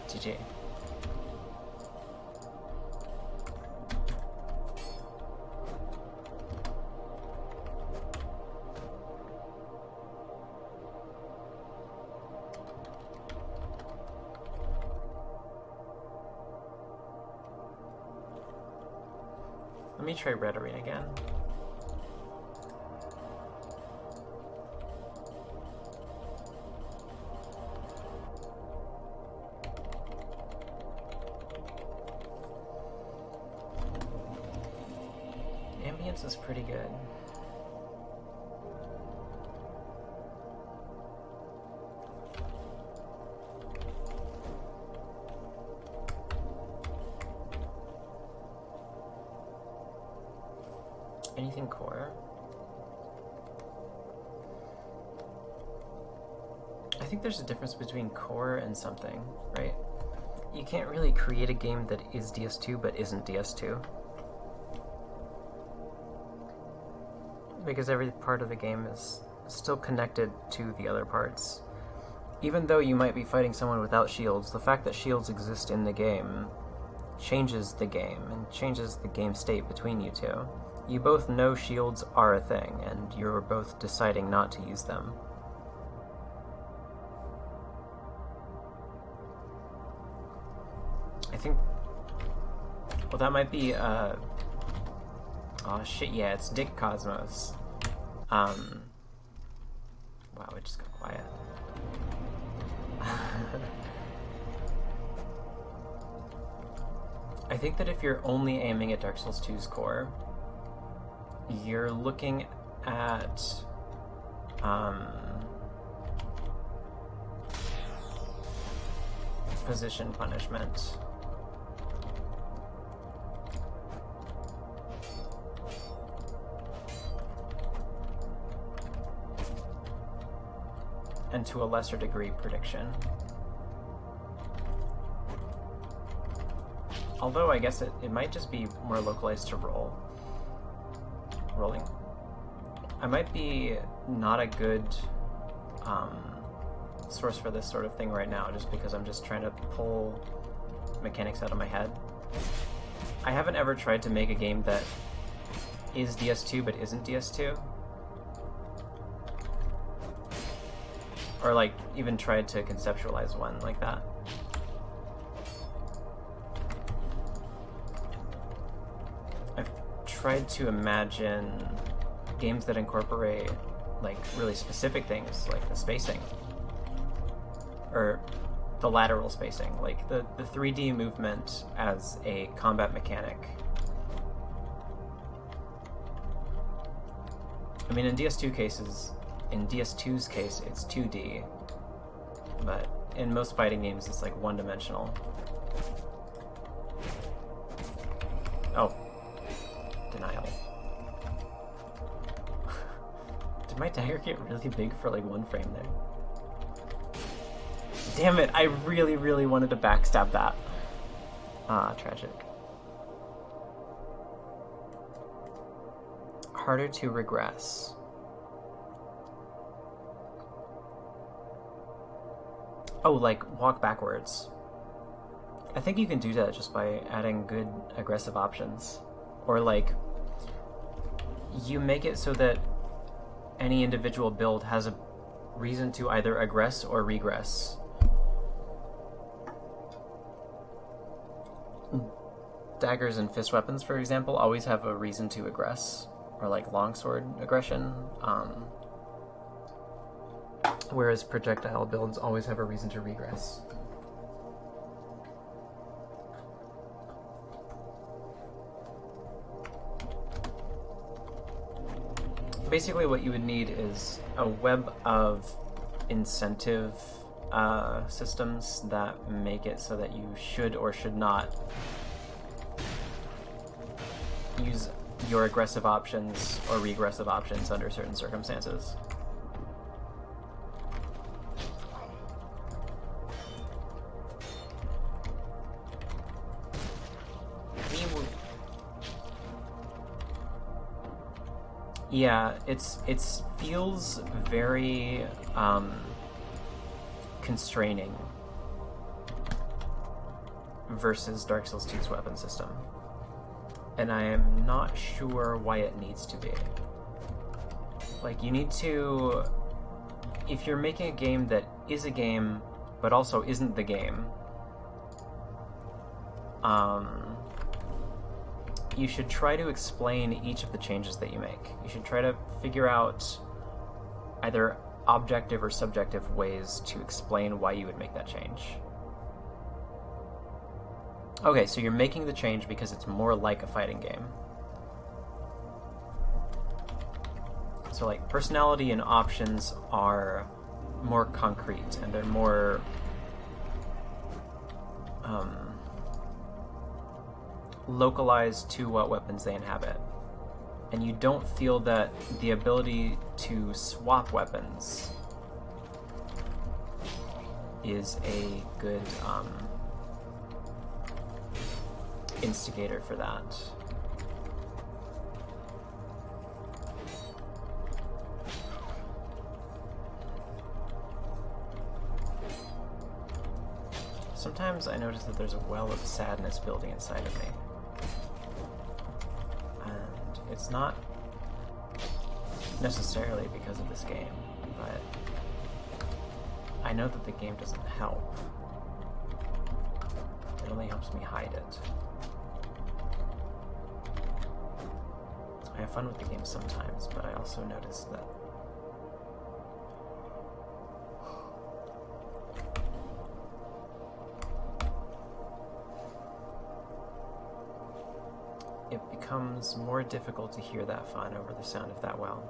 GG. Let me try Red Arena again. Ambience is pretty good. Anything core? I think there's a difference between core and something, right? You can't really create a game that is DS2 but isn't DS2. Because every part of the game is still connected to the other parts. Even though you might be fighting someone without shields, the fact that shields exist in the game changes the game and changes the game state between you two. You both know shields are a thing, and you're both deciding not to use them. I think... Well, that might be Oh shit, yeah, it's Dick Cosmos. Wow, it just got quiet. I think that if you're only aiming at Dark Souls 2's core, you're looking at position punishment. And to a lesser degree, prediction. Although I guess it might just be more localized to rolling. I might be not a good source for this sort of thing right now, just because I'm just trying to pull mechanics out of my head. I haven't ever tried to make a game that is DS2 but isn't DS2. Or like even tried to conceptualize one like that. I've tried to imagine games that incorporate like really specific things, like the spacing. Or the lateral spacing, like the 3D movement as a combat mechanic. I mean, in DS2's case, it's 2D, but in most fighting games, it's like one-dimensional. Oh, denial. Did my dagger get really big for like one frame there? Damn it, I really, really wanted to backstab that. Ah, tragic. Harder to regress. Oh, like walk backwards. I think you can do that just by adding good aggressive options. Or like, you make it so that any individual build has a reason to either aggress or regress. Daggers and fist weapons, for example, always have a reason to aggress, or like longsword aggression, whereas projectile builds always have a reason to regress. Basically what you would need is a web of incentive systems that make it so that you should or should not use your aggressive options or regressive options under certain circumstances. Yeah, it feels very constraining versus Dark Souls 2's weapon system. And I am not sure why it needs to be. Like, you need to... If you're making a game that is a game, but also isn't the game, you should try to explain each of the changes that you make. You should try to figure out either objective or subjective ways to explain why you would make that change. Okay, so you're making the change because it's more like a fighting game. So like personality and options are more concrete and they're more localized to what weapons they inhabit. And you don't feel that the ability to swap weapons is a good instigator for that. Sometimes I notice that there's a well of sadness building inside of me. And it's not necessarily because of this game, but I know that the game doesn't help. It only helps me hide it. I have fun with the game sometimes, but I also notice that it becomes more difficult to hear that fun over the sound of that well.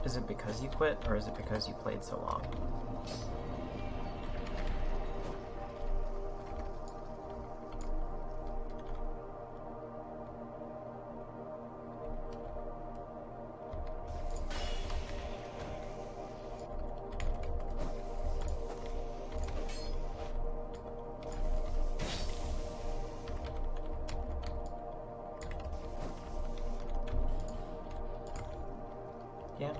Is it because you quit, or is it because you played so long? Yeah.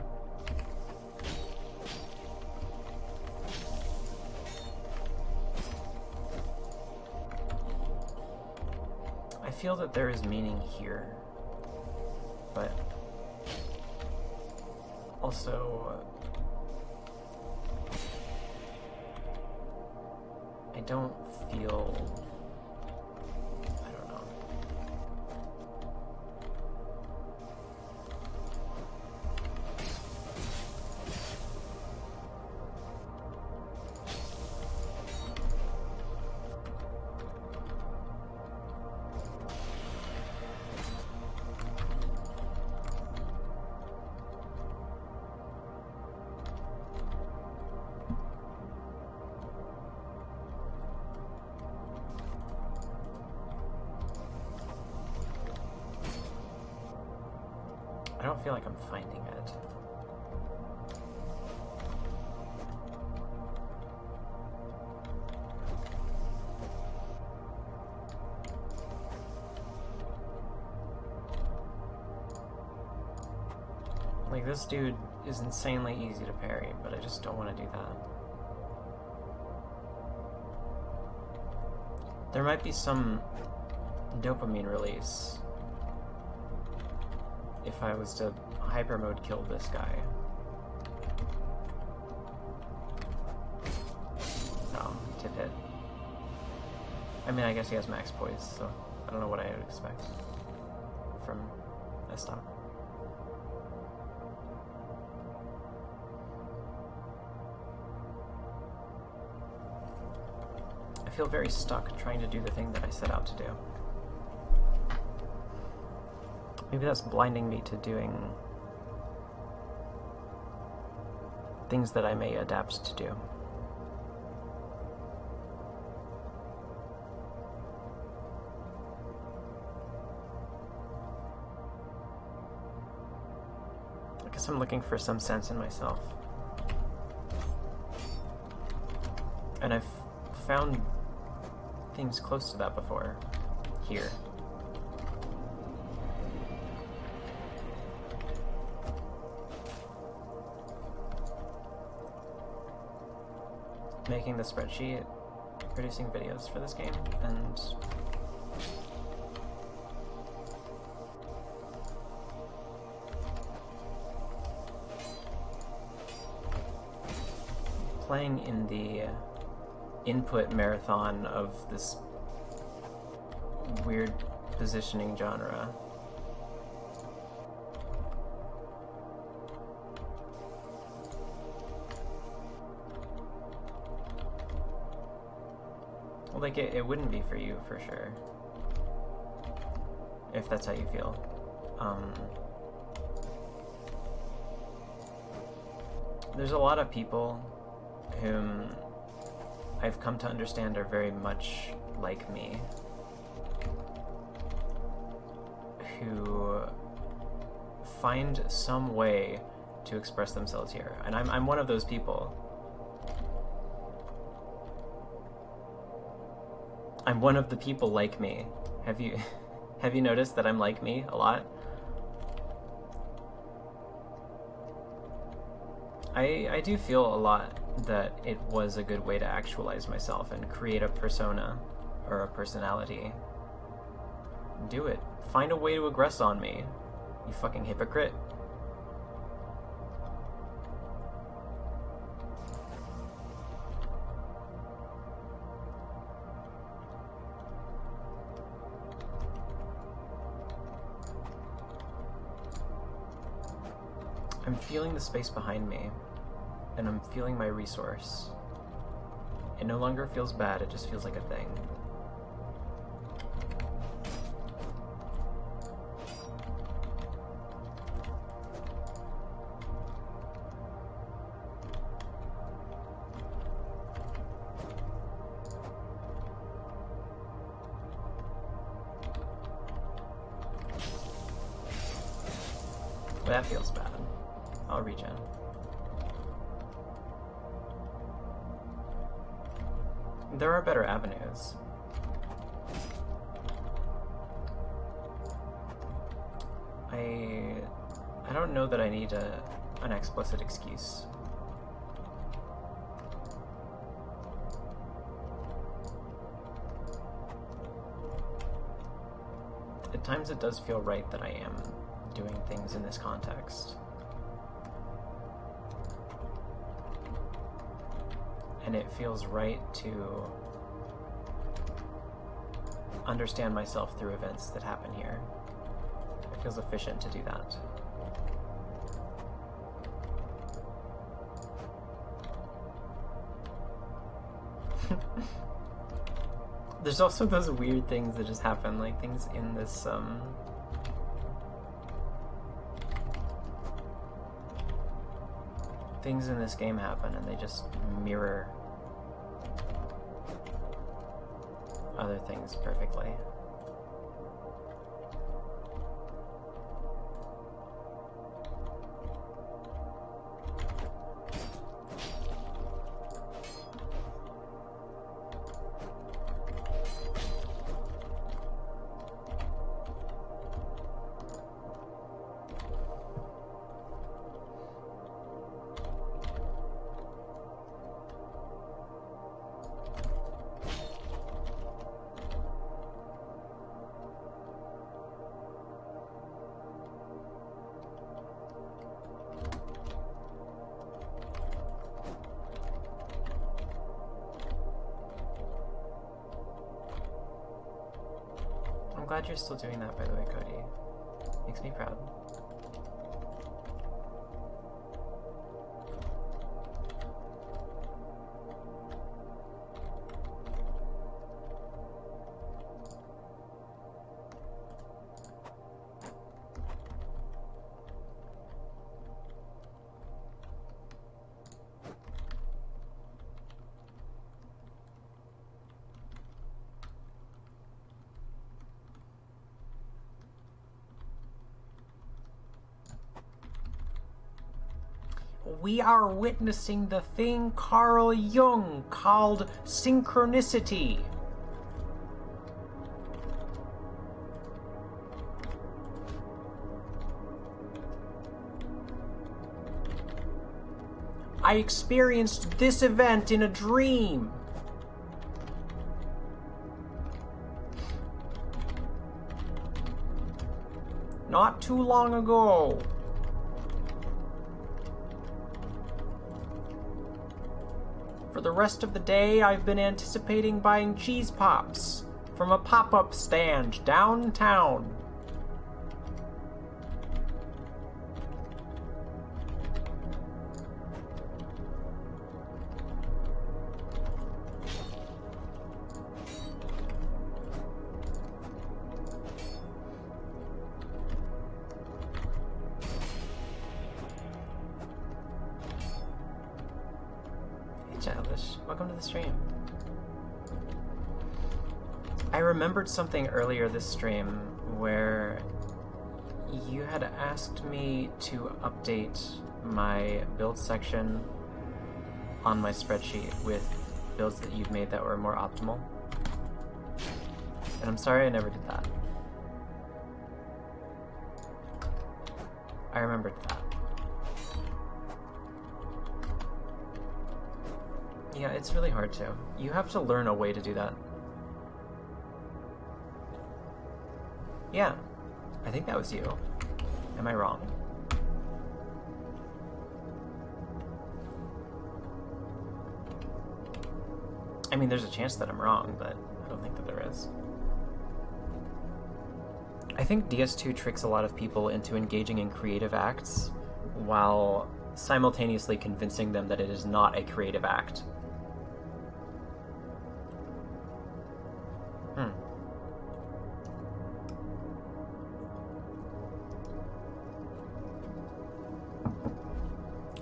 I feel that there is meaning here, but also I don't feel, I don't know. I don't feel like I'm finding it. Like, this dude is insanely easy to parry, but I just don't want to do that. There might be some dopamine release if I was to hyper mode kill this guy. Oh, tip hit. I mean, I guess he has max poise, so I don't know what I would expect from a stock. I feel very stuck trying to do the thing that I set out to do. Maybe that's blinding me to doing things that I may adapt to do. I guess I'm looking for some sense in myself. And I've found things close to that before, here. Making the spreadsheet, producing videos for this game, and playing in the input marathon of this weird positioning genre. Well, like, it wouldn't be for you, for sure. If that's how you feel. There's a lot of people whom I've come to understand are very much like me, who find some way to express themselves here, and I'm one of those people. I'm one of the people like me. Have you noticed that I'm like me a lot? I do feel a lot that it was a good way to actualize myself and create a persona or a personality. Do it. Find a way to aggress on me, you fucking hypocrite. I'm feeling the space behind me, and I'm feeling my resource. It no longer feels bad, it just feels like a thing. That feels bad. I'll regen. There are better avenues. I don't know that I need an explicit excuse. At times it does feel right that I am doing things in this context. And it feels right to understand myself through events that happen here. It feels efficient to do that. There's also those weird things that just happen, like things in this, things in this game happen and they just mirror other things perfectly. I'm glad you're still doing that, by the way, Cody. Makes me proud. We are witnessing the thing Carl Jung called synchronicity. I experienced this event in a dream. Not too long ago. For the rest of the day, I've been anticipating buying cheese pops from a pop-up stand downtown. Childish, welcome to the stream. I remembered something earlier this stream where you had asked me to update my build section on my spreadsheet with builds that you've made that were more optimal. And I'm sorry I never did that. I remembered that. Yeah, it's really hard to. You have to learn a way to do that. Yeah, I think that was you. Am I wrong? I mean, there's a chance that I'm wrong, but I don't think that there is. I think DS2 tricks a lot of people into engaging in creative acts while simultaneously convincing them that it is not a creative act.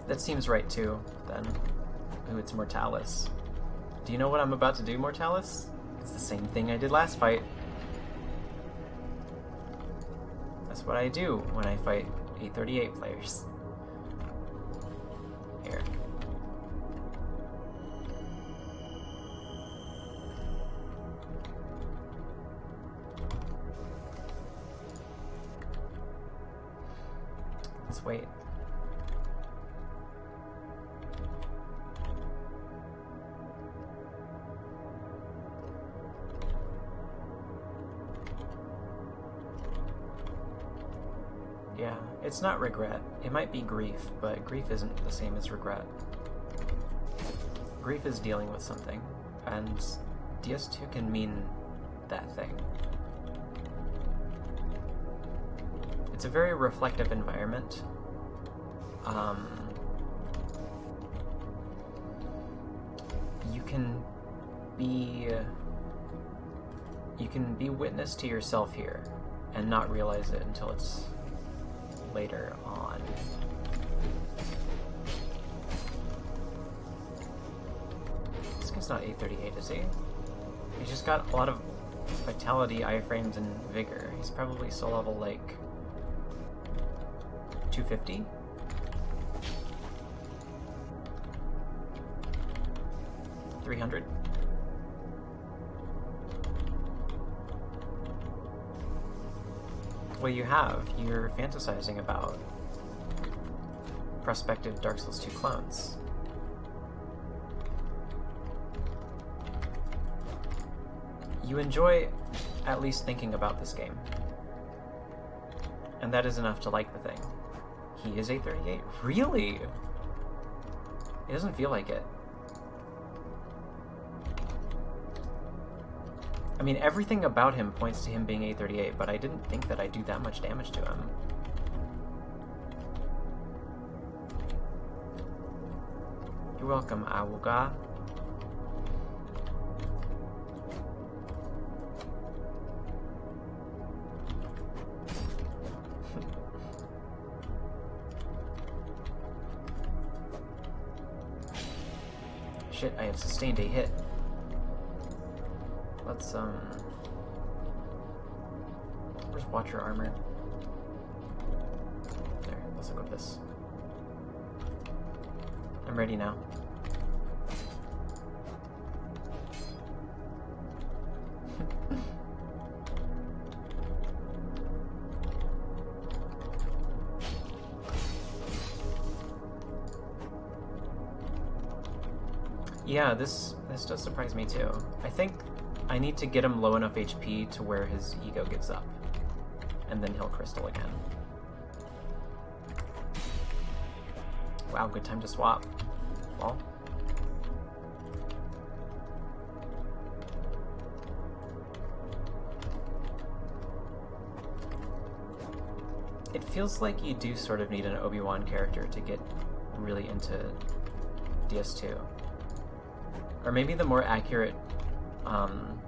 That seems right too, then. Ooh, it's Mortalis. Do you know what I'm about to do, Mortalis? It's the same thing I did last fight. That's what I do when I fight 838 players. Here. Let's wait. Yeah, it's not regret. It might be grief, but grief isn't the same as regret. Grief is dealing with something, and DS2 can mean that thing. It's a very reflective environment. You can be witness to yourself here and not realize it until it's later on. This guy's not 838, is he? He's just got a lot of vitality, iframes, and vigor. He's probably soul level like 250? $300? Well, you're fantasizing about prospective Dark Souls 2 clones. You enjoy at least thinking about this game. And that is enough to like the thing. He is 838? Really? It doesn't feel like it. I mean, everything about him points to him being 838, but I didn't think that I'd do that much damage to him. You're welcome, Awuga. Shit, I have sustained a hit. Let's, where's Watcher armor? There, let's look at this. I'm ready now. Yeah, this does surprise me too. I think I need to get him low enough HP to where his ego gives up. And then he'll crystal again. Wow, good time to swap. Well. It feels like you do sort of need an Obi-Wan character to get really into DS2. Or maybe the more accurate, God,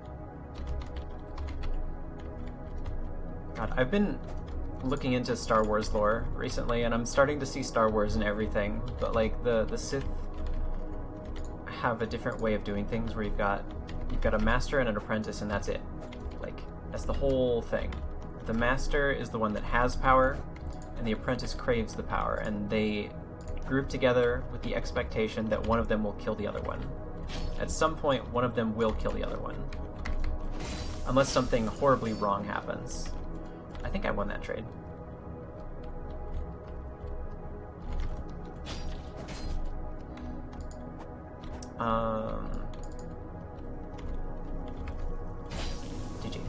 I've been looking into Star Wars lore recently, and I'm starting to see Star Wars in everything, but like the Sith have a different way of doing things where you've got a master and an apprentice, and that's it. Like, that's the whole thing. The master is the one that has power, and the apprentice craves the power, and they group together with the expectation that one of them will kill the other one. At some point, one of them will kill the other one. Unless something horribly wrong happens. I think I won that trade. GG.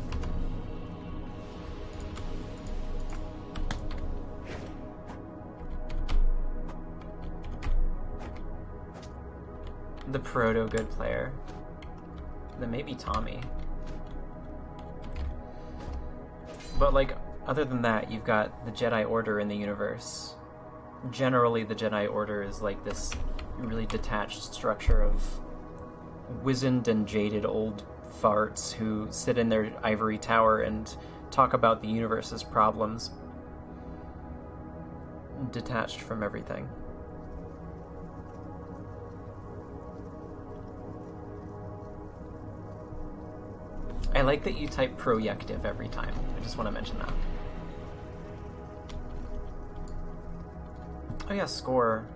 The proto-good player. Then maybe Tommy. But like, other than that, you've got the Jedi Order in the universe. generally the Jedi Order is like this really detached structure of wizened and jaded old farts who sit in their ivory tower and talk about the universe's problems, detached from everything. I like that you type projective every time. I just want to mention that. Oh yeah, Score.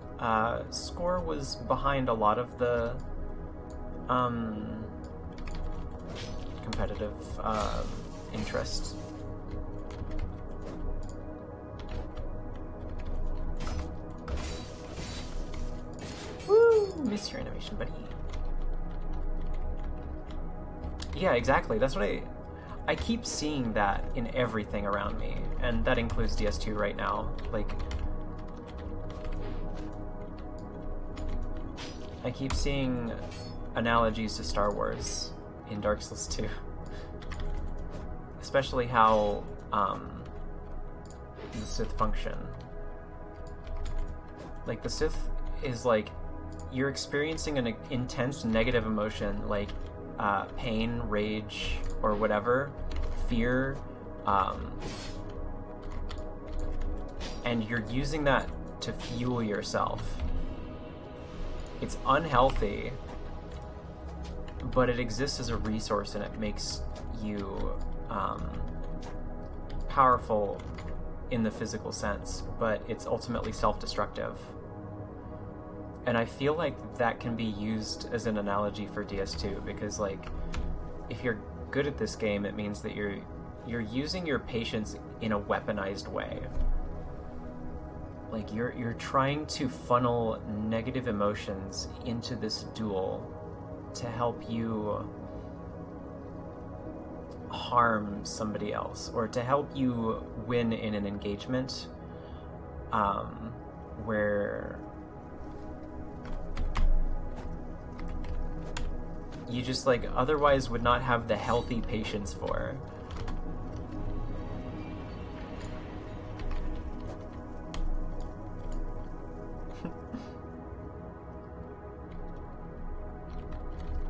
Score was behind a lot of the competitive interest. Woo! Miss your animation, buddy. Yeah, exactly. That's what I keep seeing that in everything around me, and that includes DS2 right now. Like, I keep seeing analogies to Star Wars in Dark Souls 2. Especially how the Sith function. Like, the Sith is like, you're experiencing an intense negative emotion, like pain, rage, or whatever, fear, and you're using that to fuel yourself. It's unhealthy, but it exists as a resource, and it makes you powerful in the physical sense, but it's ultimately self-destructive. And I feel like that can be used as an analogy for DS2, because, like, if you're good at this game, it means that you're using your patience in a weaponized way. Like, you're trying to funnel negative emotions into this duel to help you harm somebody else, or to help you win in an engagement where you just, like, otherwise would not have the healthy patience for.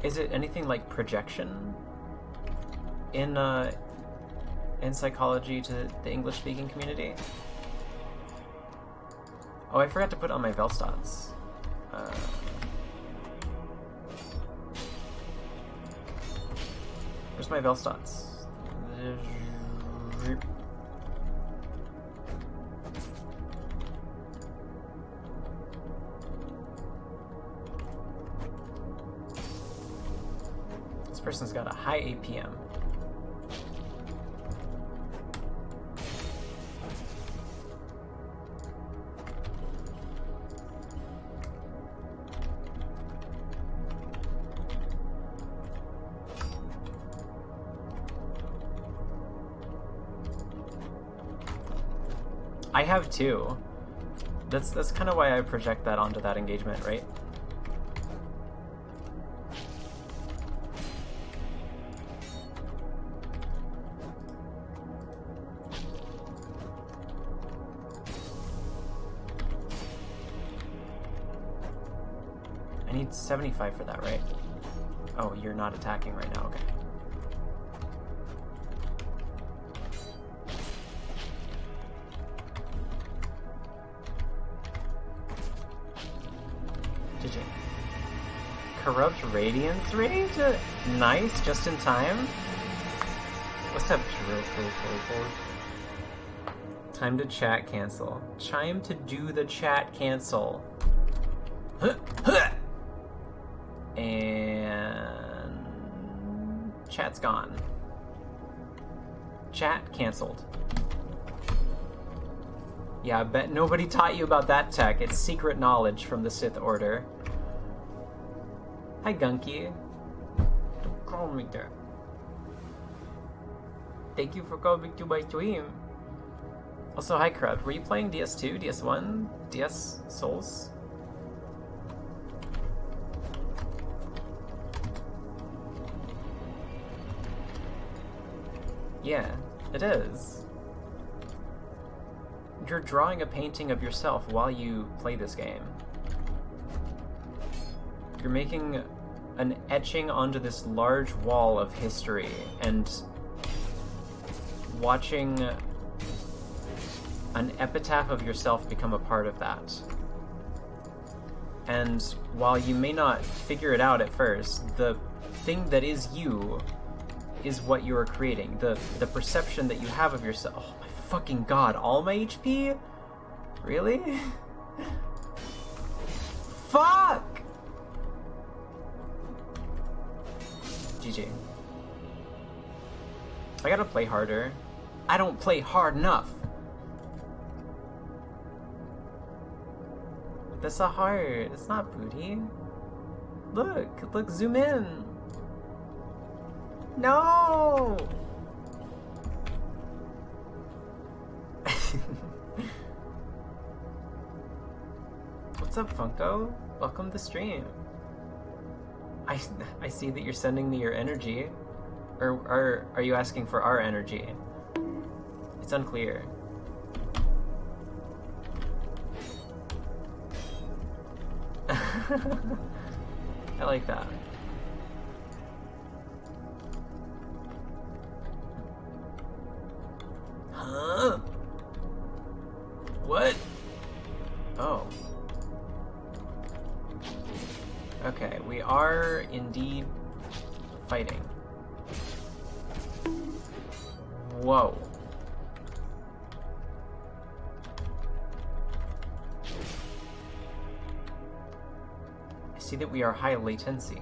Is it anything like projection in psychology to the English-speaking community? Oh, I forgot to put on my Velstots. Where's my Velstots? This person's got a high APM. I have two. That's kind of why I project that onto that engagement, right? I need 75 for that, right? Oh, you're not attacking right now, okay. GG. Corrupt Radiance range? Nice, just in time. What's up, Drew? Time to chat cancel. Time to do the chat cancel. And chat's gone. Chat canceled. Yeah, I bet nobody taught you about that tech. It's secret knowledge from the Sith Order. Hi, Gunky. Don't call me that. Thank you for coming to my stream. Also, hi, Crud. Were you playing DS2, DS1, DS Souls? Yeah, it is. you're drawing a painting of yourself while you play this game. You're making an etching onto this large wall of history and watching an epitaph of yourself become a part of that. And while you may not figure it out at first, the thing that is you is what you are creating. The perception that you have of yourself. Oh my fucking god, all my HP? Really? Fuck! GG. I gotta play harder. I don't play hard enough. That's not hard. It's not booty. Look, zoom in. No! What's up, Funko? Welcome to the stream. I see that you're sending me your energy. Or are you asking for our energy? It's unclear. I like that. Huh? What? Oh. Okay, we are indeed fighting. Whoa. I see that we are high latency.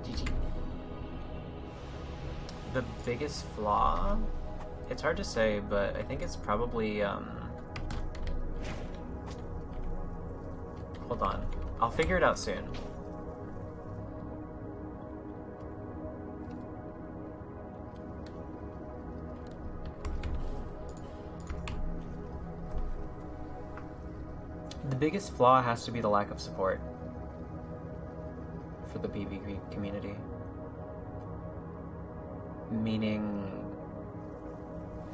GG. The biggest flaw? It's hard to say, but I think it's probably, hold on. I'll figure it out soon. The biggest flaw has to be the lack of support for the PvP community. Meaning,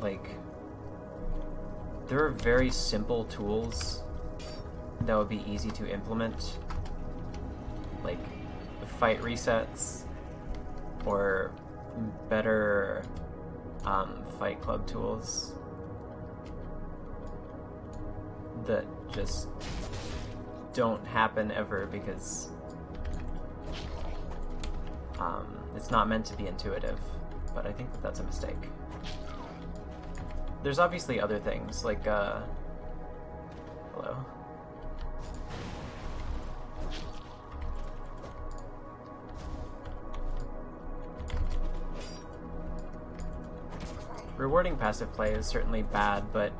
like, there are very simple tools that would be easy to implement, like fight resets or better fight club tools that just don't happen ever because it's not meant to be intuitive, but I think that that's a mistake. There's obviously other things, like, hello. Rewarding passive play is certainly bad, but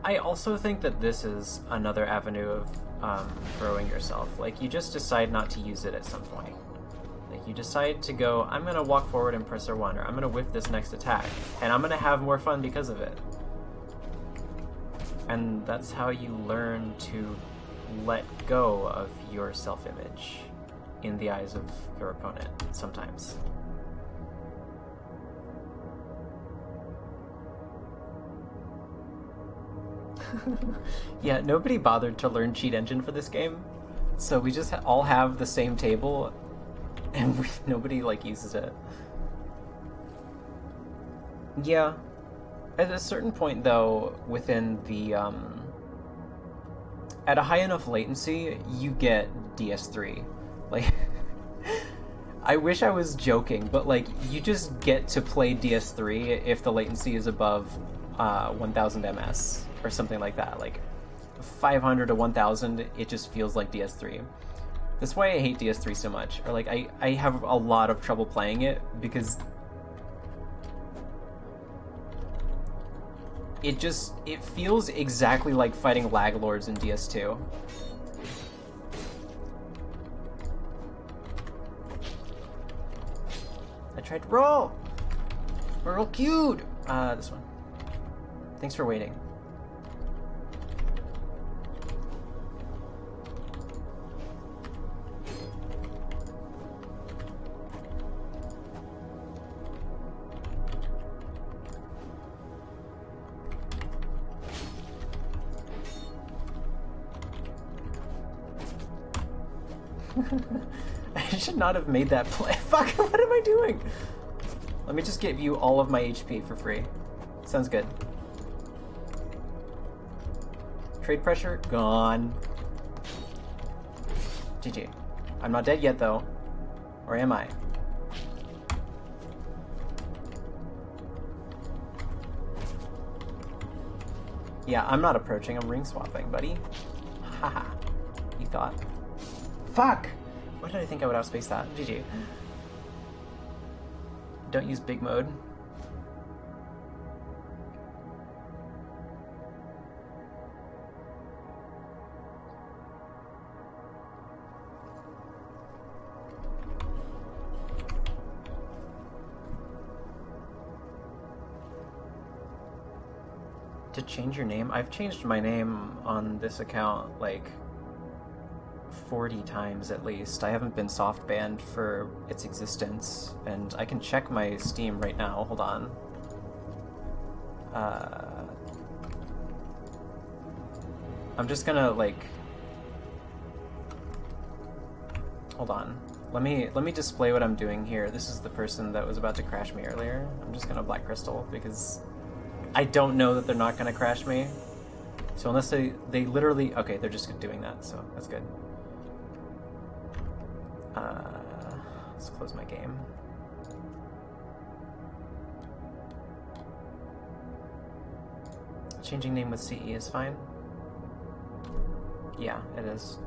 I also think that this is another avenue of growing yourself. Like, you just decide not to use it at some point. Like, you decide to go, I'm gonna walk forward and press R1, or I'm gonna whiff this next attack, and I'm gonna have more fun because of it. And that's how you learn to let go of your self-image in the eyes of your opponent, sometimes. Yeah, nobody bothered to learn Cheat Engine for this game, so we just all have the same table, and nobody, like, uses it. Yeah. At a certain point, though, within the, at a high enough latency, you get DS3. Like, I wish I was joking, but, like, you just get to play DS3 if the latency is above 1000 ms, or something like that. Like, 500 to 1000, it just feels like DS3. That's why I hate DS3 so much. Or, like, I have a lot of trouble playing it, because it feels exactly like fighting lag lords in DS2. I tried to roll! We're real cute! This one. Thanks for waiting. I should not have made that play. Fuck, what am I doing? Let me just give you all of my HP for free. Sounds good. Trade pressure, gone. GG. I'm not dead yet, though. Or am I? Yeah, I'm not approaching, I'm ring swapping, buddy. Haha. You thought. Fuck! Why did I think I would outspace that? GG. Don't use big mode. To change your name? I've changed my name on this account like 40 times at least. I haven't been soft banned for its existence, and I can check my Steam right now. Hold on. I'm just gonna like... Hold on. Let me display what I'm doing here. This is the person that was about to crash me earlier. I'm just gonna Black Crystal because I don't know that they're not gonna crash me. So unless they literally... Okay, they're just doing that, so that's good. Let's close my game. Changing name with CE is fine. Yeah, it is.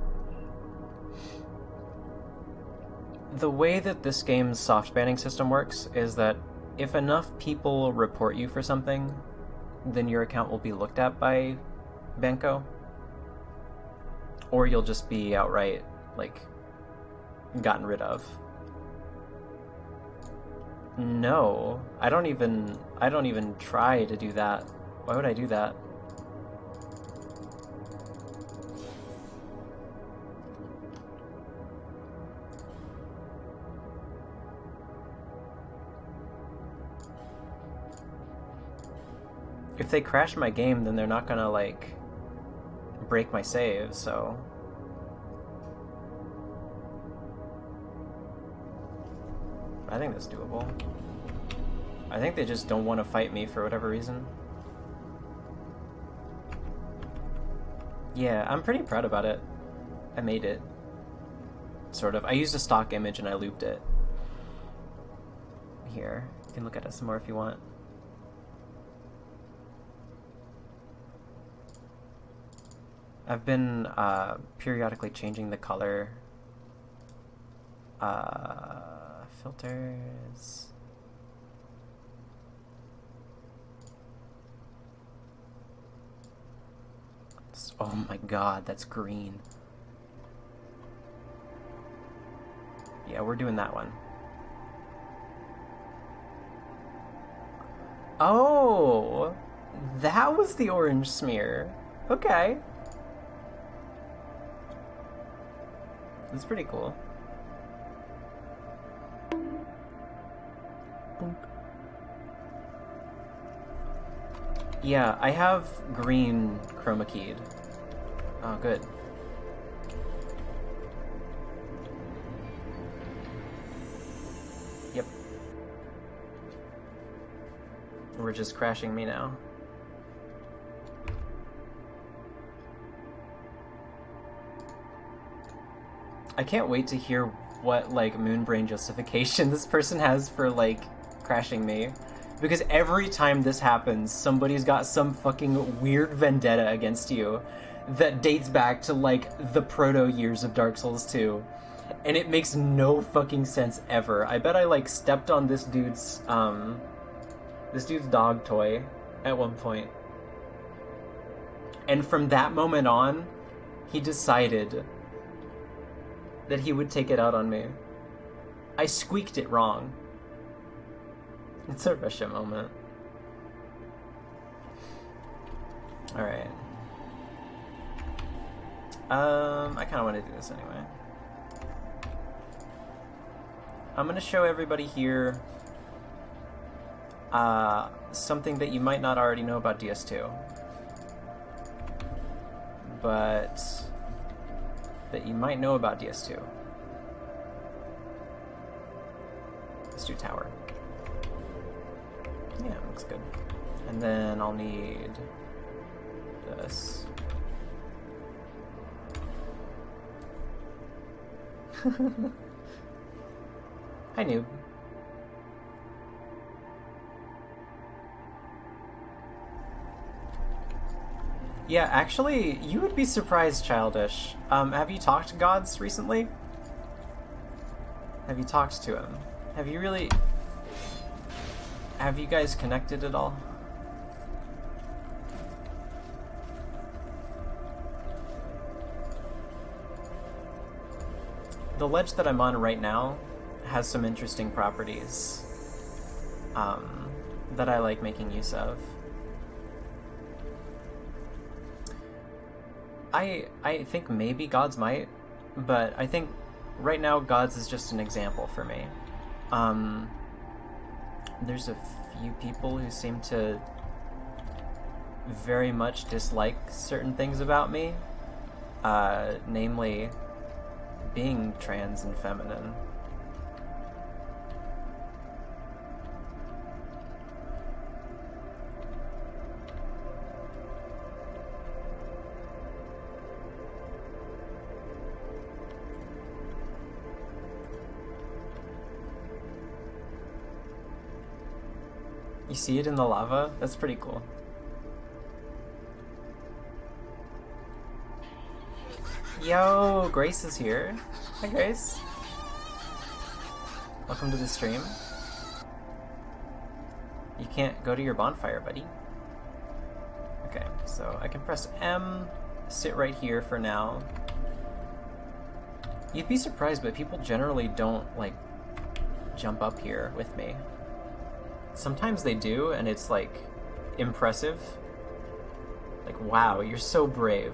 The way that this game's soft banning system works is that if enough people report you for something, then your account will be looked at by Banco. Or you'll just be outright, like, gotten rid of. No, I don't even try to do that. Why would I do that? If they crash my game, then they're not gonna, like, break my save, so... I think that's doable. I think they just don't want to fight me for whatever reason. Yeah, I'm pretty proud about it. I made it. Sort of. I used a stock image and I looped it. Here. You can look at it some more if you want. I've been periodically changing the color. Filters. Oh my god, that's green. Yeah, we're doing that one. Oh, that was the orange smear. Okay. That's pretty cool. Yeah, I have green chroma keyed. Oh, good. Yep. We're just crashing me now. I can't wait to hear what, like, moonbrain justification this person has for, like, crashing me. Because every time this happens, somebody's got some fucking weird vendetta against you that dates back to, like, the proto-years of Dark Souls 2. And it makes no fucking sense ever. I bet I, like, stepped on this dude's dog toy at one point. And from that moment on, he decided that he would take it out on me. I squeaked it wrong. It's a Russia moment. Alright. I kinda want to do this anyway. I'm gonna show everybody here something that you might not already know about DS2. But that you might know about DS2. just do tower. Yeah, looks good. And then I'll need this. Hi, noob. Yeah, actually, you would be surprised, Childish. Have you talked to gods recently? Have you talked to him? Have you really... Have you guys connected at all? The ledge that I'm on right now has some interesting properties that I like making use of. I think maybe gods might, but I think right now gods is just an example for me. There's a few people who seem to very much dislike certain things about me, namely being trans and feminine. You see it in the lava? That's pretty cool. Yo, Grace is here. Hi, Grace. Welcome to the stream. You can't go to your bonfire, buddy. Okay, so I can press M, sit right here for now. You'd be surprised, but people generally don't, like, jump up here with me. Sometimes they do, and it's, like, impressive. Like, wow, you're so brave.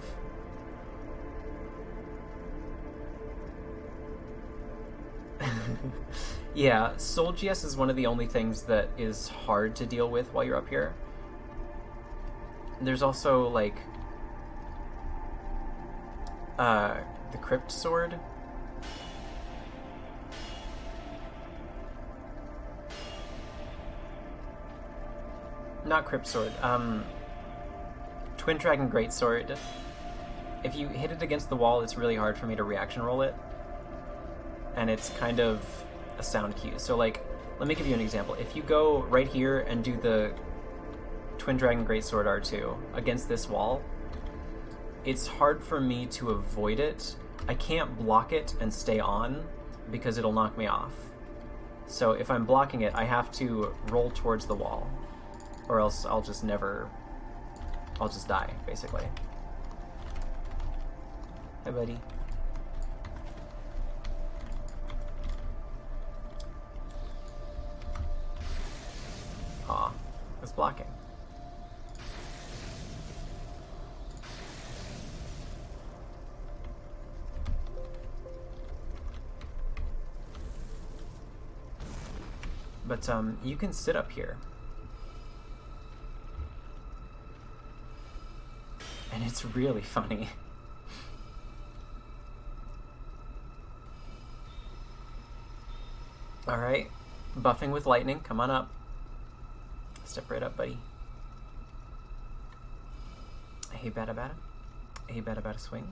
Yeah, Soul GS is one of the only things that is hard to deal with while you're up here. There's also, like, the Crypt Sword. Not Crypt Sword, Twin Dragon Greatsword. If you hit it against the wall, it's really hard for me to reaction roll it. And it's kind of a sound cue. So, like, let me give you an example. If you go right here and do the Twin Dragon Greatsword R2 against this wall, it's hard for me to avoid it. I can't block it and stay on because it'll knock me off. So if I'm blocking it, I have to roll towards the wall, or else I'll just die, basically. Hi, buddy. Aw, it's blocking. But, you can sit up here. And it's really funny. Alright, buffing with lightning, come on up. Step right up, buddy. Hey, bada bada. Hey, bada bada swing.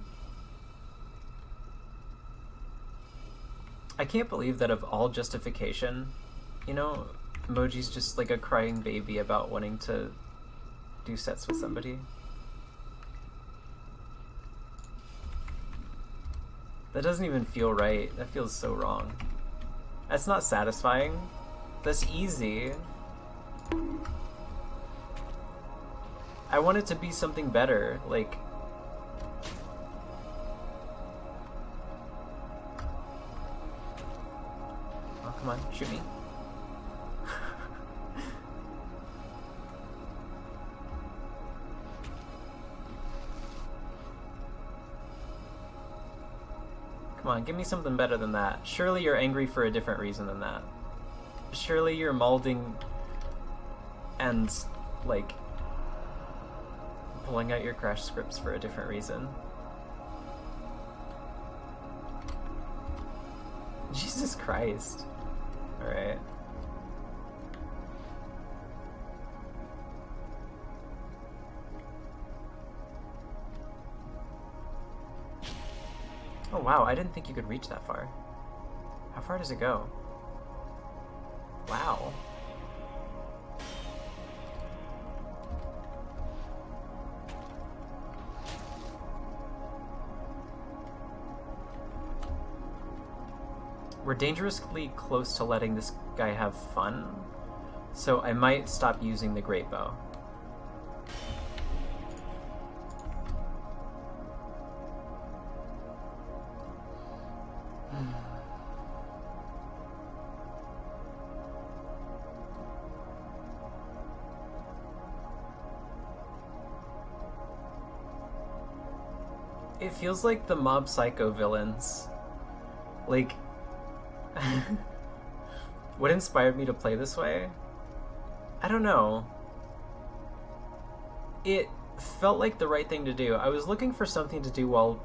I can't believe that of all justification, you know, Moji's just like a crying baby about wanting to do sets with somebody. That doesn't even feel right. That feels so wrong. That's not satisfying. That's easy. I want it to be something better, like... Oh, come on, shoot me. Come on, give me something better than that. Surely you're angry for a different reason than that. Surely you're molding and, like, pulling out your crash scripts for a different reason. Jesus Christ. Alright. Oh wow, I didn't think you could reach that far. How far does it go? Wow. We're dangerously close to letting this guy have fun, so I might stop using the great bow. It feels like the Mob Psycho villains. Like, what inspired me to play this way? I don't know. It felt like the right thing to do. I was looking for something to do while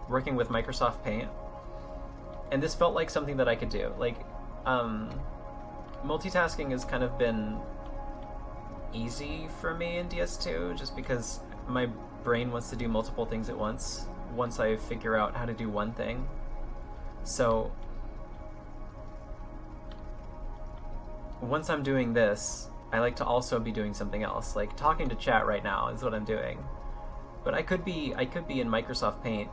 working with Microsoft Paint, and this felt like something that I could do. Like, multitasking has kind of been easy for me in DS2, just because my brain wants to do multiple things at once I figure out how to do one thing. So once I'm doing this, I like to also be doing something else. Like talking to chat right now is what I'm doing. But I could be in Microsoft Paint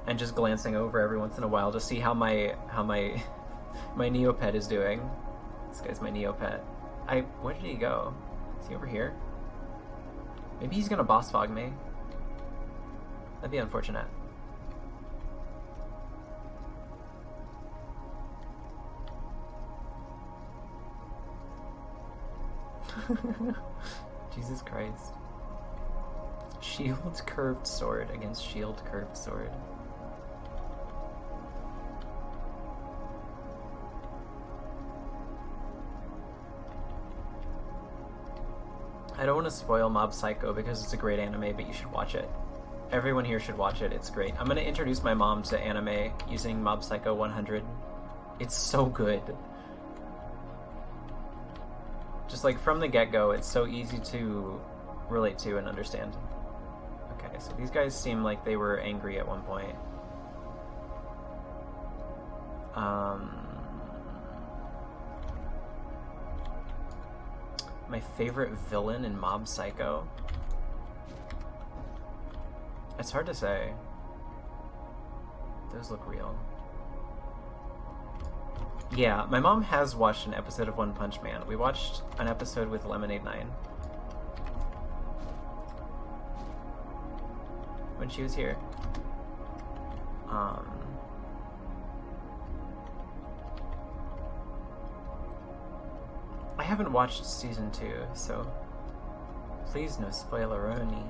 and just glancing over every once in a while to see how my my Neopet is doing. This guy's my Neopet. Where did he go? Is he over here? Maybe he's gonna boss fog me. That'd be unfortunate. Jesus Christ. Shield curved sword against shield curved sword. I don't want to spoil Mob Psycho because it's a great anime, but you should watch it. Everyone here should watch it. It's great. I'm going to introduce my mom to anime using Mob Psycho 100. It's so good. Just like from the get-go, it's so easy to relate to and understand. Okay, so these guys seem like they were angry at one point. My favorite villain in Mob Psycho? It's hard to say. Those look real. Yeah, my mom has watched an episode of One Punch Man. We watched an episode with Lemonade 9. When she was here. I haven't watched season 2, so please no spoileroni.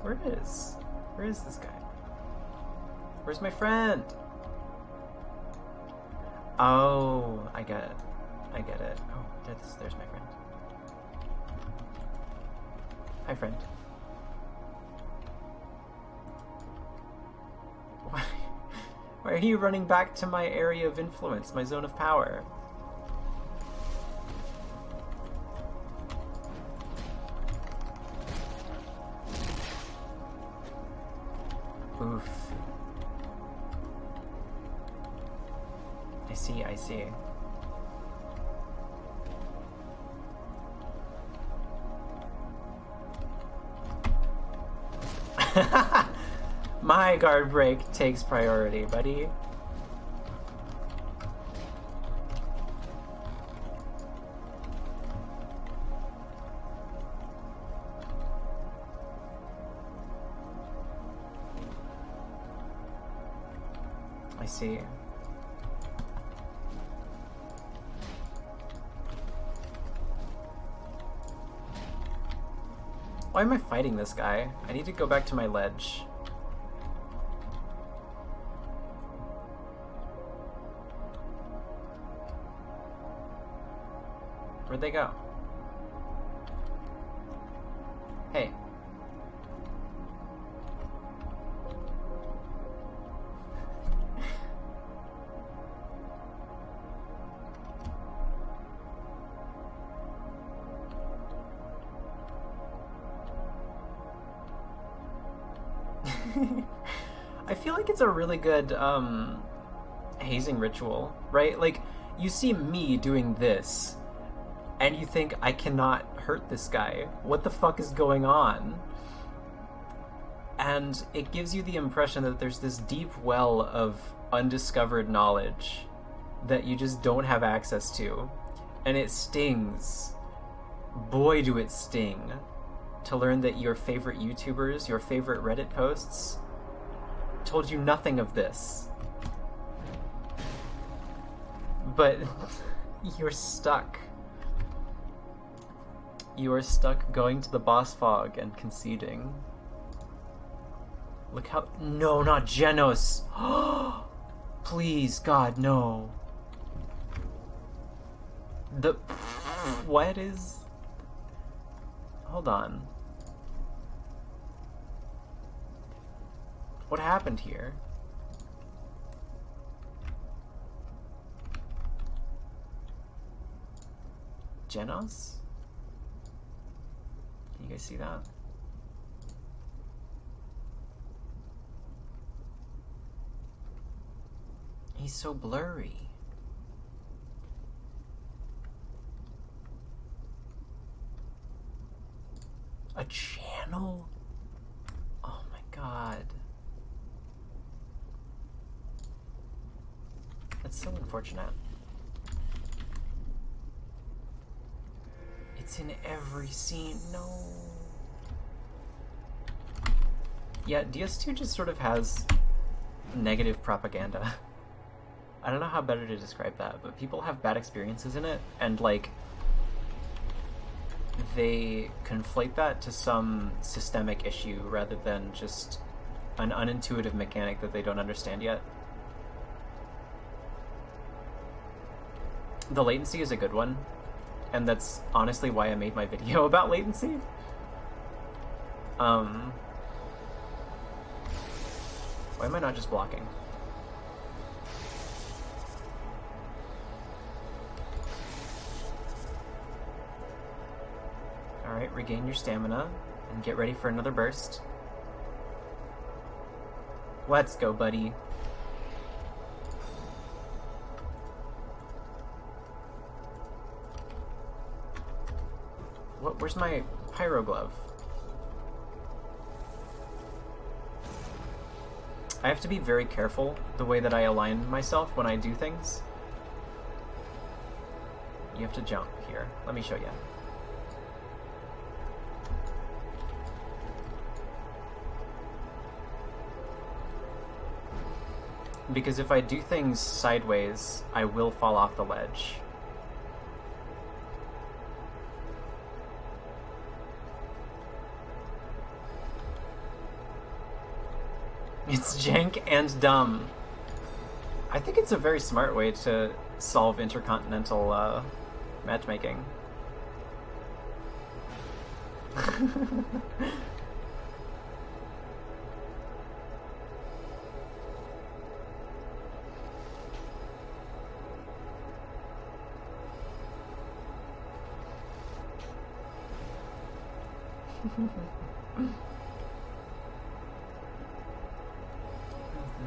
Where is this guy? Where's my friend? Oh, I get it. Oh, there's my friend. Hi, friend. Why are you running back to my area of influence, my zone of power? Oof. I see. My guard break takes priority, buddy. I see. Why am I fighting this guy? I need to go back to my ledge. Where'd they go? Hey. I feel like it's a really good hazing ritual, right? Like, you see me doing this, and you think, I cannot hurt this guy. What the fuck is going on? And it gives you the impression that there's this deep well of undiscovered knowledge that you just don't have access to. And it stings. Boy, do it sting. To learn that your favorite YouTubers, your favorite Reddit posts, told you nothing of this. But you're stuck. You are stuck going to the boss fog and conceding. Look how— no, not Genos! Please, God, no. The— what is— hold on. What happened here? Genos? Can you guys see that? He's so blurry. A channel? Oh my god. That's so unfortunate. It's in every scene. No. Yeah, DS2 just sort of has negative propaganda. I don't know how better to describe that, but people have bad experiences in it, and, like, they conflate that to some systemic issue rather than just an unintuitive mechanic that they don't understand yet. The latency is a good one, and that's honestly why I made my video about latency. Why am I not just blocking? Alright, regain your stamina and get ready for another burst. Let's go, buddy. Where's my pyro glove? I have to be very careful the way that I align myself when I do things. You have to jump here. Let me show you. Because if I do things sideways, I will fall off the ledge. It's jank and dumb. I think it's a very smart way to solve intercontinental matchmaking.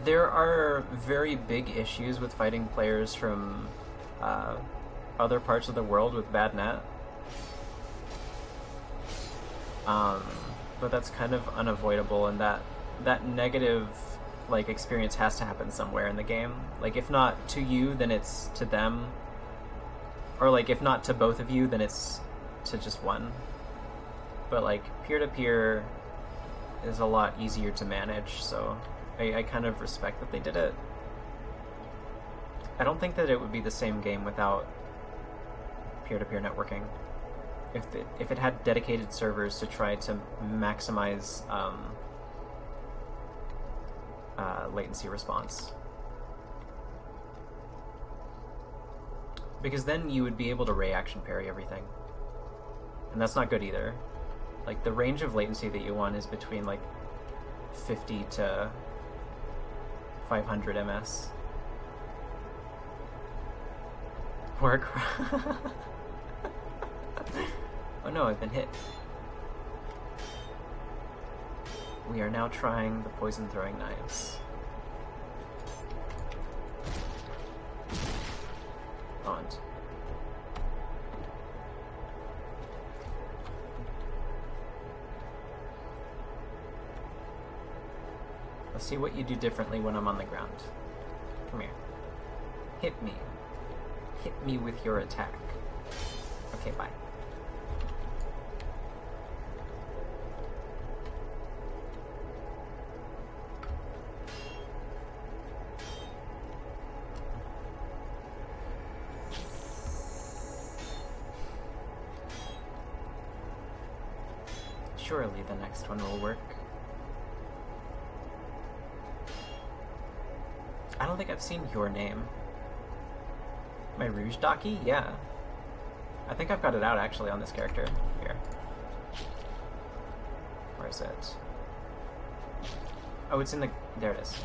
There are very big issues with fighting players from other parts of the world with bad net. But that's kind of unavoidable, and that negative like experience has to happen somewhere in the game. Like, if not to you, then it's to them. Or like, if not to both of you, then it's to just one. But like, peer-to-peer is a lot easier to manage, so I kind of respect that they did it. I don't think that it would be the same game without peer-to-peer networking. If it had dedicated servers to try to maximize latency response. Because then you would be able to reaction parry everything. And that's not good either. Like, the range of latency that you want is between like 50 to 500 ms. Work. Oh no, I've been hit. We are now trying the poison throwing knives. On. Let's see what you do differently when I'm on the ground. Come here. Hit me. Hit me with your attack. Okay, bye. Surely the next one will work. I don't think I've seen your name. My Rouge Daki? Yeah. I think I've got it out actually on this character. Here. Where is it? Oh, it's in the... There it is.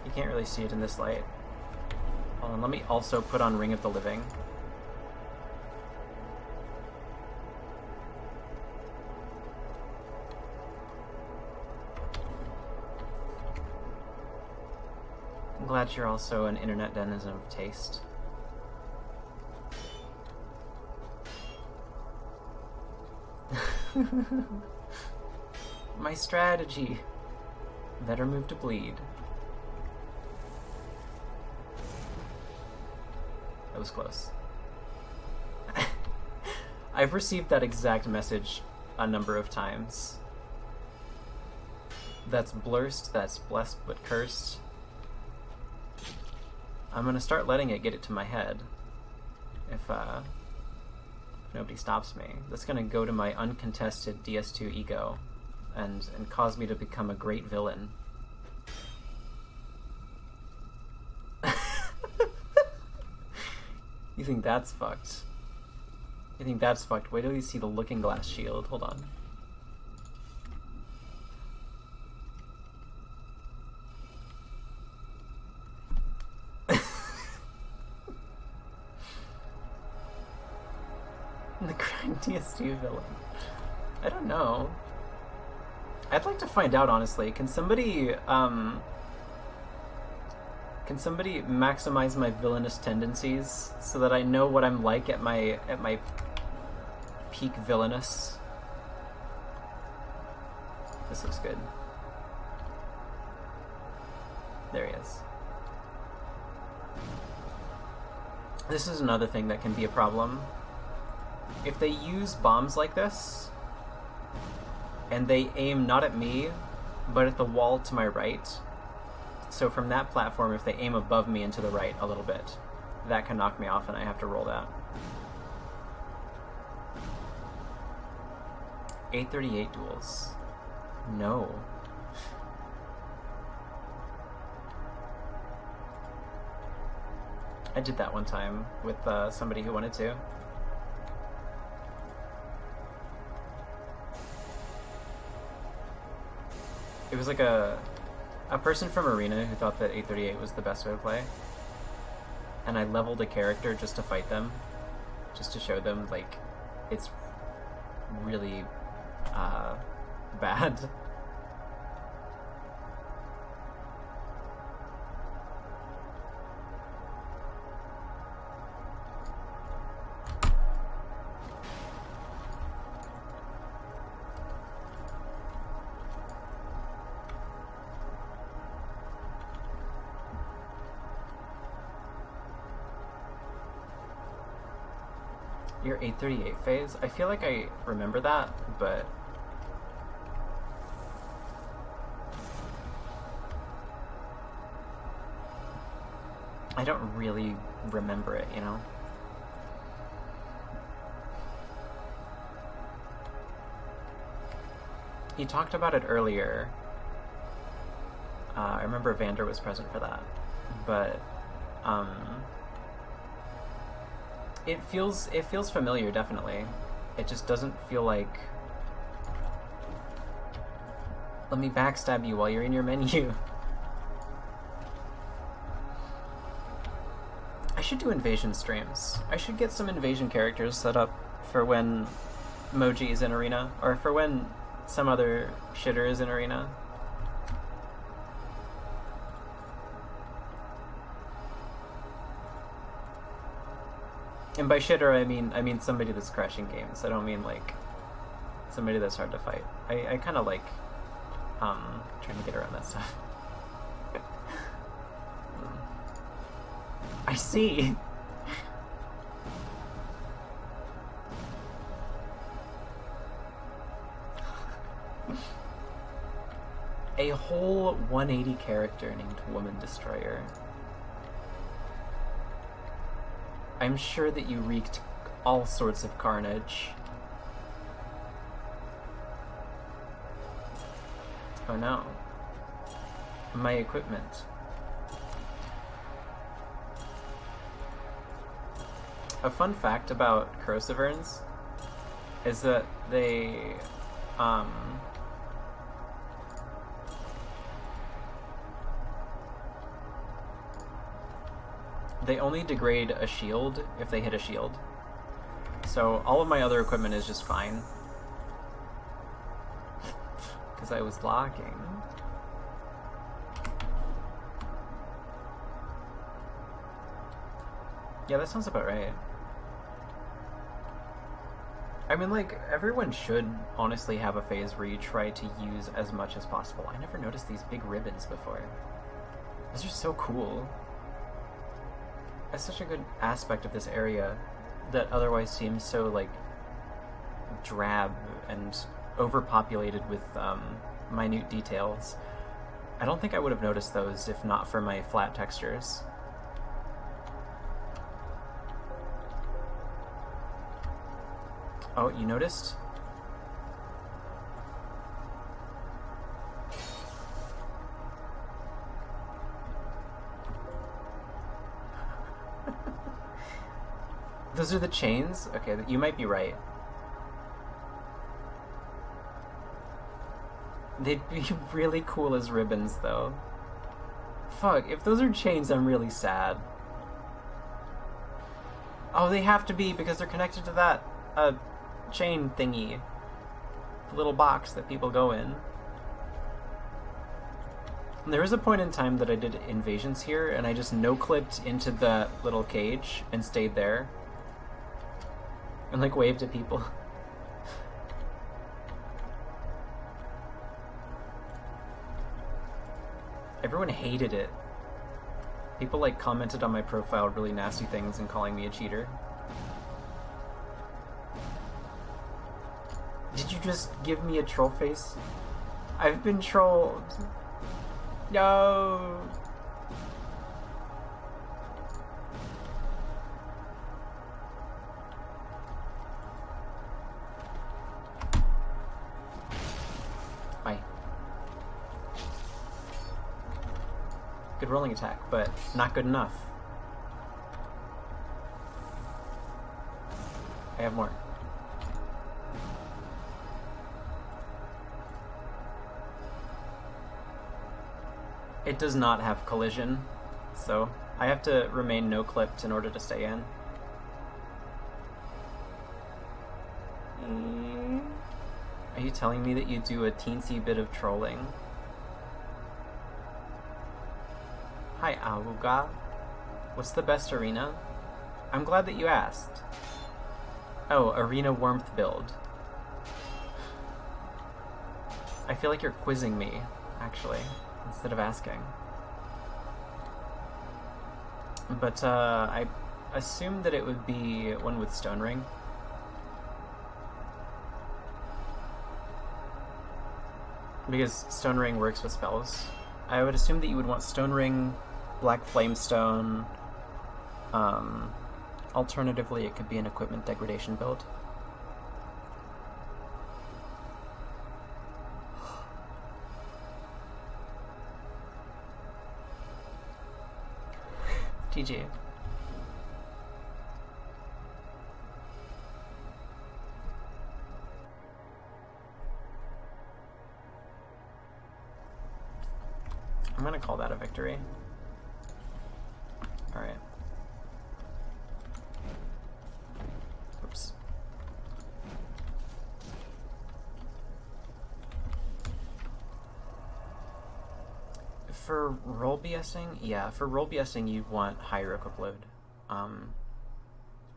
You can't really see it in this light. Hold on, let me also put on Ring of the Living. I'm glad you're also an internet denizen of taste. My strategy. Better move to bleed. That was close. I've received that exact message a number of times. That's blurst, that's blessed but cursed. I'm gonna start letting it get it to my head. If nobody stops me. That's gonna go to my uncontested DS2 ego and cause me to become a great villain. You think that's fucked? You think that's fucked? Wait till you see the Looking Glass shield. Hold on. The crag DS2 villain. I don't know. I'd like to find out, honestly. Can somebody maximize my villainous tendencies so that I know what I'm like at my peak villainous? This looks good. There he is. This is another thing that can be a problem. If they use bombs like this, and they aim not at me, but at the wall to my right, so from that platform, if they aim above me and to the right a little bit, that can knock me off and I have to roll that. 838 duels. No. I did that one time with somebody who wanted to. It was like a person from Arena who thought that 838 was the best way to play. And I leveled a character just to fight them. Just to show them, like, it's really bad. Your 838 phase? I feel like I remember that, but... I don't really remember it, you know? He talked about it earlier. I remember Vander was present for that, but... It feels familiar, definitely. It just doesn't feel like... Let me backstab you while you're in your menu. should do invasion streams. I should get some invasion characters set up for when Moji is in arena, or for when some other shitter is in arena. And by shitter, I mean somebody that's crashing games. I don't mean like somebody that's hard to fight. I kind of like trying to get around that stuff. I see. A whole 180 character named Woman Destroyer. I'm sure that you wreaked all sorts of carnage. Oh no. My equipment. A fun fact about corrosive urns is that they only degrade a shield if they hit a shield. So all of my other equipment is just fine. Because I was blocking. Yeah, that sounds about right. I mean, like, everyone should honestly have a phase where you try to use as much as possible. I never noticed these big ribbons before. Those are so cool. That's such a good aspect of this area that otherwise seems so, like, drab and overpopulated with minute details. I don't think I would have noticed those if not for my flat textures. Oh, you noticed? Those are the chains? Okay, you might be right. They'd be really cool as ribbons, though. Fuck, if those are chains, I'm really sad. Oh, they have to be, because they're connected to that, chain thingy. The little box that people go in. And there was a point in time that I did invasions here, and I just no-clipped into the little cage and stayed there. And, like, waved at people. Everyone hated it. People, like, commented on my profile really nasty things and calling me a cheater. Did you just give me a troll face? I've been trolled. No. Bye. Good rolling attack, but not good enough. I have more. It does not have collision, so I have to remain no-clipped in order to stay in. Are you telling me that you do a teensy bit of trolling? Hi, Awuga. What's the best arena? I'm glad that you asked. Oh, arena warmth build. I feel like you're quizzing me, actually, instead of asking. But I assumed that it would be one with Stone Ring. Because Stone Ring works with spells. I would assume that you would want Stone Ring, Black Flamestone. Alternatively, it could be an equipment degradation build. TG. I'm gonna call that a victory. Alright. For role BSing, yeah, for role BSing you want higher equip load.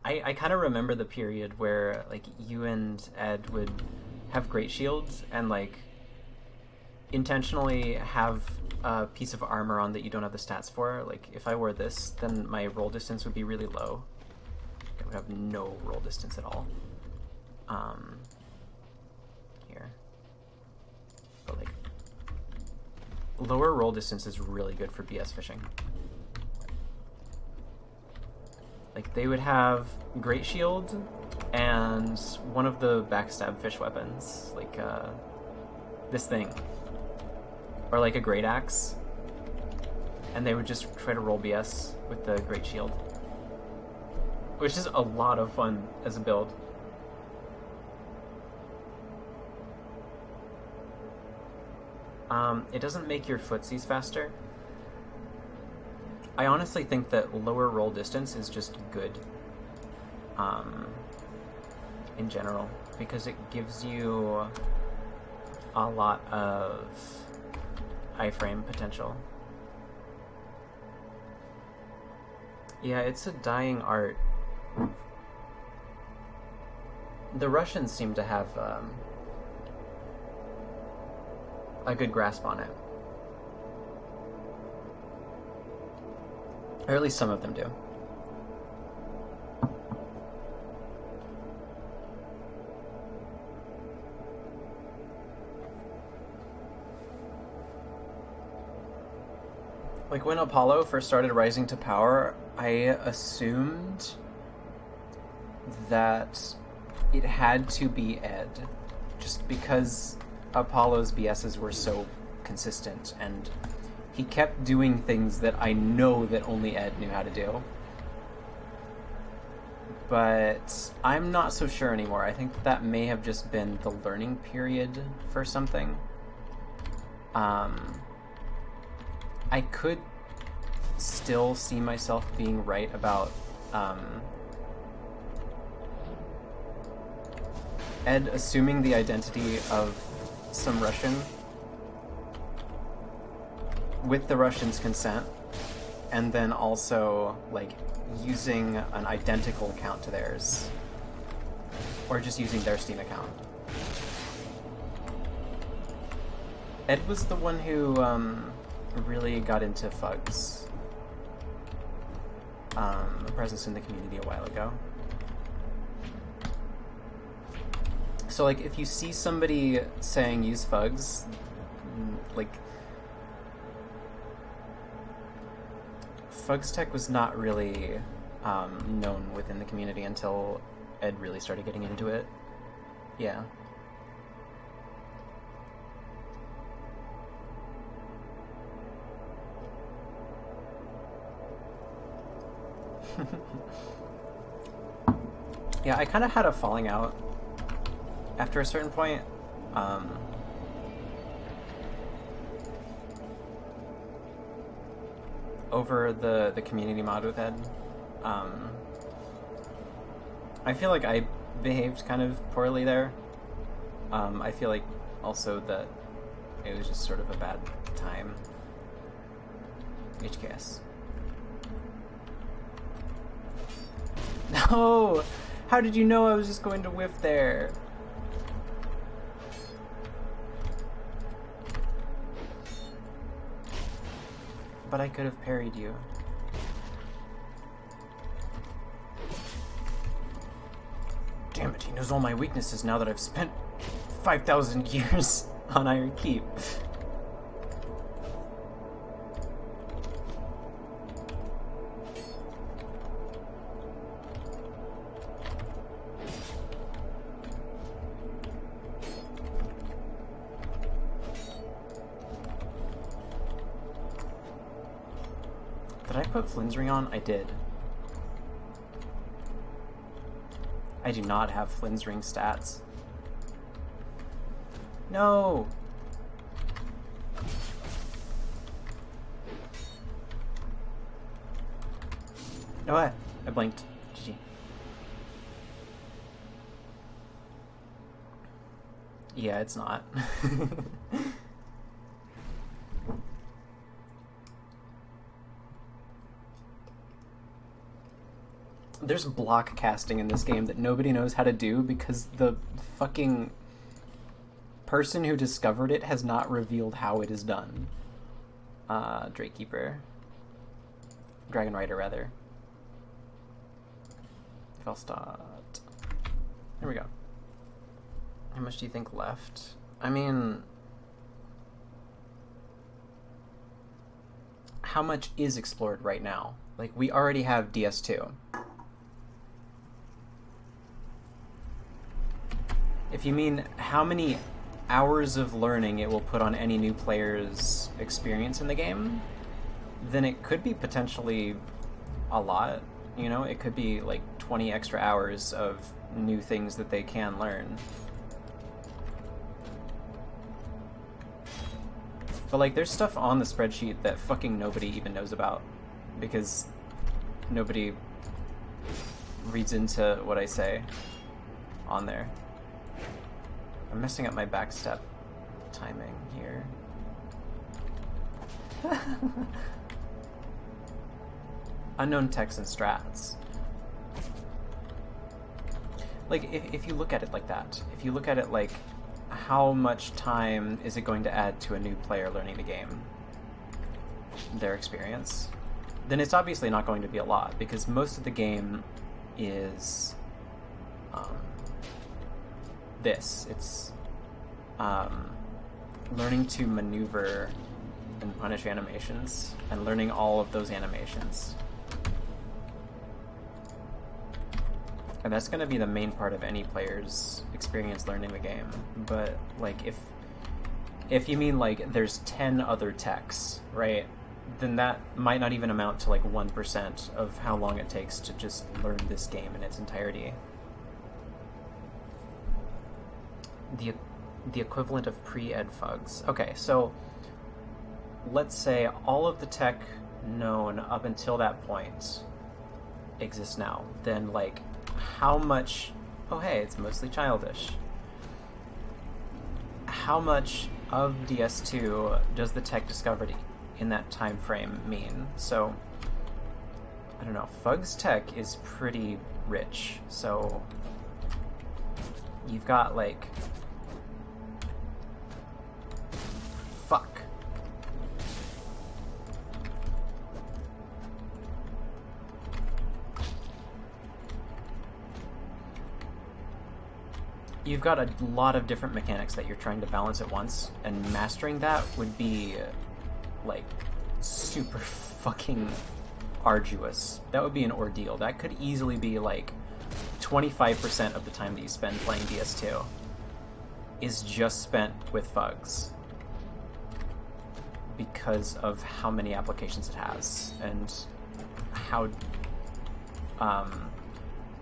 I kind of remember the period where like you and Ed would have great shields and like intentionally have a piece of armor on that you don't have the stats for. Like if I wore this, then my roll distance would be really low. I would have no roll distance at all. Here. But like lower roll distance is really good for BS fishing. Like they would have great shield and one of the backstab fish weapons, like this thing, or like a great axe, and they would just try to roll BS with the great shield, which is a lot of fun as a build. It doesn't make your footsies faster. I honestly think that lower roll distance is just good in general, because it gives you a lot of iframe potential. Yeah, it's a dying art. The Russians seem to have a good grasp on it. Or at least some of them do. Like when Apollo first started rising to power, I assumed that it had to be Ed, just because Apollo's BSs were so consistent, and he kept doing things that I know that only Ed knew how to do. But I'm not so sure anymore. I think that may have just been the learning period for something. I could still see myself being right about Ed assuming the identity of some Russian with the Russians' consent, and then also like using an identical account to theirs, or just using their Steam account. Ed was the one who really got into Fugs, a presence in the community a while ago. So like if you see somebody saying use Fugs, like Fugs tech was not really known within the community until Ed really started getting into it. Yeah. Yeah, I kind of had a falling out after a certain point. Over the community mod with Ed. I feel like I behaved kind of poorly there. I feel like also that it was just sort of a bad time. HKS. No! How did you know I was just going to whiff there? But I could have parried you. Damn it, he knows all my weaknesses now that I've spent 5,000 years on Iron Keep. Did I put Flynn's ring on? I did. I do not have Flynn's ring stats. No! No, I blinked. GG. Yeah, it's not. There's block casting in this game that nobody knows how to do because the fucking person who discovered it has not revealed how it is done. Drakekeeper. Dragon Rider, rather. Felstad. There we go. How much do you think left? I mean, how much is explored right now? Like, we already have DS2. If you mean how many hours of learning it will put on any new player's experience in the game, then it could be potentially a lot. You know, it could be like 20 extra hours of new things that they can learn. But like, there's stuff on the spreadsheet that fucking nobody even knows about because nobody reads into what I say on there. I'm messing up my backstep timing here. Unknown techs and strats. Like, if you look at it like that, if you look at it like, how much time is it going to add to a new player learning the game? Their experience? Then it's obviously not going to be a lot, because most of the game is this. It's learning to maneuver and punish animations, and learning all of those animations. And that's going to be the main part of any player's experience learning the game. But, like, if you mean, like, there's 10 other techs, right, then that might not even amount to, like, 1% of how long it takes to just learn this game in its entirety. The equivalent of pre-ed fugs. Okay, so let's say all of the tech known up until that point exists now. Then, like, how much... Oh, hey, it's mostly childish. How much of DS2 does the tech discovered in that time frame mean? So, I don't know. Fug's tech is pretty rich. So, you've got, like... Fuck. You've got a lot of different mechanics that you're trying to balance at once, and mastering that would be, like, super fucking arduous. That would be an ordeal. That could easily be, like, 25% of the time that you spend playing DS2 is just spent with Fugs, because of how many applications it has, and how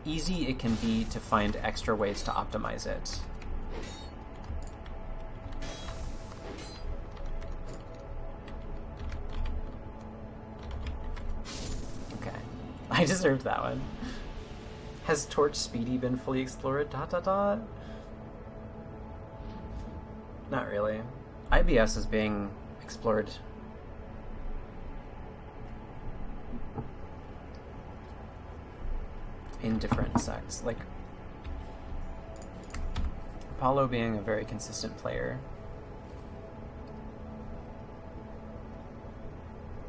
easy it can be to find extra ways to optimize it. Okay. I deserved that one. Has Torch Speedy been fully explored? ... Not really. IBS is being explored. In different sects. Like, Apollo being a very consistent player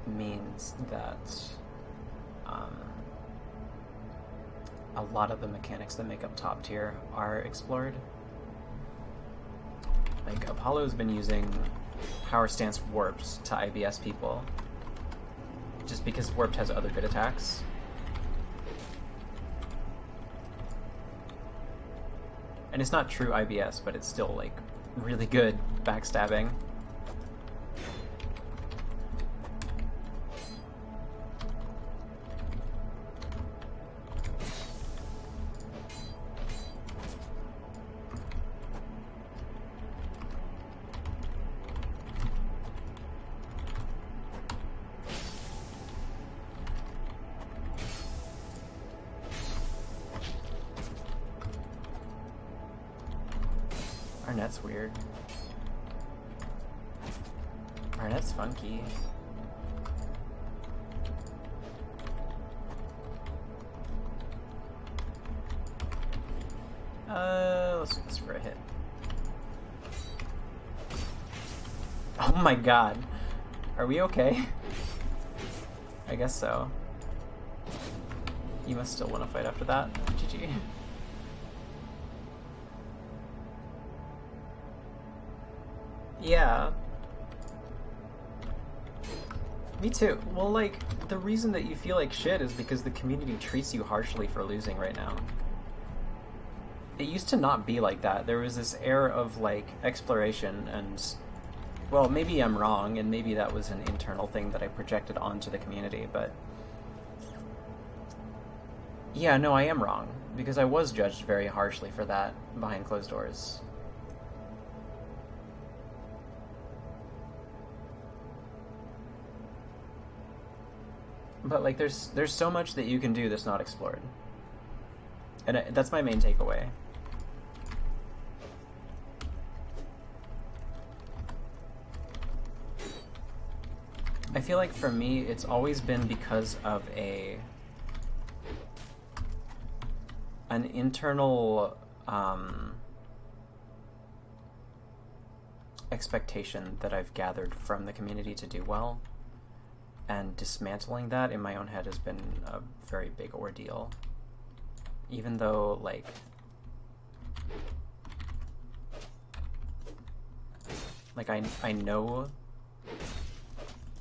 means that a lot of the mechanics that make up top tier are explored. Like, Apollo's been using Power Stance Warped to IBS people just because Warped has other good attacks. And it's not true IBS, but it's still, like, really good backstabbing. Arnett's weird. Arnett's funky. Let's do this for a hit. Oh my god. Are we okay? I guess so. You must still want to fight after that. GG. Yeah. Me too. Well, like, the reason that you feel like shit is because the community treats you harshly for losing right now. It used to not be like that. There was this air of, like, exploration and... Well, maybe I'm wrong, and maybe that was an internal thing that I projected onto the community, but... Yeah, no, I am wrong, because I was judged very harshly for that behind closed doors. But, like, there's so much that you can do that's not explored. And that's my main takeaway. I feel like for me, it's always been because of an internal expectation that I've gathered from the community to do well, and dismantling that in my own head has been a very big ordeal. Even though, like, I know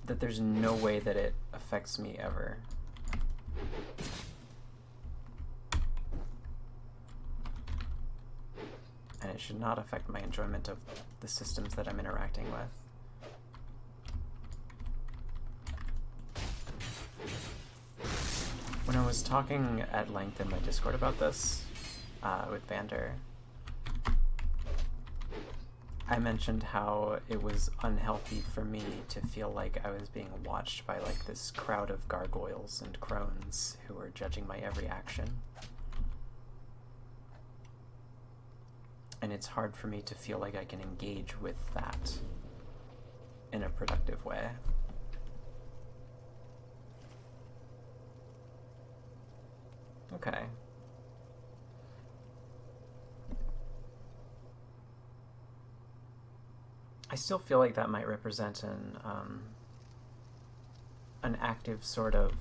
that there's no way that it affects me ever. And it should not affect my enjoyment of the systems that I'm interacting with. When I was talking at length in my Discord about this, with Vander, I mentioned how it was unhealthy for me to feel like I was being watched by, like, this crowd of gargoyles and crones who were judging my every action. And it's hard for me to feel like I can engage with that in a productive way. Okay. I still feel like that might represent an active sort of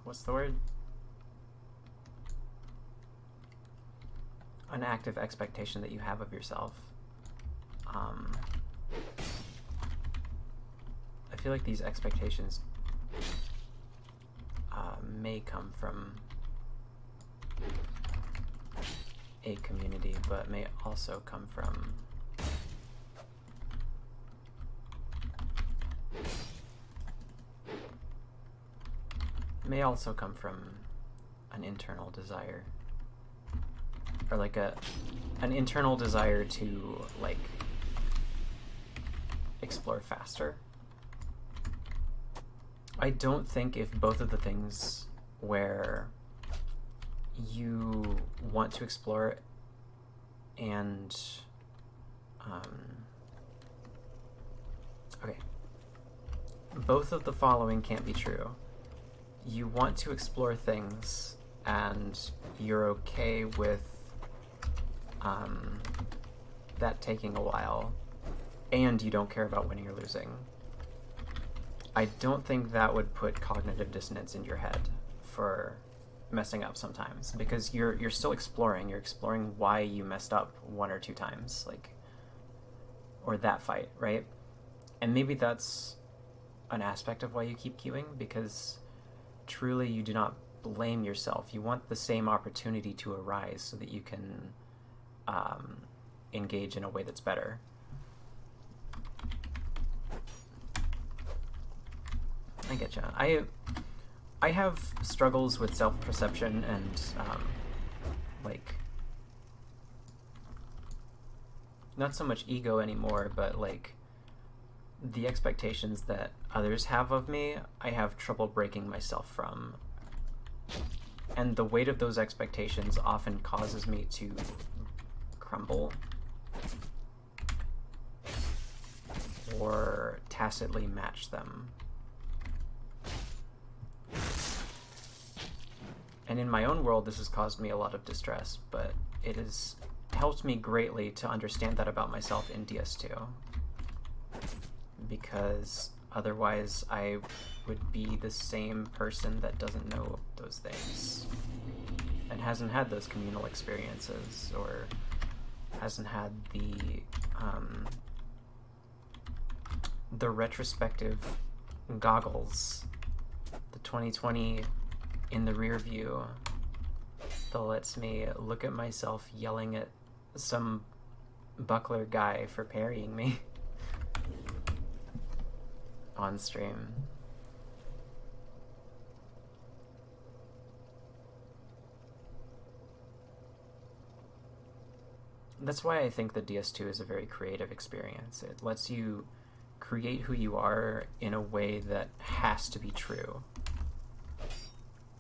what's the word? An active expectation that you have of yourself. I feel like these expectations may come from a community, but may also come from an internal desire, or like an internal desire to, like, explore faster. I don't think if both of the things where you want to explore and okay, both of the following can't be true. You want to explore things and you're okay with that taking a while, and you don't care about winning or losing. I don't think that would put cognitive dissonance in your head for messing up sometimes, because you're still exploring. You're exploring why you messed up 1 or 2 times, like, or that fight, right? And maybe that's an aspect of why you keep queuing, because truly you do not blame yourself. You want the same opportunity to arise so that you can engage in a way that's better. I getcha. I have struggles with self-perception and like, not so much ego anymore, but like the expectations that others have of me, I have trouble breaking myself from. And the weight of those expectations often causes me to crumble. or tacitly match them. And in my own world, this has caused me a lot of distress, but it has helped me greatly to understand that about myself in DS2. Because otherwise I would be the same person that doesn't know those things and hasn't had those communal experiences, or hasn't had the retrospective goggles, the 2020 in the rear view that lets me look at myself yelling at some buckler guy for parrying me on stream. That's why I think the DS2 is a very creative experience. It lets you create who you are in a way that has to be true.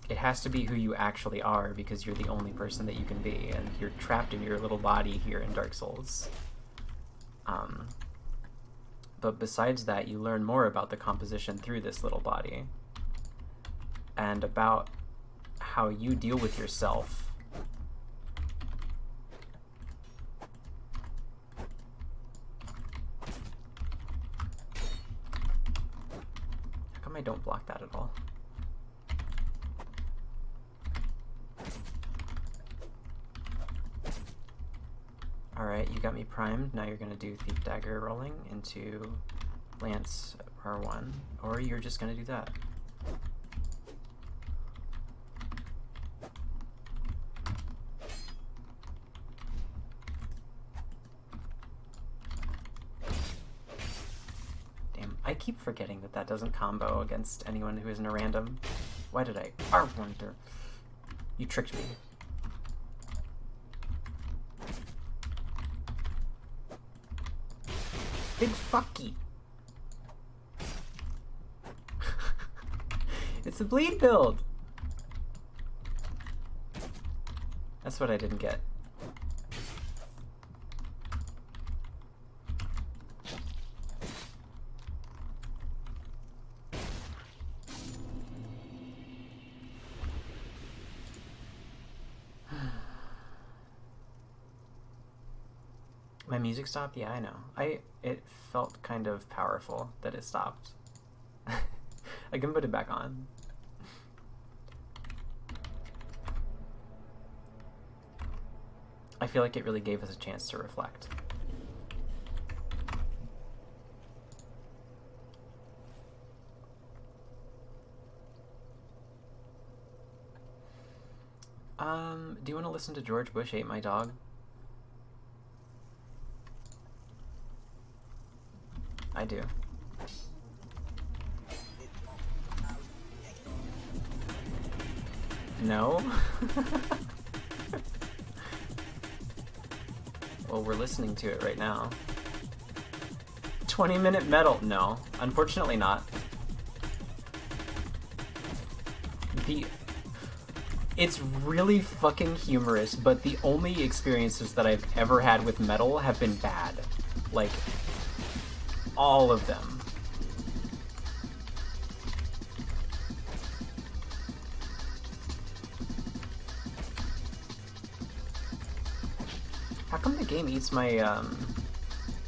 It has to be who you actually are, because you're the only person that you can be, and you're trapped in your little body here in Dark Souls. But besides that, you learn more about the composition through this little body, and about how you deal with yourself. How come I don't block that at all? Alright, you got me primed. Now you're going to do Thief Dagger rolling into Lance R1, or you're just going to do that. Damn, I keep forgetting that that doesn't combo against anyone who isn't a random. Why did I R1 there? You tricked me. Big fucky. It's a bleed build. That's what I didn't get. My music stopped? Yeah, I know. It felt kind of powerful that it stopped. I can put it back on. I feel like it really gave us a chance to reflect. Do you want to listen to George Bush Ate My Dog? I do. No? Well, we're listening to it right now. 20-minute metal? No, unfortunately not. It's really fucking humorous, but the only experiences that I've ever had with metal have been bad. Like, all of them. How come the game eats my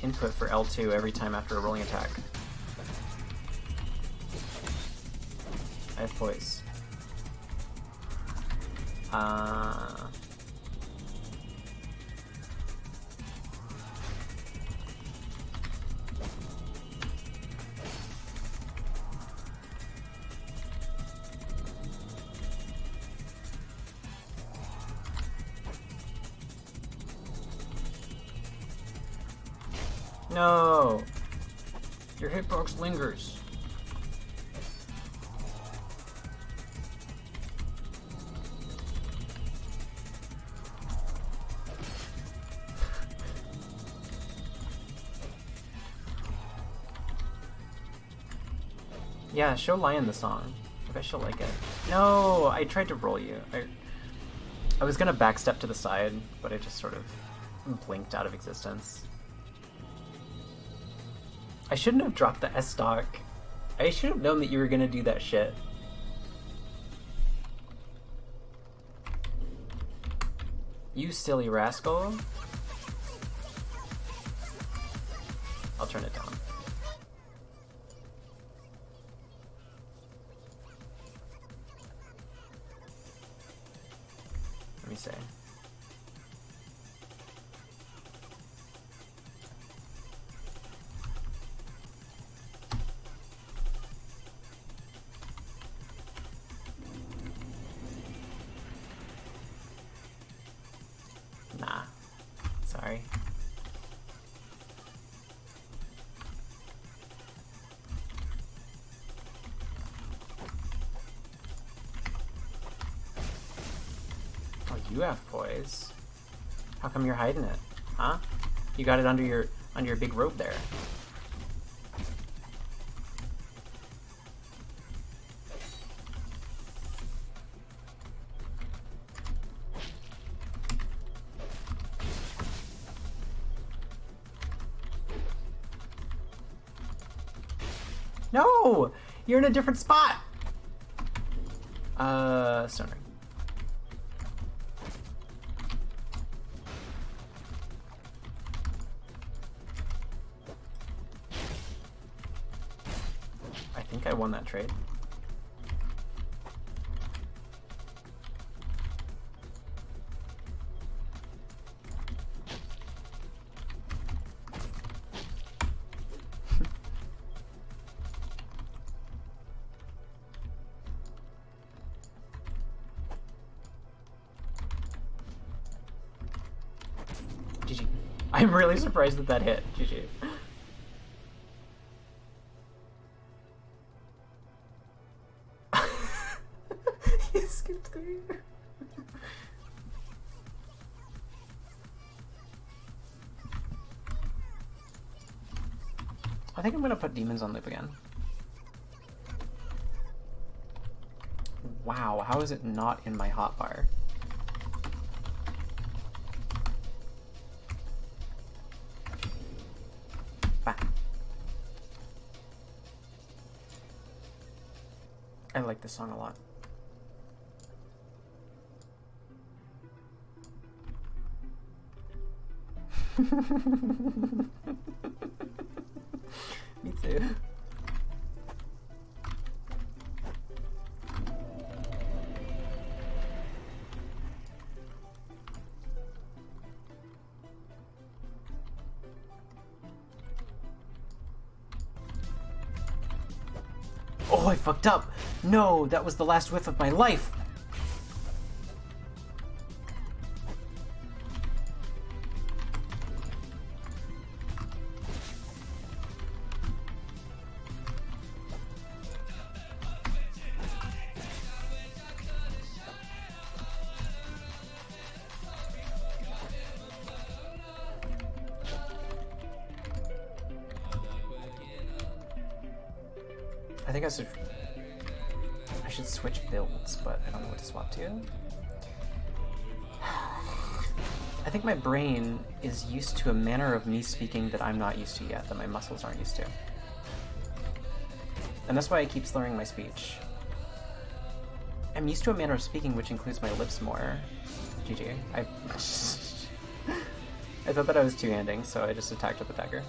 input for L2 every time after a rolling attack? I have poise. No! Your hitbox lingers. Yeah, show Lion the song. I bet she'll like it. No! I tried to roll you. I was gonna backstep to the side, but I just sort of blinked out of existence. I shouldn't have dropped the S-Stock. I should have known that you were gonna do that shit. You silly rascal. I'll turn it down. Let me see. Nah. Sorry. Oh, you have poise. How come you're hiding it? Huh? You got it under your big robe there. No! You're in a different spot! Stone ring. I think I won that trade. GG. I'm really surprised that that hit. GG. You skipped through. I think I'm gonna put demons on loop again. Wow, how is it not in my hotbar? I like this song a lot. Me too. Oh, I fucked up! No, that was the last whiff of my life! I think I should switch builds, but I don't know what to swap to. I think my brain is used to a manner of me speaking that I'm not used to yet, that my muscles aren't used to. And that's why I keep slurring my speech. I'm used to a manner of speaking which includes my lips more. GG. I thought that I was two-handing, so I just attacked with the dagger.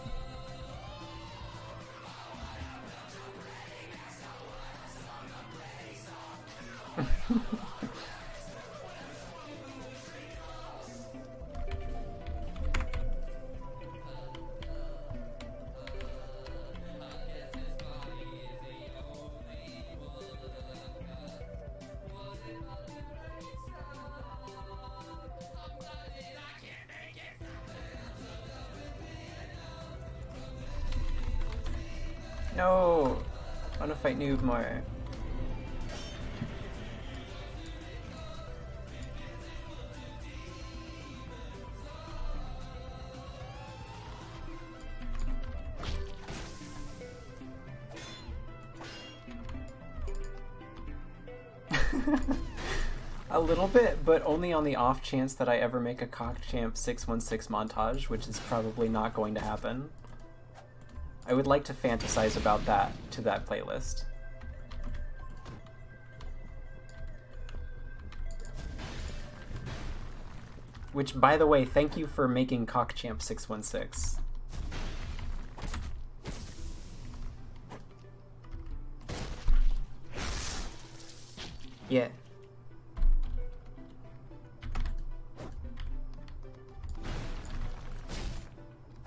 No! I want to fight Noob more. A little bit, but only on the off chance that I ever make a CockChamp 616 montage, which is probably not going to happen. I would like to fantasize about that to that playlist. Which, by the way, thank you for making CockChamp616. Yeah.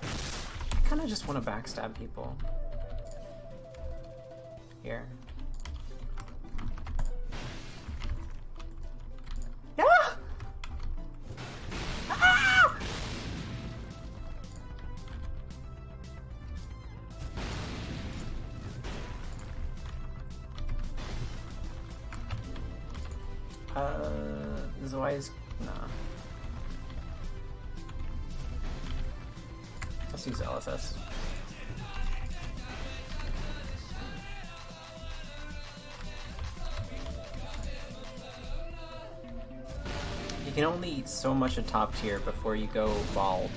I kinda just want to backstab people. Here. Yeah! Ah! Zoi's... Nah. Let's use LSS. You can only eat so much at top tier before you go bald.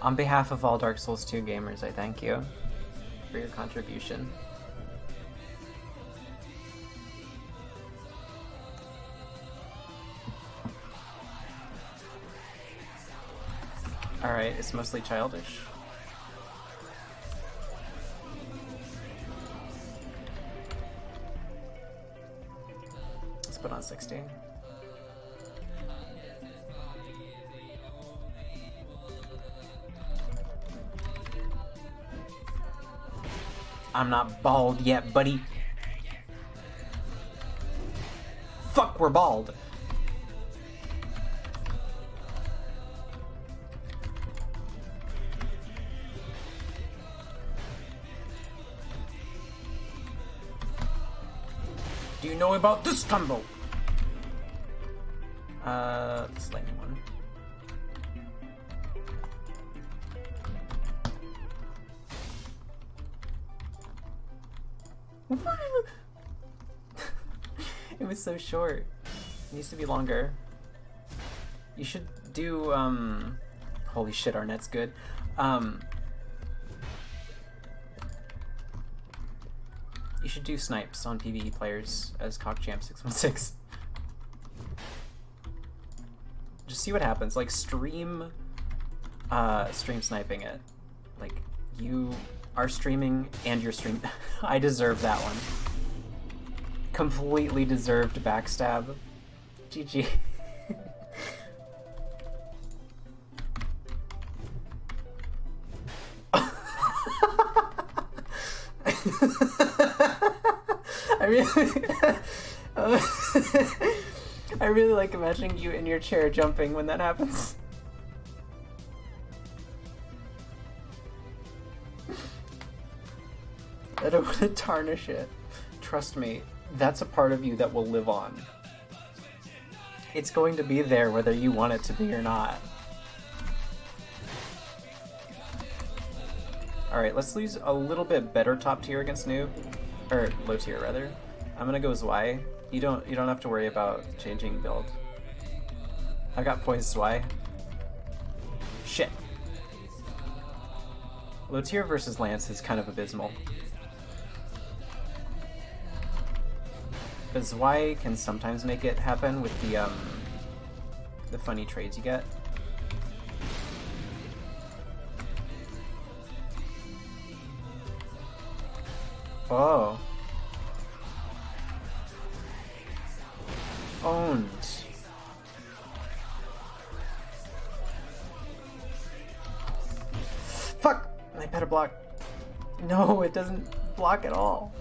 On behalf of all Dark Souls 2 gamers, I thank you for your contribution. Alright, it's mostly childish. Let's put on 60. I'm not bald yet, buddy. Fuck, we're bald. Do you know about this combo? This lightning one. It was so short. It needs to be longer. You should do, holy shit, our net's good. You should do snipes on PvE players as CockChamp616. Just see what happens. Like, stream sniping it. Like, you are streaming and you're streaming. I deserve that one. Completely deserved backstab. GG. I really like imagining you in your chair jumping when that happens. I don't want to tarnish it. Trust me, that's a part of you that will live on. It's going to be there whether you want it to be or not. Alright, let's lose a little bit better top tier against noob. Or low tier rather. I'm gonna go Zwei. You don't have to worry about changing build. I got poised Zwei. Shit. Low tier versus Lance is kind of abysmal. Because Zwei can sometimes make it happen with the funny trades you get. Oh. Owned. Fuck! I better block. No, it doesn't block at all.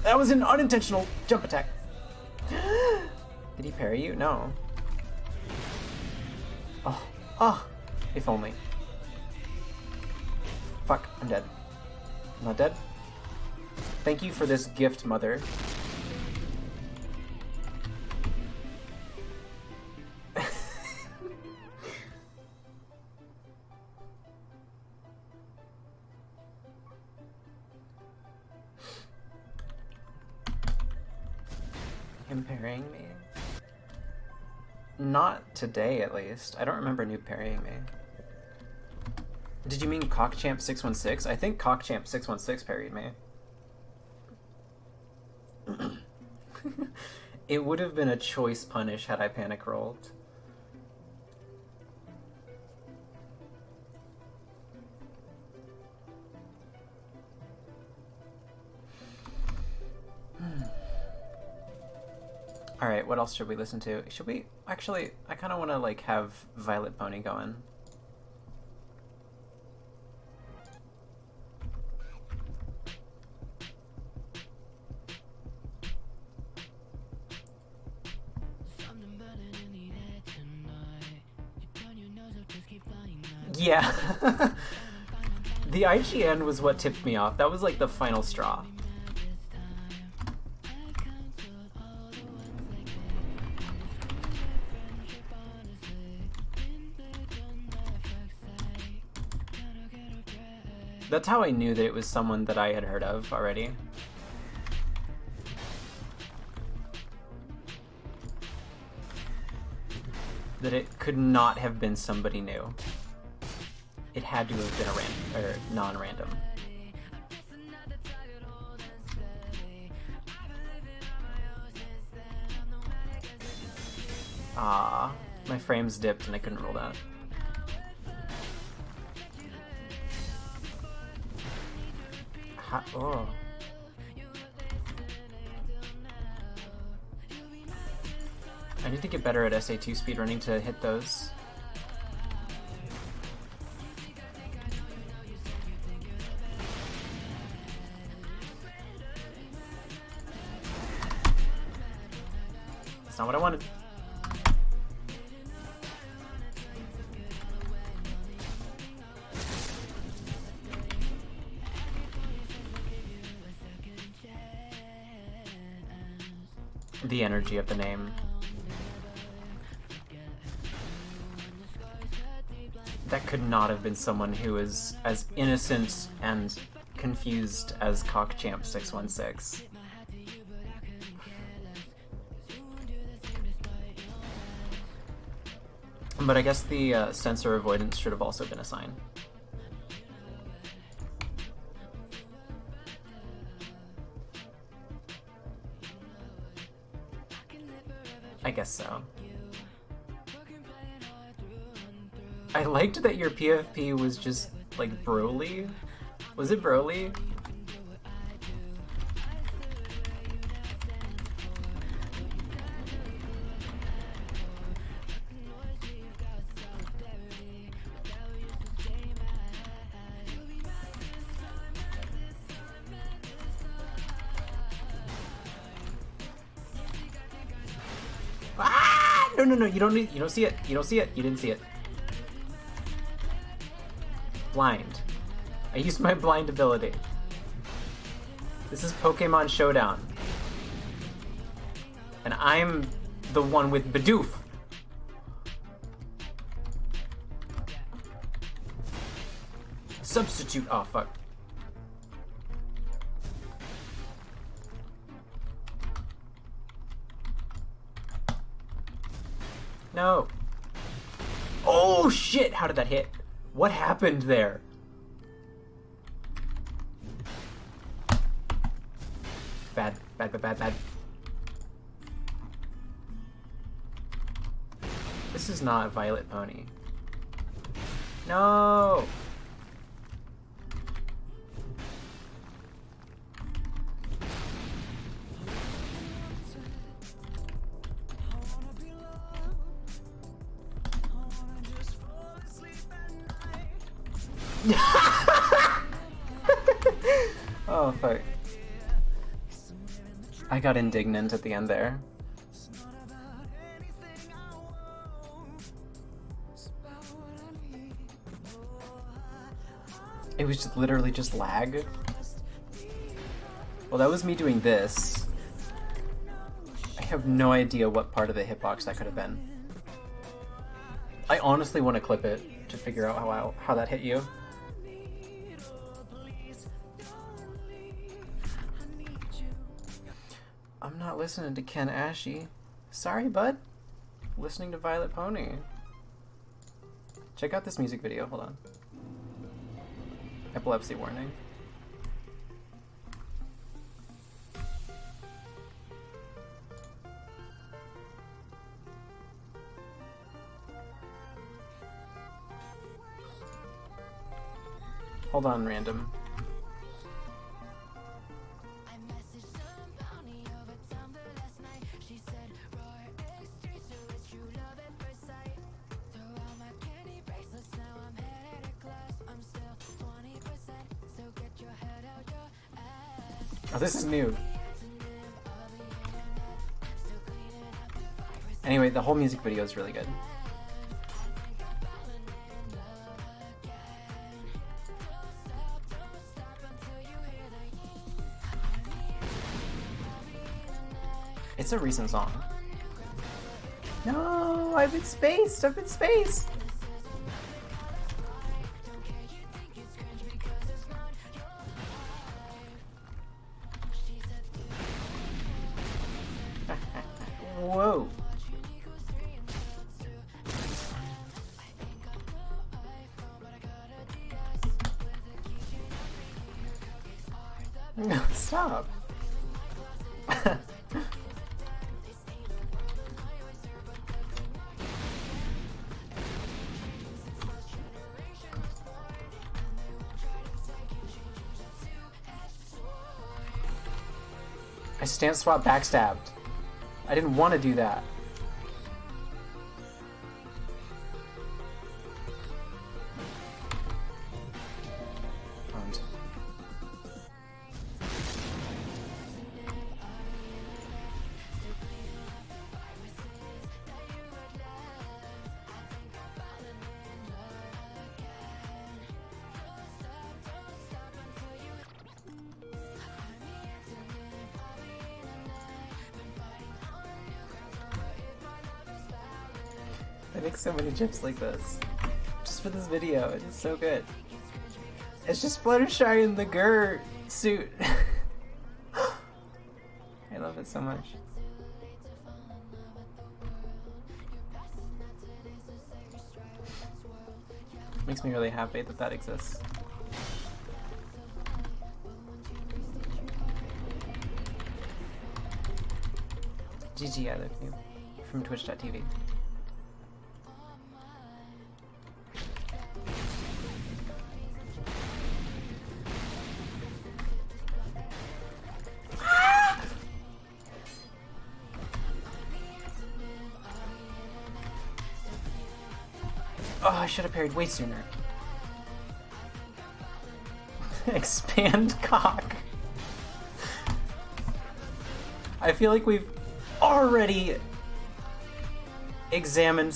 That was an unintentional jump attack. Did he parry you? No. Oh, if only. Fuck, I'm dead. I'm not dead. Thank you for this gift, mother. Him parrying me? Not today, at least. I don't remember Noob parrying me. Did you mean CockChamp616? I think CockChamp616 parried me. It would have been a choice punish had I panic rolled. Alright, what else should we listen to? Should we... Actually, I kind of want to, like, have Violet Pony going. Yeah. The IGN was what tipped me off. That was, like, the final straw. That's how I knew that it was someone that I had heard of already. That it could not have been somebody new. It had to have been a random, or non-random. Ah, my frames dipped and I couldn't roll that. Oh. I need to get better at SA2 speedrunning to hit those. That's not what I wanted. The energy of the name. That could not have been someone who is as innocent and confused as CockChamp616. But I guess the sensor avoidance should have also been a sign. I guess so. I liked that your PFP was just, like, Broly. Was it Broly? Ah! No, no, no, you don't see it. You don't see it. You didn't see it. Blind. I used my blind ability. This is Pokemon Showdown. And I'm the one with Bidoof. Substitute. Oh, fuck. No. Oh, shit! How did that hit? What happened there? Bad, bad, bad, bad, bad. This is not Violet Pony. No! Oh, fuck. I got indignant at the end there. It was just literally just lag. Well, that was me doing this. I have no idea what part of the hitbox that could have been. I honestly want to clip it to figure out how that hit you. I'm not listening to Ken Ashy. Sorry, bud. Listening to Violet Pony. Check out this music video. Hold on. Epilepsy warning. Hold on, random. Oh, this is new. Anyway, the whole music video is really good. It's a recent song. No, I've been spaced. I've been spaced. Whoa. No, stop. I stance swap backstabbed. I didn't want to do that. I make so many GIFs like this. Just for this video. It's so good. It's just Fluttershy in the Grr suit. I love it so much. Makes me really happy that that exists. GG, I love you. From twitch.tv. Oh, I should have parried way sooner. Expand cock. I feel like we've already examined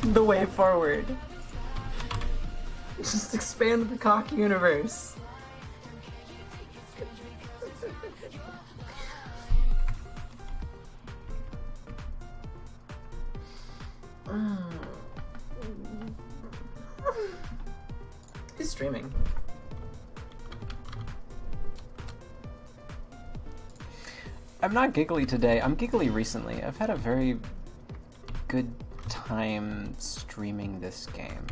the way forward. Just expand the cock universe. Who's streaming? I'm not giggly today. I'm giggly recently. I've had a very good time streaming this game.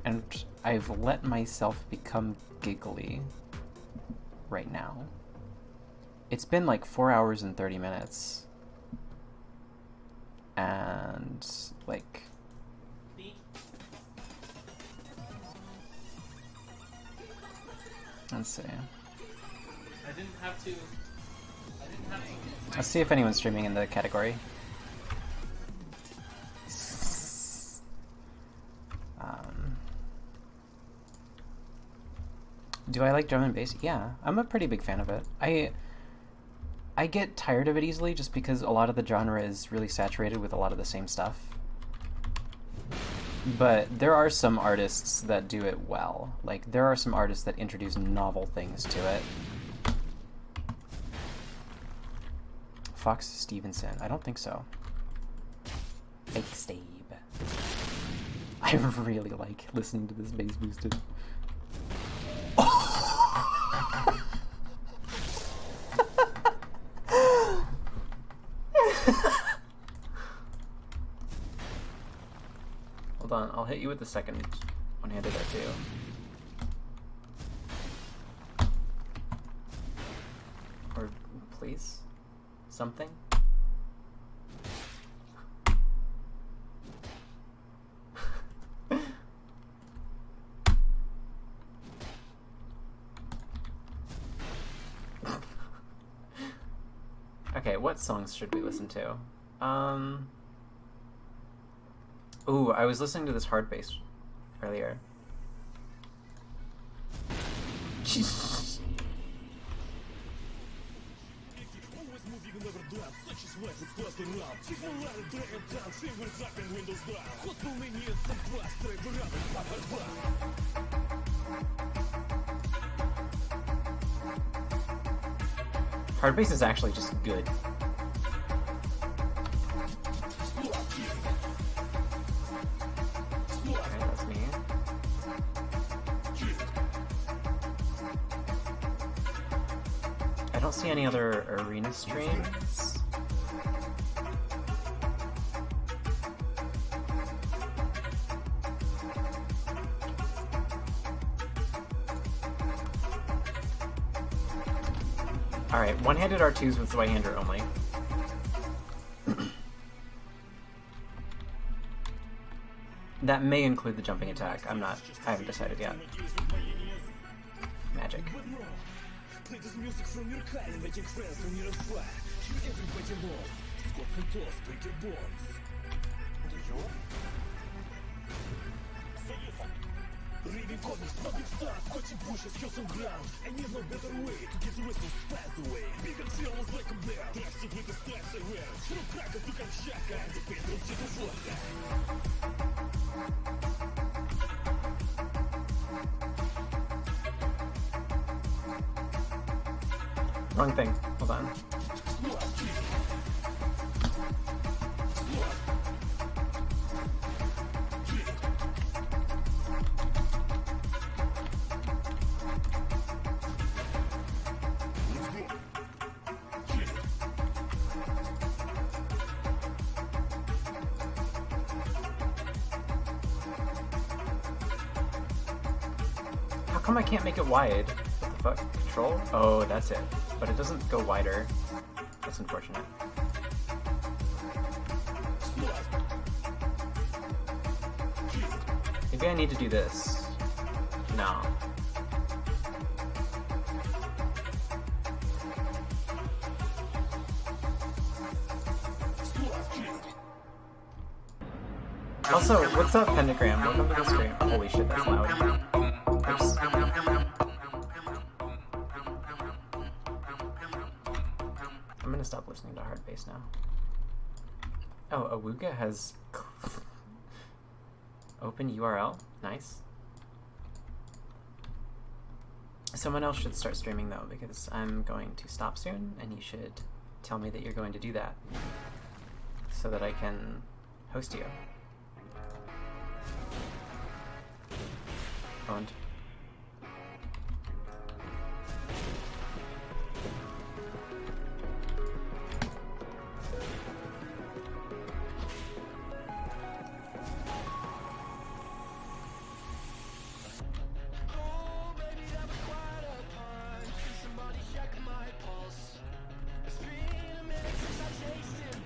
And I've let myself become giggly right now. It's been like 4 hours and 30 minutes. And like... Let's see. I didn't have to... Let's see if anyone's streaming in the category. Do I like drum and bass? Yeah, I'm a pretty big fan of it. I get tired of it easily just because a lot of the genre is really saturated with a lot of the same stuff. But there are some artists that do it well. Like, there are some artists that introduce novel things to it. Fox Stevenson. I don't think so. Fake Stave. I really like listening to this bass boosted. Hold on, I'll hit you with the second one-handed there too. Or please? Something? Okay, what songs should we listen to? Ooh, I was listening to this hard bass earlier. Hard bass is actually just good. Okay, that's me. I don't see any other arena streams. Alright, one-handed R2s with the right-hander only. That may include the jumping attack. I haven't decided yet. Magic. Reading comics, public stars, watching pushes, kill some ground. I need no better way to get the rest of spies away. Big and feel was like a bear, tracks it with the stacks I wear. Шрам крака, ты как шака, and the patrol все to флотка. Wrong thing. Hold on. How come I can't make it wide? What the fuck? Control? Oh, that's it. But it doesn't go wider. That's unfortunate. Maybe I need to do this. No. Also, what's up, Pentagram? Welcome to the stream. Holy shit, that's loud. Oops. I'm gonna stop listening to hard bass now. Oh, Awuga has open URL. Nice. Someone else should start streaming though, because I'm going to stop soon, and you should tell me that you're going to do that, so that I can host you. Owned.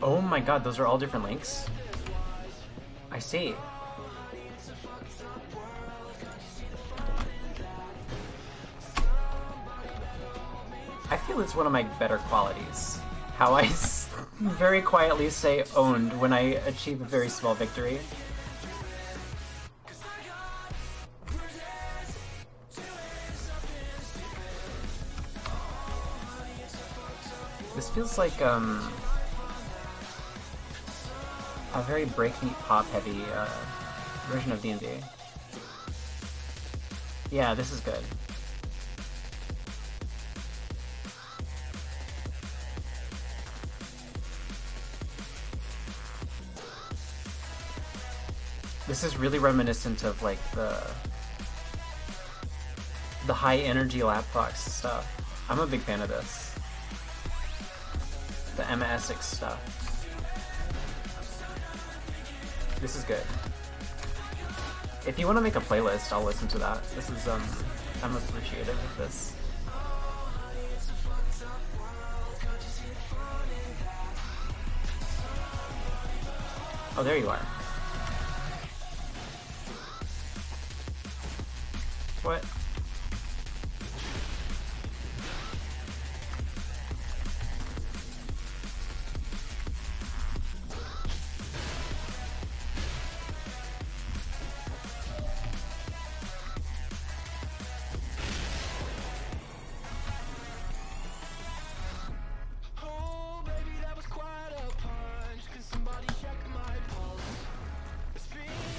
Oh my god, those are all different links? I see. I feel it's one of my better qualities. How I very quietly say owned when I achieve a very small victory. This feels like a very breakbeat pop heavy version of D&D. Yeah, this is good. This is really reminiscent of like the high energy Lab Fox stuff. I'm a big fan of this. The Emma Essex stuff. This is good. If you want to make a playlist, I'll listen to that. This is I'm appreciative of this. Oh, there you are. What?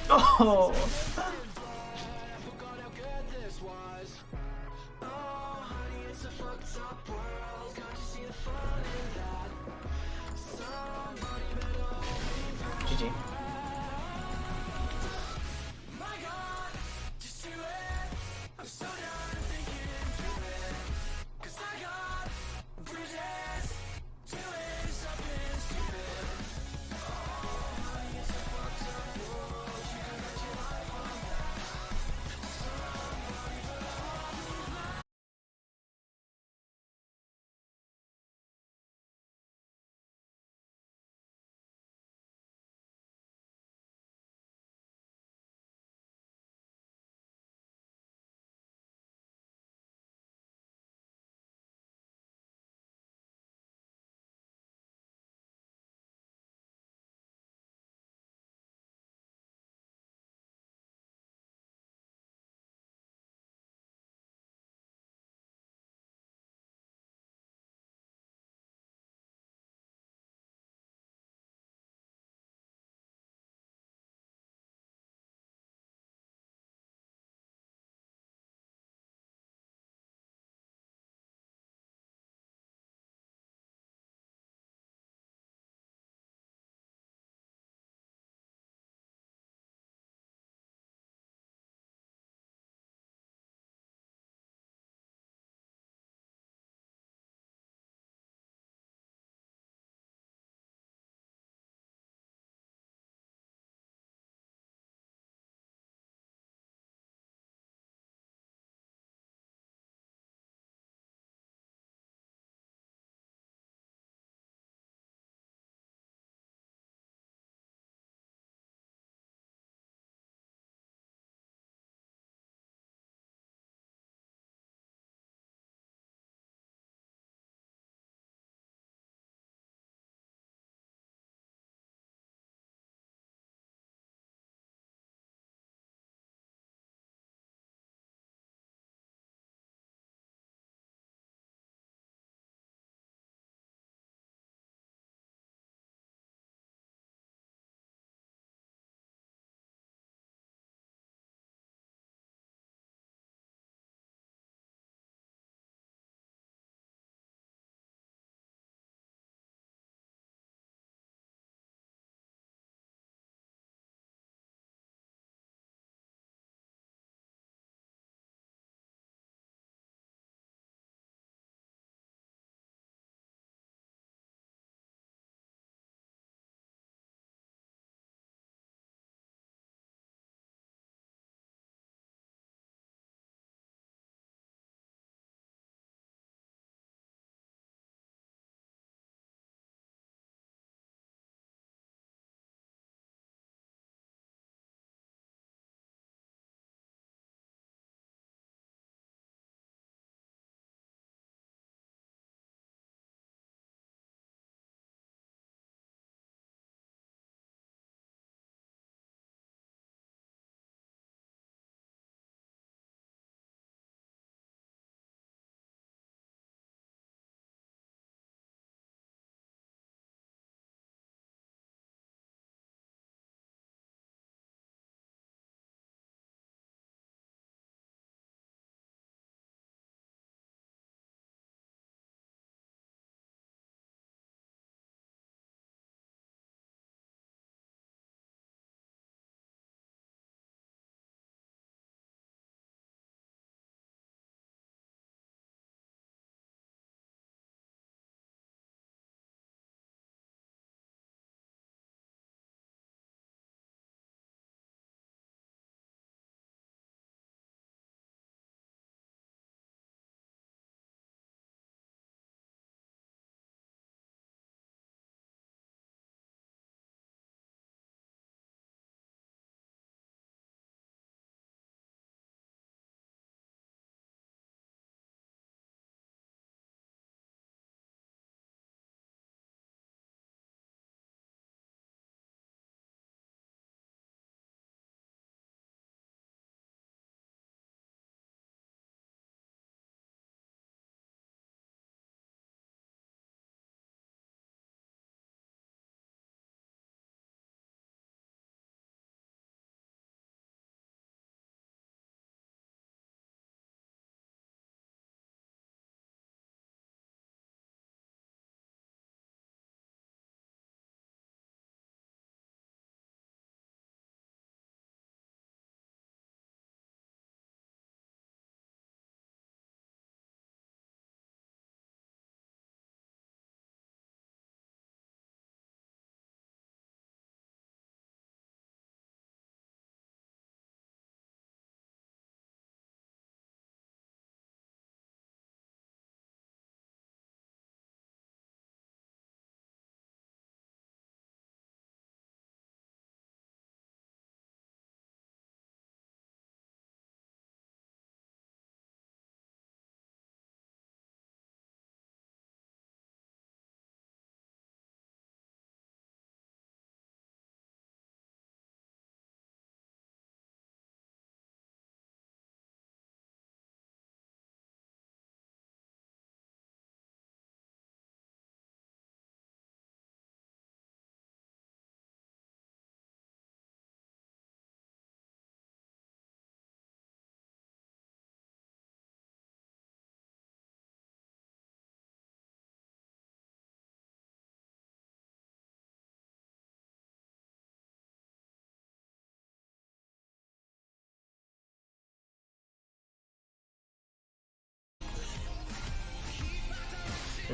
Oh! GG.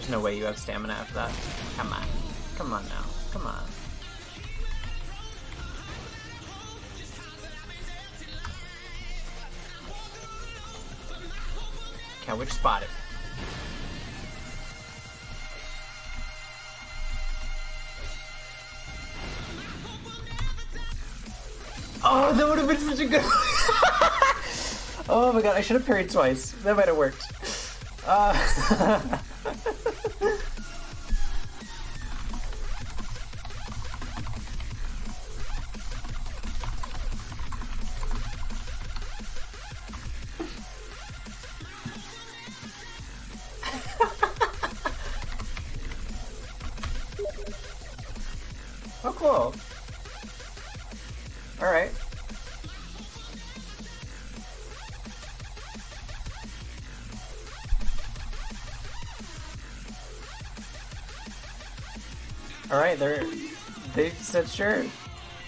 There's no way you have stamina after that. Come on. Come on now. Come on. Cowwitch spotted. Oh, that would have been such a good Oh my god, I should have parried twice. That might have worked. Oh, cool. Alright. Alright, they said sure.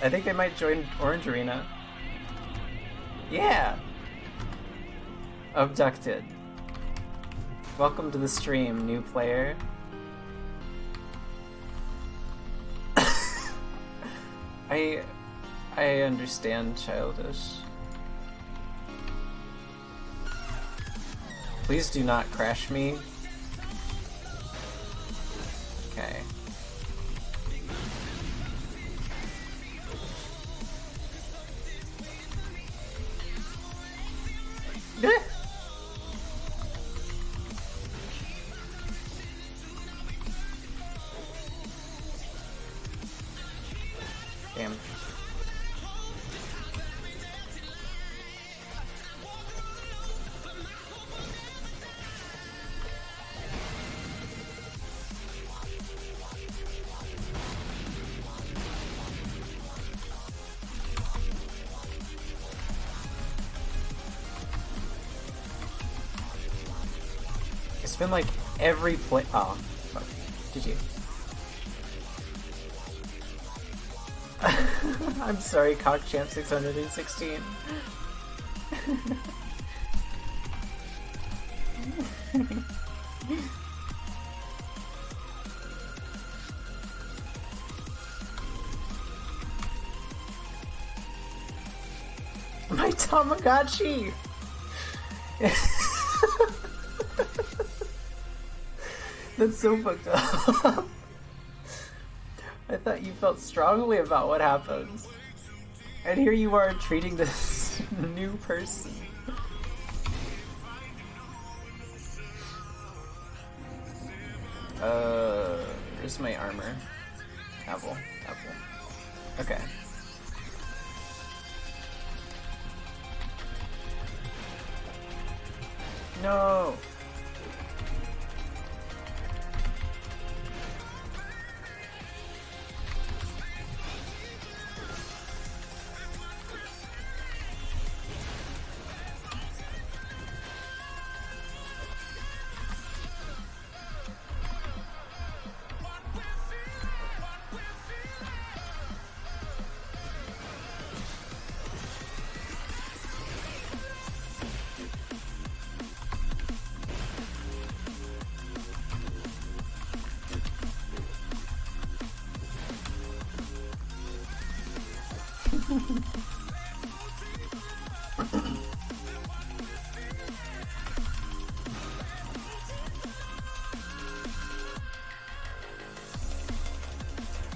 I think they might join Orange Arena. Yeah! Abducted. Welcome to the stream, new player. I understand, childish. Please do not crash me. Okay. Damn. It's been like every play. Oh, fuck. Did you? I'm sorry, CockChamp 616. My Tamagotchi! That's so fucked up. I thought you felt strongly about what happens. And here you are treating this new person. Where's my armor? Apple. Okay. No!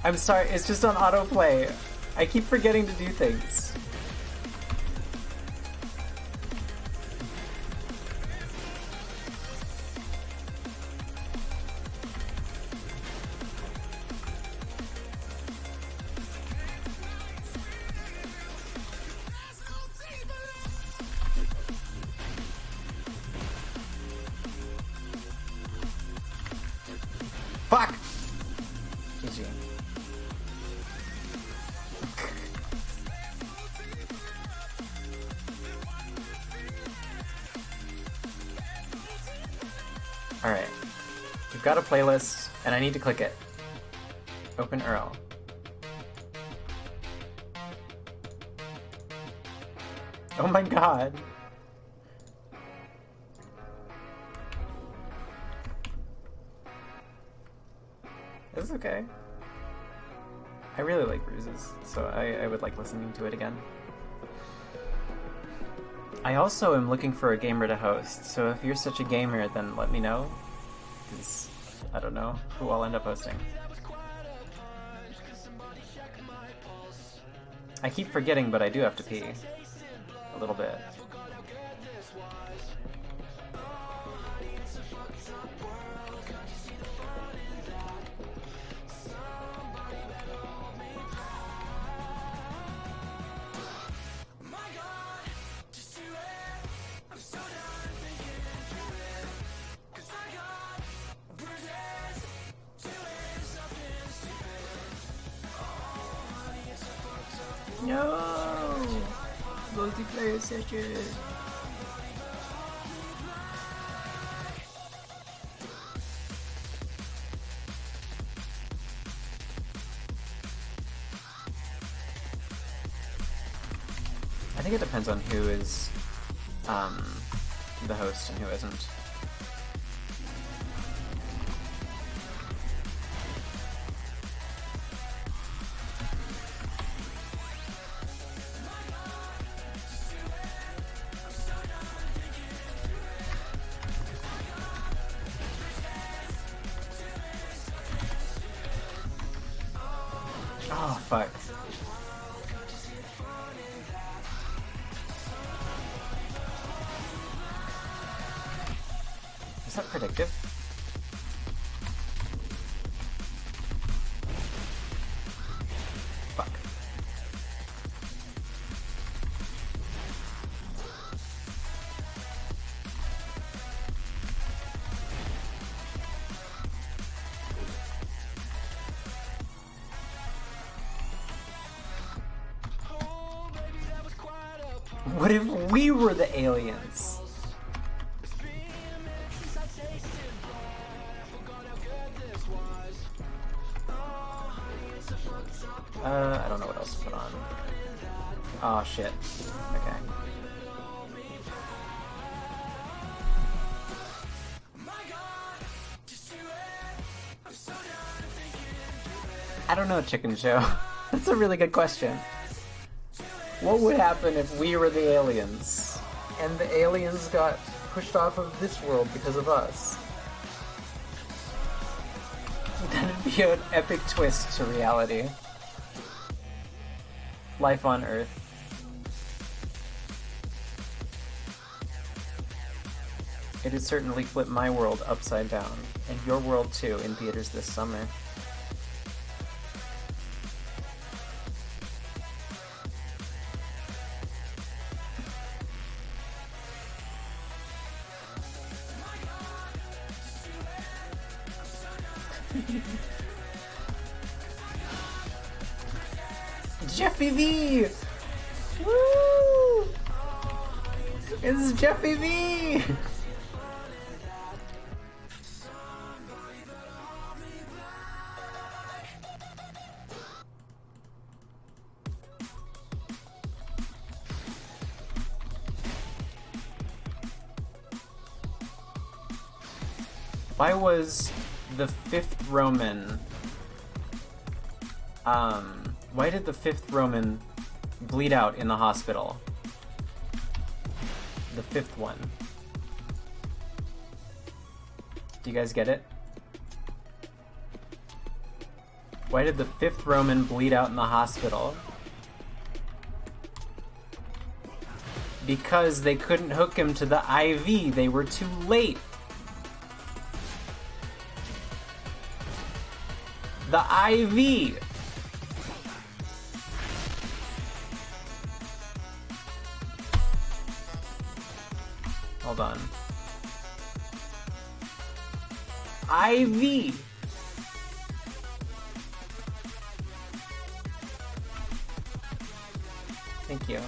I'm sorry, it's just on autoplay. I keep forgetting to do things. Fuck! GG. Alright. We've got a playlist, and I need to click it. Open URL. Oh my god. It's okay. I really like Bruises, so I would like listening to it again. I also am looking for a gamer to host, so if you're such a gamer, then let me know. Because I don't know who I'll end up hosting. I keep forgetting, but I do have to pee. A little bit. No! Multiplayer session! I think it depends on who is the host and who isn't. Oh, fuck. Is that predictive? Fuck. What if we were the aliens? I don't know what else to put on. Oh shit. Okay. I don't know, Chicken Show. That's a really good question. What would happen if we were the aliens, and the aliens got pushed off of this world because of us? That'd be an epic twist to reality. Life on Earth. It has certainly flipped my world upside down, and your world too, in theaters this summer. Jeffy V! Woo! It's Jeffy V! Why was the fifth Roman, why did the fifth Roman bleed out in the hospital? The fifth one. Do you guys get it? Why did the fifth Roman bleed out in the hospital? Because they couldn't hook him to the IV. They were too late. The IV! Hold on. IV! Thank you.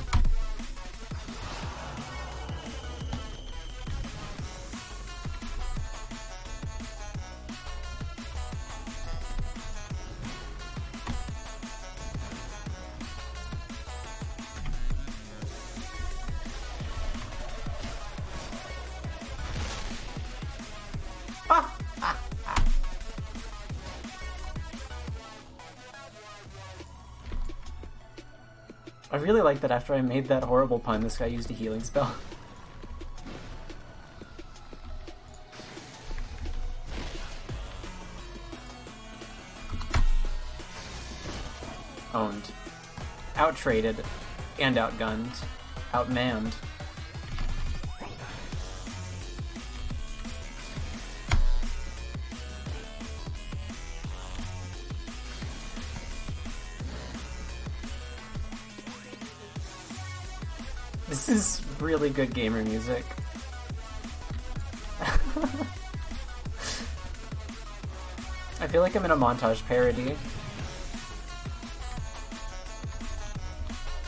really like that after I made that horrible pun, this guy used a healing spell. Owned. Out-traded. And outgunned. Outmanned. This is really good gamer music. I feel like I'm in a montage parody.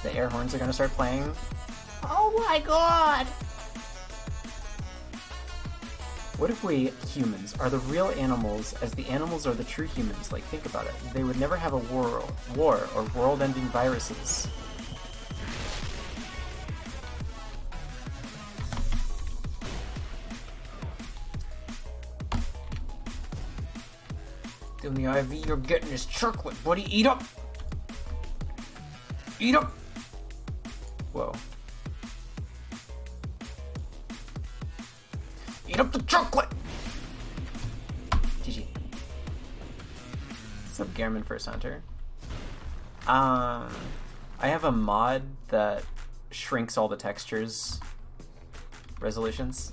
The air horns are gonna start playing. Oh my god! What if we, humans, are the real animals as the animals are the true humans? Like, think about it. They would never have a war or world-ending viruses. The only IV you're getting is chocolate, buddy. Eat up! Eat up! Whoa. Eat up the chocolate! GG. What's up, Gehrman First Hunter? I have a mod that shrinks all the textures resolutions.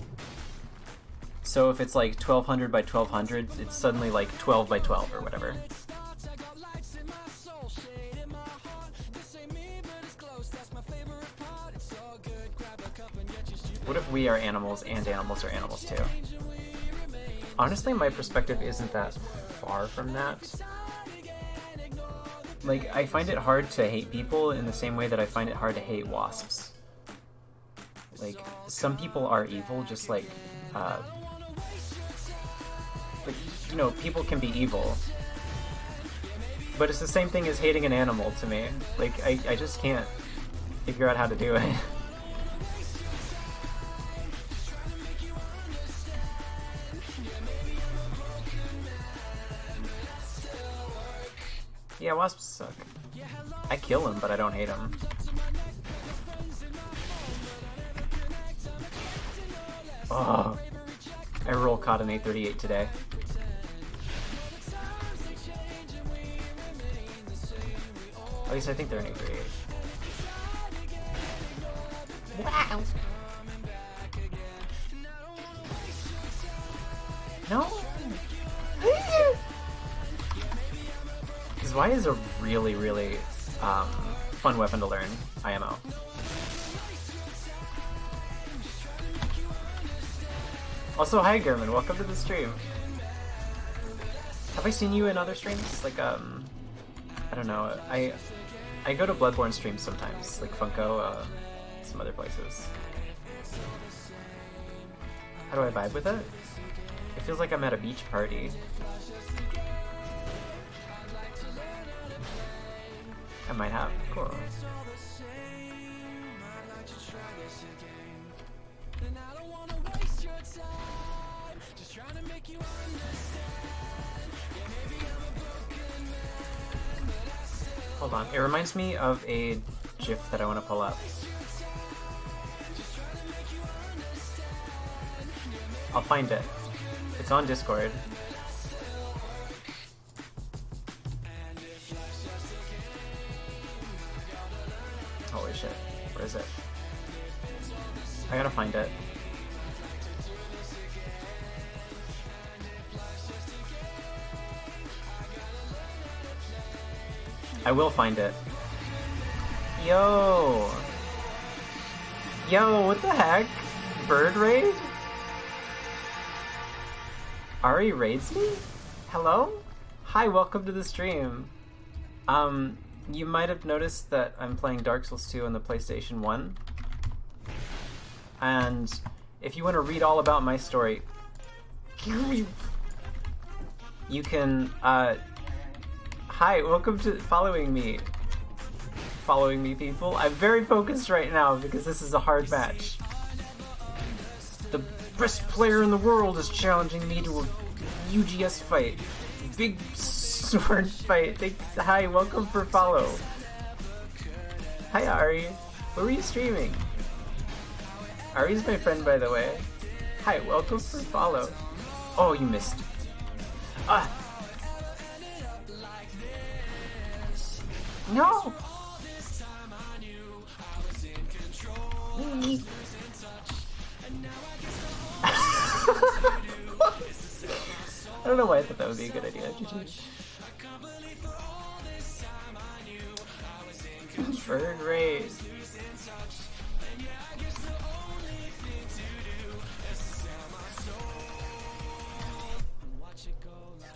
So if it's like 1200 by 1200, it's suddenly like 12 by 12 or whatever. What if we are animals and animals are animals too? Honestly, my perspective isn't that far from that. Like, I find it hard to hate people in the same way that I find it hard to hate wasps. Like, some people are evil, just like, you know, people can be evil. But it's the same thing as hating an animal to me. Like, I just can't figure out how to do it. Yeah, wasps suck. I kill them, but I don't hate them. Oh, I roll caught an 838 today. At least I think they're an 838. Wow! No! Because Y is a really, really fun weapon to learn, IMO. Also, hi German, welcome to the stream. Have I seen you in other streams? Like, I don't know, I go to Bloodborne streams sometimes, like Funko, some other places. How do I vibe with it? It feels like I'm at a beach party. I might have. Cool. Hold on. It reminds me of a GIF that I want to pull up. I'll find it. It's on Discord. Holy shit. Where is it? I gotta find it. I will find it. Yo! Yo, what the heck? Bird raid? Ari raids me? Hello? Hi, welcome to the stream. You might have noticed that I'm playing Dark Souls 2 on the PlayStation 1. And if you want to read all about my story, you can, hi, welcome to following me. Following me, people. I'm very focused right now because this is a hard match. The best player in the world is challenging me to a UGS fight. Big sword fight. Thanks. Hi, welcome for follow. Hi Ari. What were you streaming? Ari's my friend, by the way. Hi, welcome for follow. Oh, you missed. Ah! No! I don't know why I thought that would be a good idea. Bird race.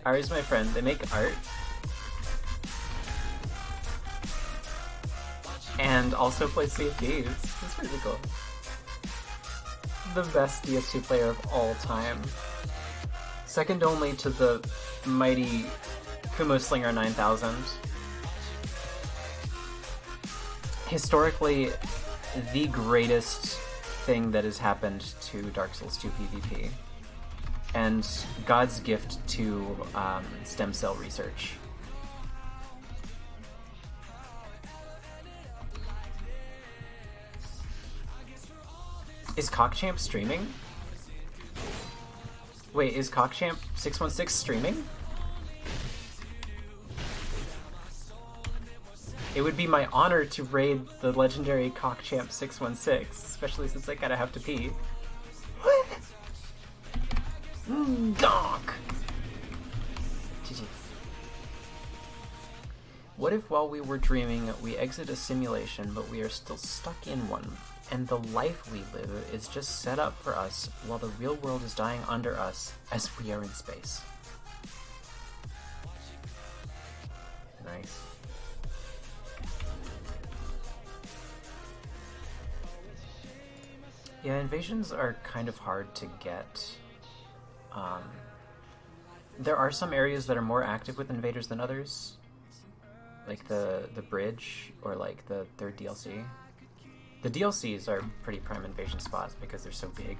Ari's my friend. They make art. And also play CFDs. That's pretty cool. The best DS2 player of all time. Second only to the mighty Kumo Slinger 9000. Historically, the greatest thing that has happened to Dark Souls 2 PvP. And God's gift to stem cell research. Is CockChamp streaming? Wait, is CockChamp 616 streaming? It would be my honor to raid the legendary CockChamp 616, especially since I gotta have to pee. What? Donk! GG. What if while we were dreaming, we exit a simulation, but we are still stuck in one, and the life we live is just set up for us while the real world is dying under us as we are in space? Nice. Yeah, invasions are kind of hard to get. There are some areas that are more active with invaders than others, like the bridge or like the third DLC. The DLCs are pretty prime invasion spots because they're so big.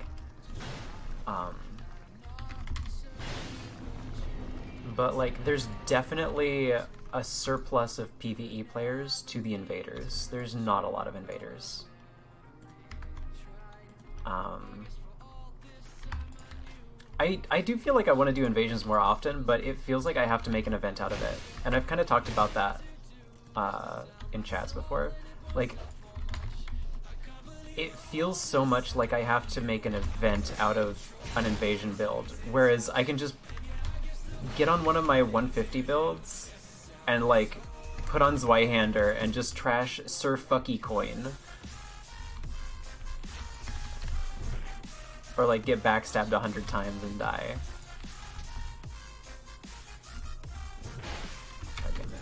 But like, there's definitely a surplus of PvE players to the invaders. There's not a lot of invaders. I do feel like I want to do invasions more often, but it feels like I have to make an event out of it. And I've kind of talked about that in chats before. Like, it feels so much like I have to make an event out of an invasion build, whereas I can just get on one of my 150 builds and like put on Zweihander and just trash Sir Fucky Coin. Or like get backstabbed 100 times and die. God damn it.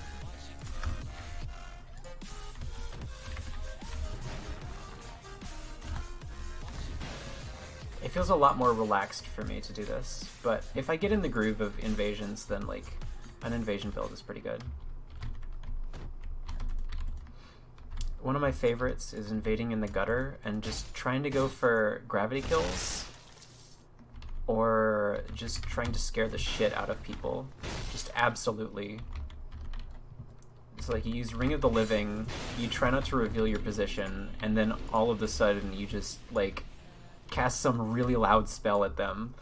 It feels a lot more relaxed for me to do this, but if I get in the groove of invasions, then like an invasion build is pretty good. One of my favorites is invading in the gutter and just trying to go for gravity kills or just trying to scare the shit out of people. Just absolutely. It's like you use Ring of the Living, you try not to reveal your position, and then all of a sudden you just like cast some really loud spell at them.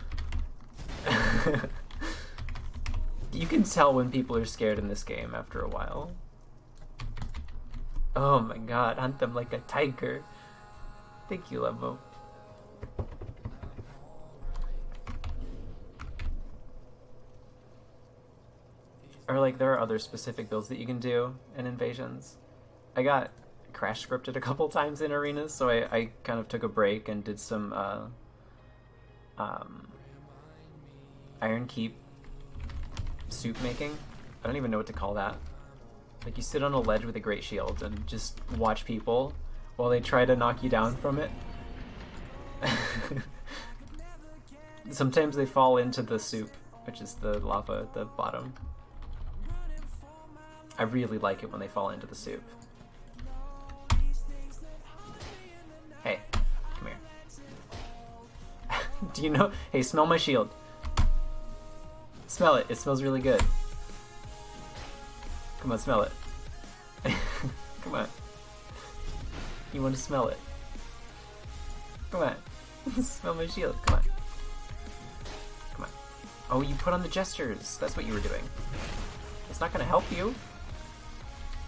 You can tell when people are scared in this game after a while. Oh my god, hunt them like a tiger. Thank you, Levo. Or like, there are other specific builds that you can do in invasions. I got crash scripted a couple times in arenas, so I kind of took a break and did some Iron Keep soup making. I don't even know what to call that. Like, you sit on a ledge with a great shield and just watch people while they try to knock you down from it. Sometimes they fall into the soup, which is the lava at the bottom. I really like it when they fall into the soup. Hey, come here. Do you know? Hey, smell my shield. Smell it. It smells really good. Come on, smell it. Come on. You want to smell it? Come on. Smell my shield. Come on. Come on. Oh, you put on the gestures. That's what you were doing. It's not going to help you.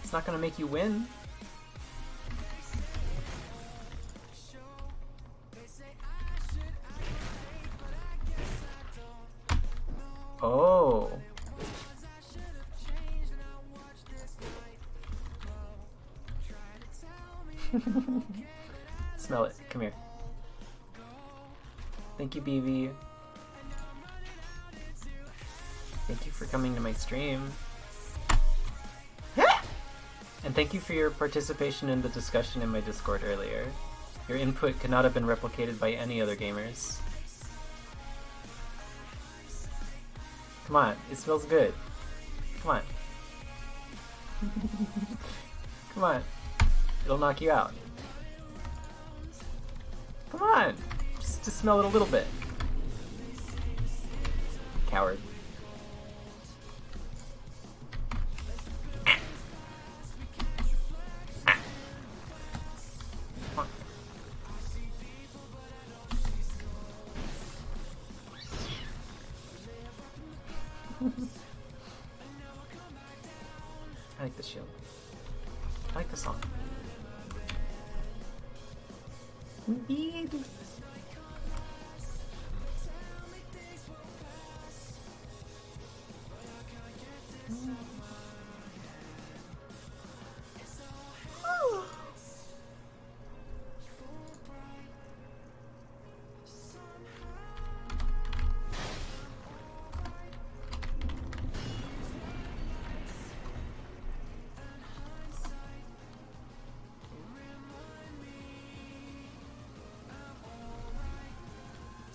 It's not going to make you win. Oh. Smell it. Come here. Thank you, BB. Thank you for coming to my stream. And thank you for your participation in the discussion in my Discord earlier. Your input could not have been replicated by any other gamers. Come on, it smells good. Come on. Come on. It'll knock you out. Come on! Just smell it a little bit. Coward. I like the shield. I like the song. Indeed.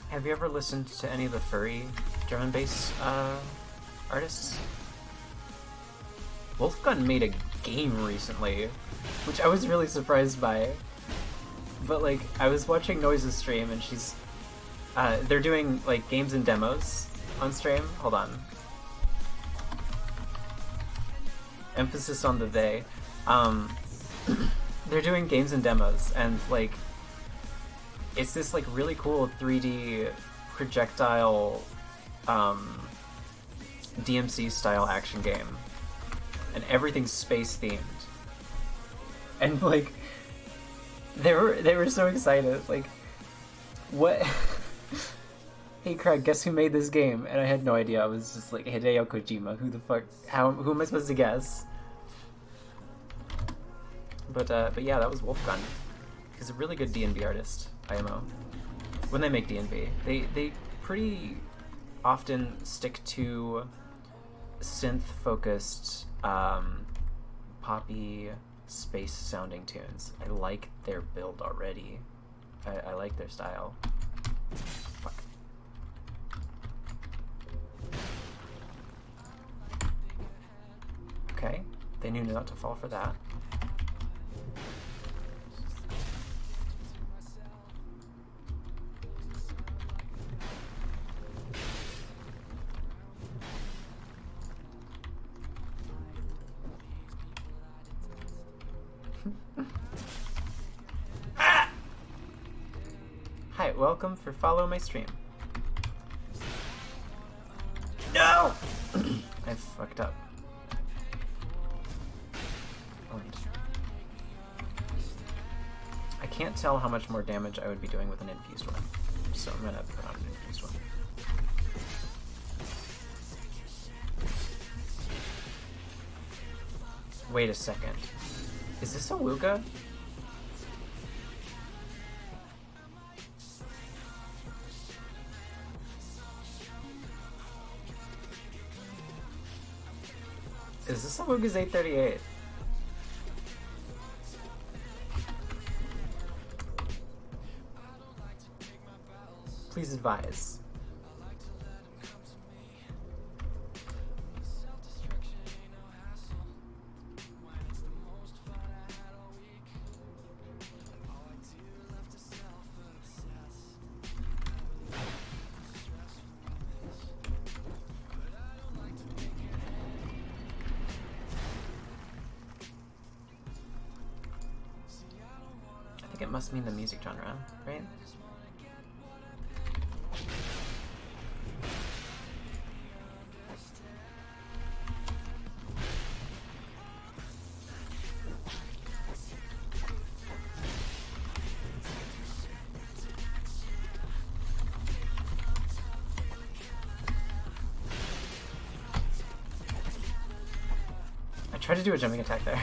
Have you ever listened to any of the furry drum and bass artists? Wolfgun made a game recently, which I was really surprised by. But like, I was watching Noise's stream and she's they're doing like games and demos on stream. Hold on. Emphasis on the they. They're doing games and demos and like it's this like really cool 3D projectile DMC style action game. And everything's space themed. And like they were so excited. Like what Hey Craig, guess who made this game? And I had no idea. I was just like Hideo Kojima. Who the fuck who am I supposed to guess? But yeah, that was Wolfgun. He's a really good D&B artist. IMO. When they make D&B, they pretty often stick to synth-focused, poppy, space-sounding tunes. I like their build already. I like their style. Fuck. Okay, they knew not to fall for that. Hi, welcome for follow my stream. No! I fucked up. I can't tell how much more damage I would be doing with an infused one, so I'm gonna put on an infused one. Wait a second. Is this a Wooga? Is this a Wooga's 838? Please advise. think it must mean the music genre, right? I tried to do a jumping attack there.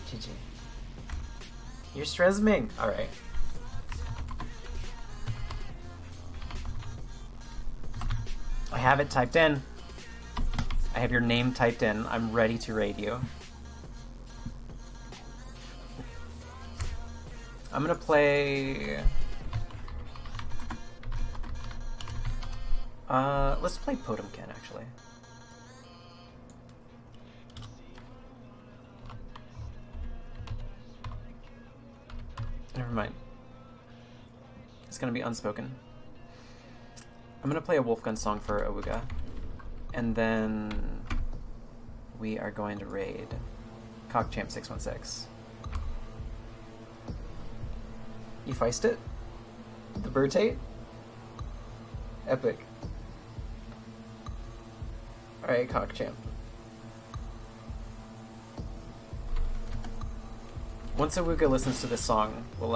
GG. You're stressing. Alright. I have it typed in. I have your name typed in. I'm ready to raid you. I'm gonna play... let's play Potemkin, actually. Never mind. It's gonna be unspoken. I'm gonna play a Wolfgun song for Awuga. And then... we are going to raid Cockchamp 616. You feist it? The Bertate? Epic. Alright, Cockchamp. Once Awuga listens to this song, we'll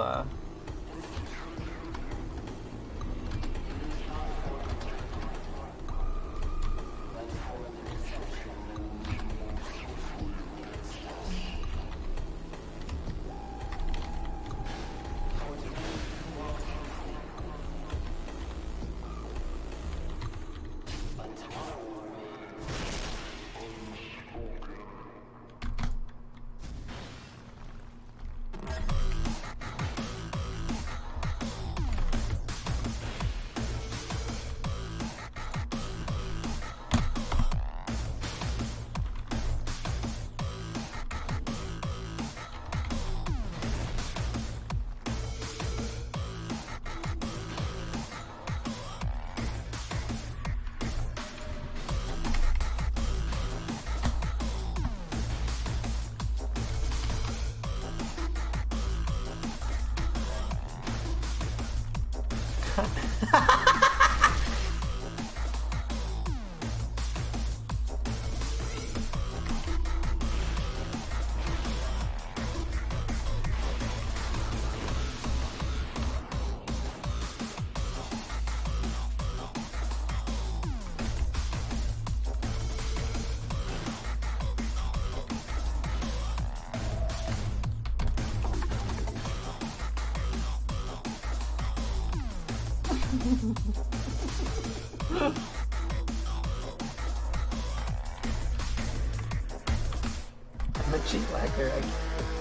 I'm a cheat lagger. I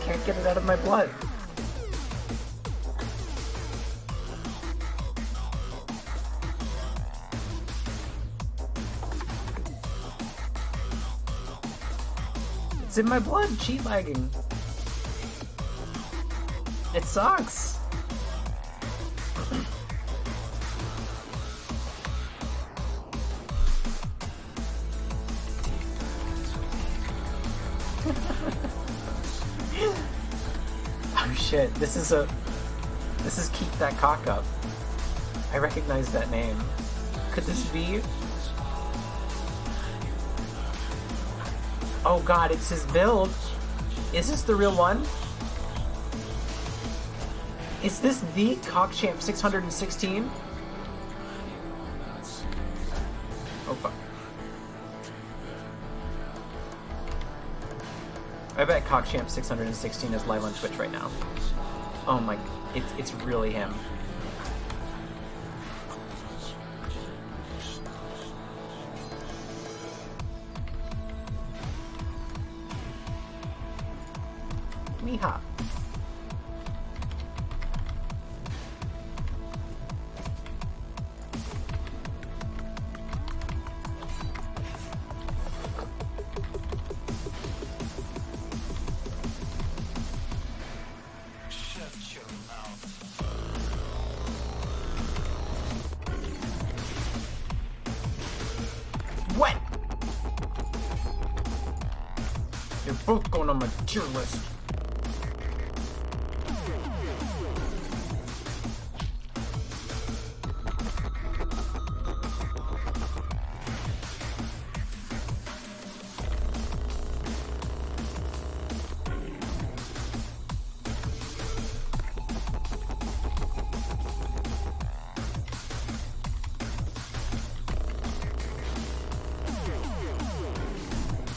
can't get it out of my blood. It's in my blood, cheat lagging. It sucks. Oh shit, this is Keep That Cock Up. I recognize that name. Could this be? Oh god, it's his build. Is this the real one? Is this the Cockchamp 616? Oh fuck. I bet Cockchamp 616 is live on Twitch right now. Oh my, it's really him. Miha. both going on my tier list.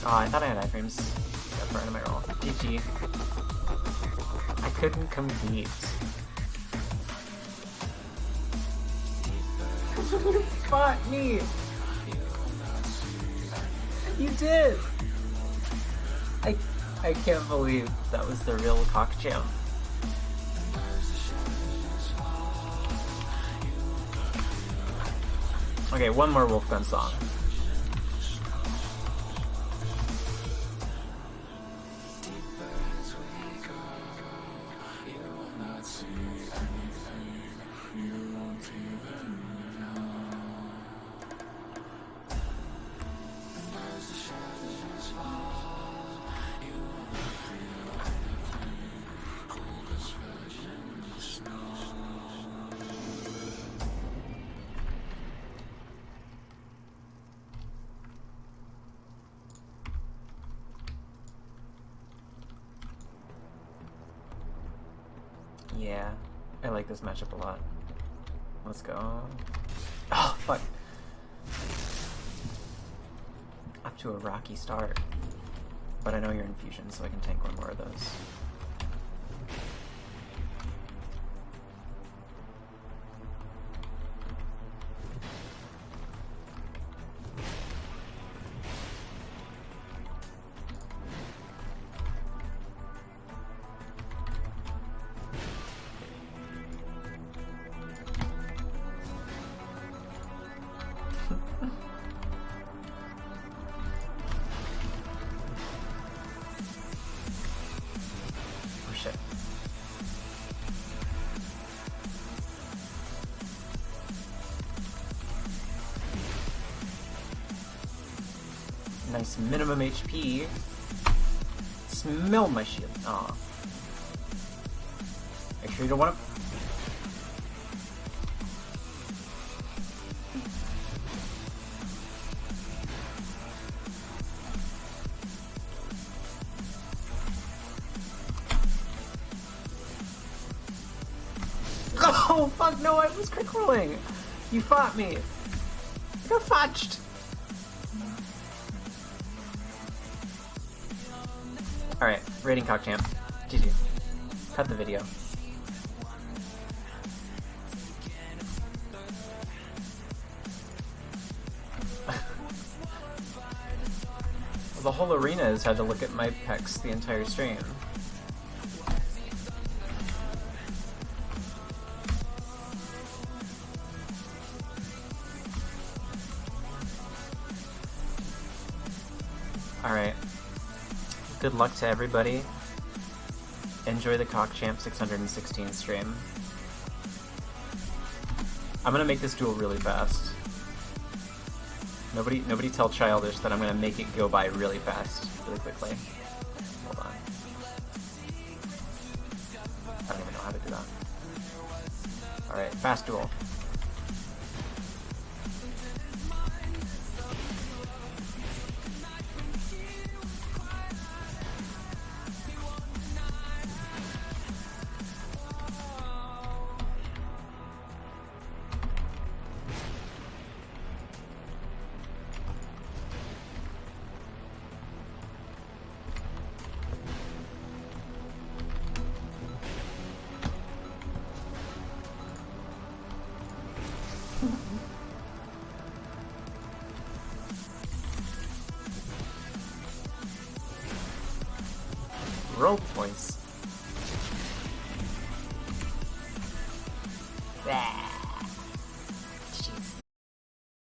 Oh, I thought I had iframes. Got burned in my roll. GG. I couldn't compete. You fought me! You did! I can't believe that was the real cock jam. Okay, one more Wolfgun song. Yeah, I like this matchup a lot. Let's go. Oh, fuck. Up to a rocky start. But I know you're in fusion, so I can tank one more of those. Nice minimum HP. Smell my shield. Aw. Make sure you don't want to. Oh fuck no! I was quick rolling. You fought me. I got fudged. Alright, rating cock champ. GG. Cut the video. The whole arena has had to look at my pecs the entire stream. Alright. Good luck to everybody. Enjoy the Cock Champ 616 stream. I'm gonna make this duel really fast. Nobody tell Childish that I'm gonna make it go by really fast, really quickly. Hold on. I don't even know how to do that. Alright, fast duel. Roll points.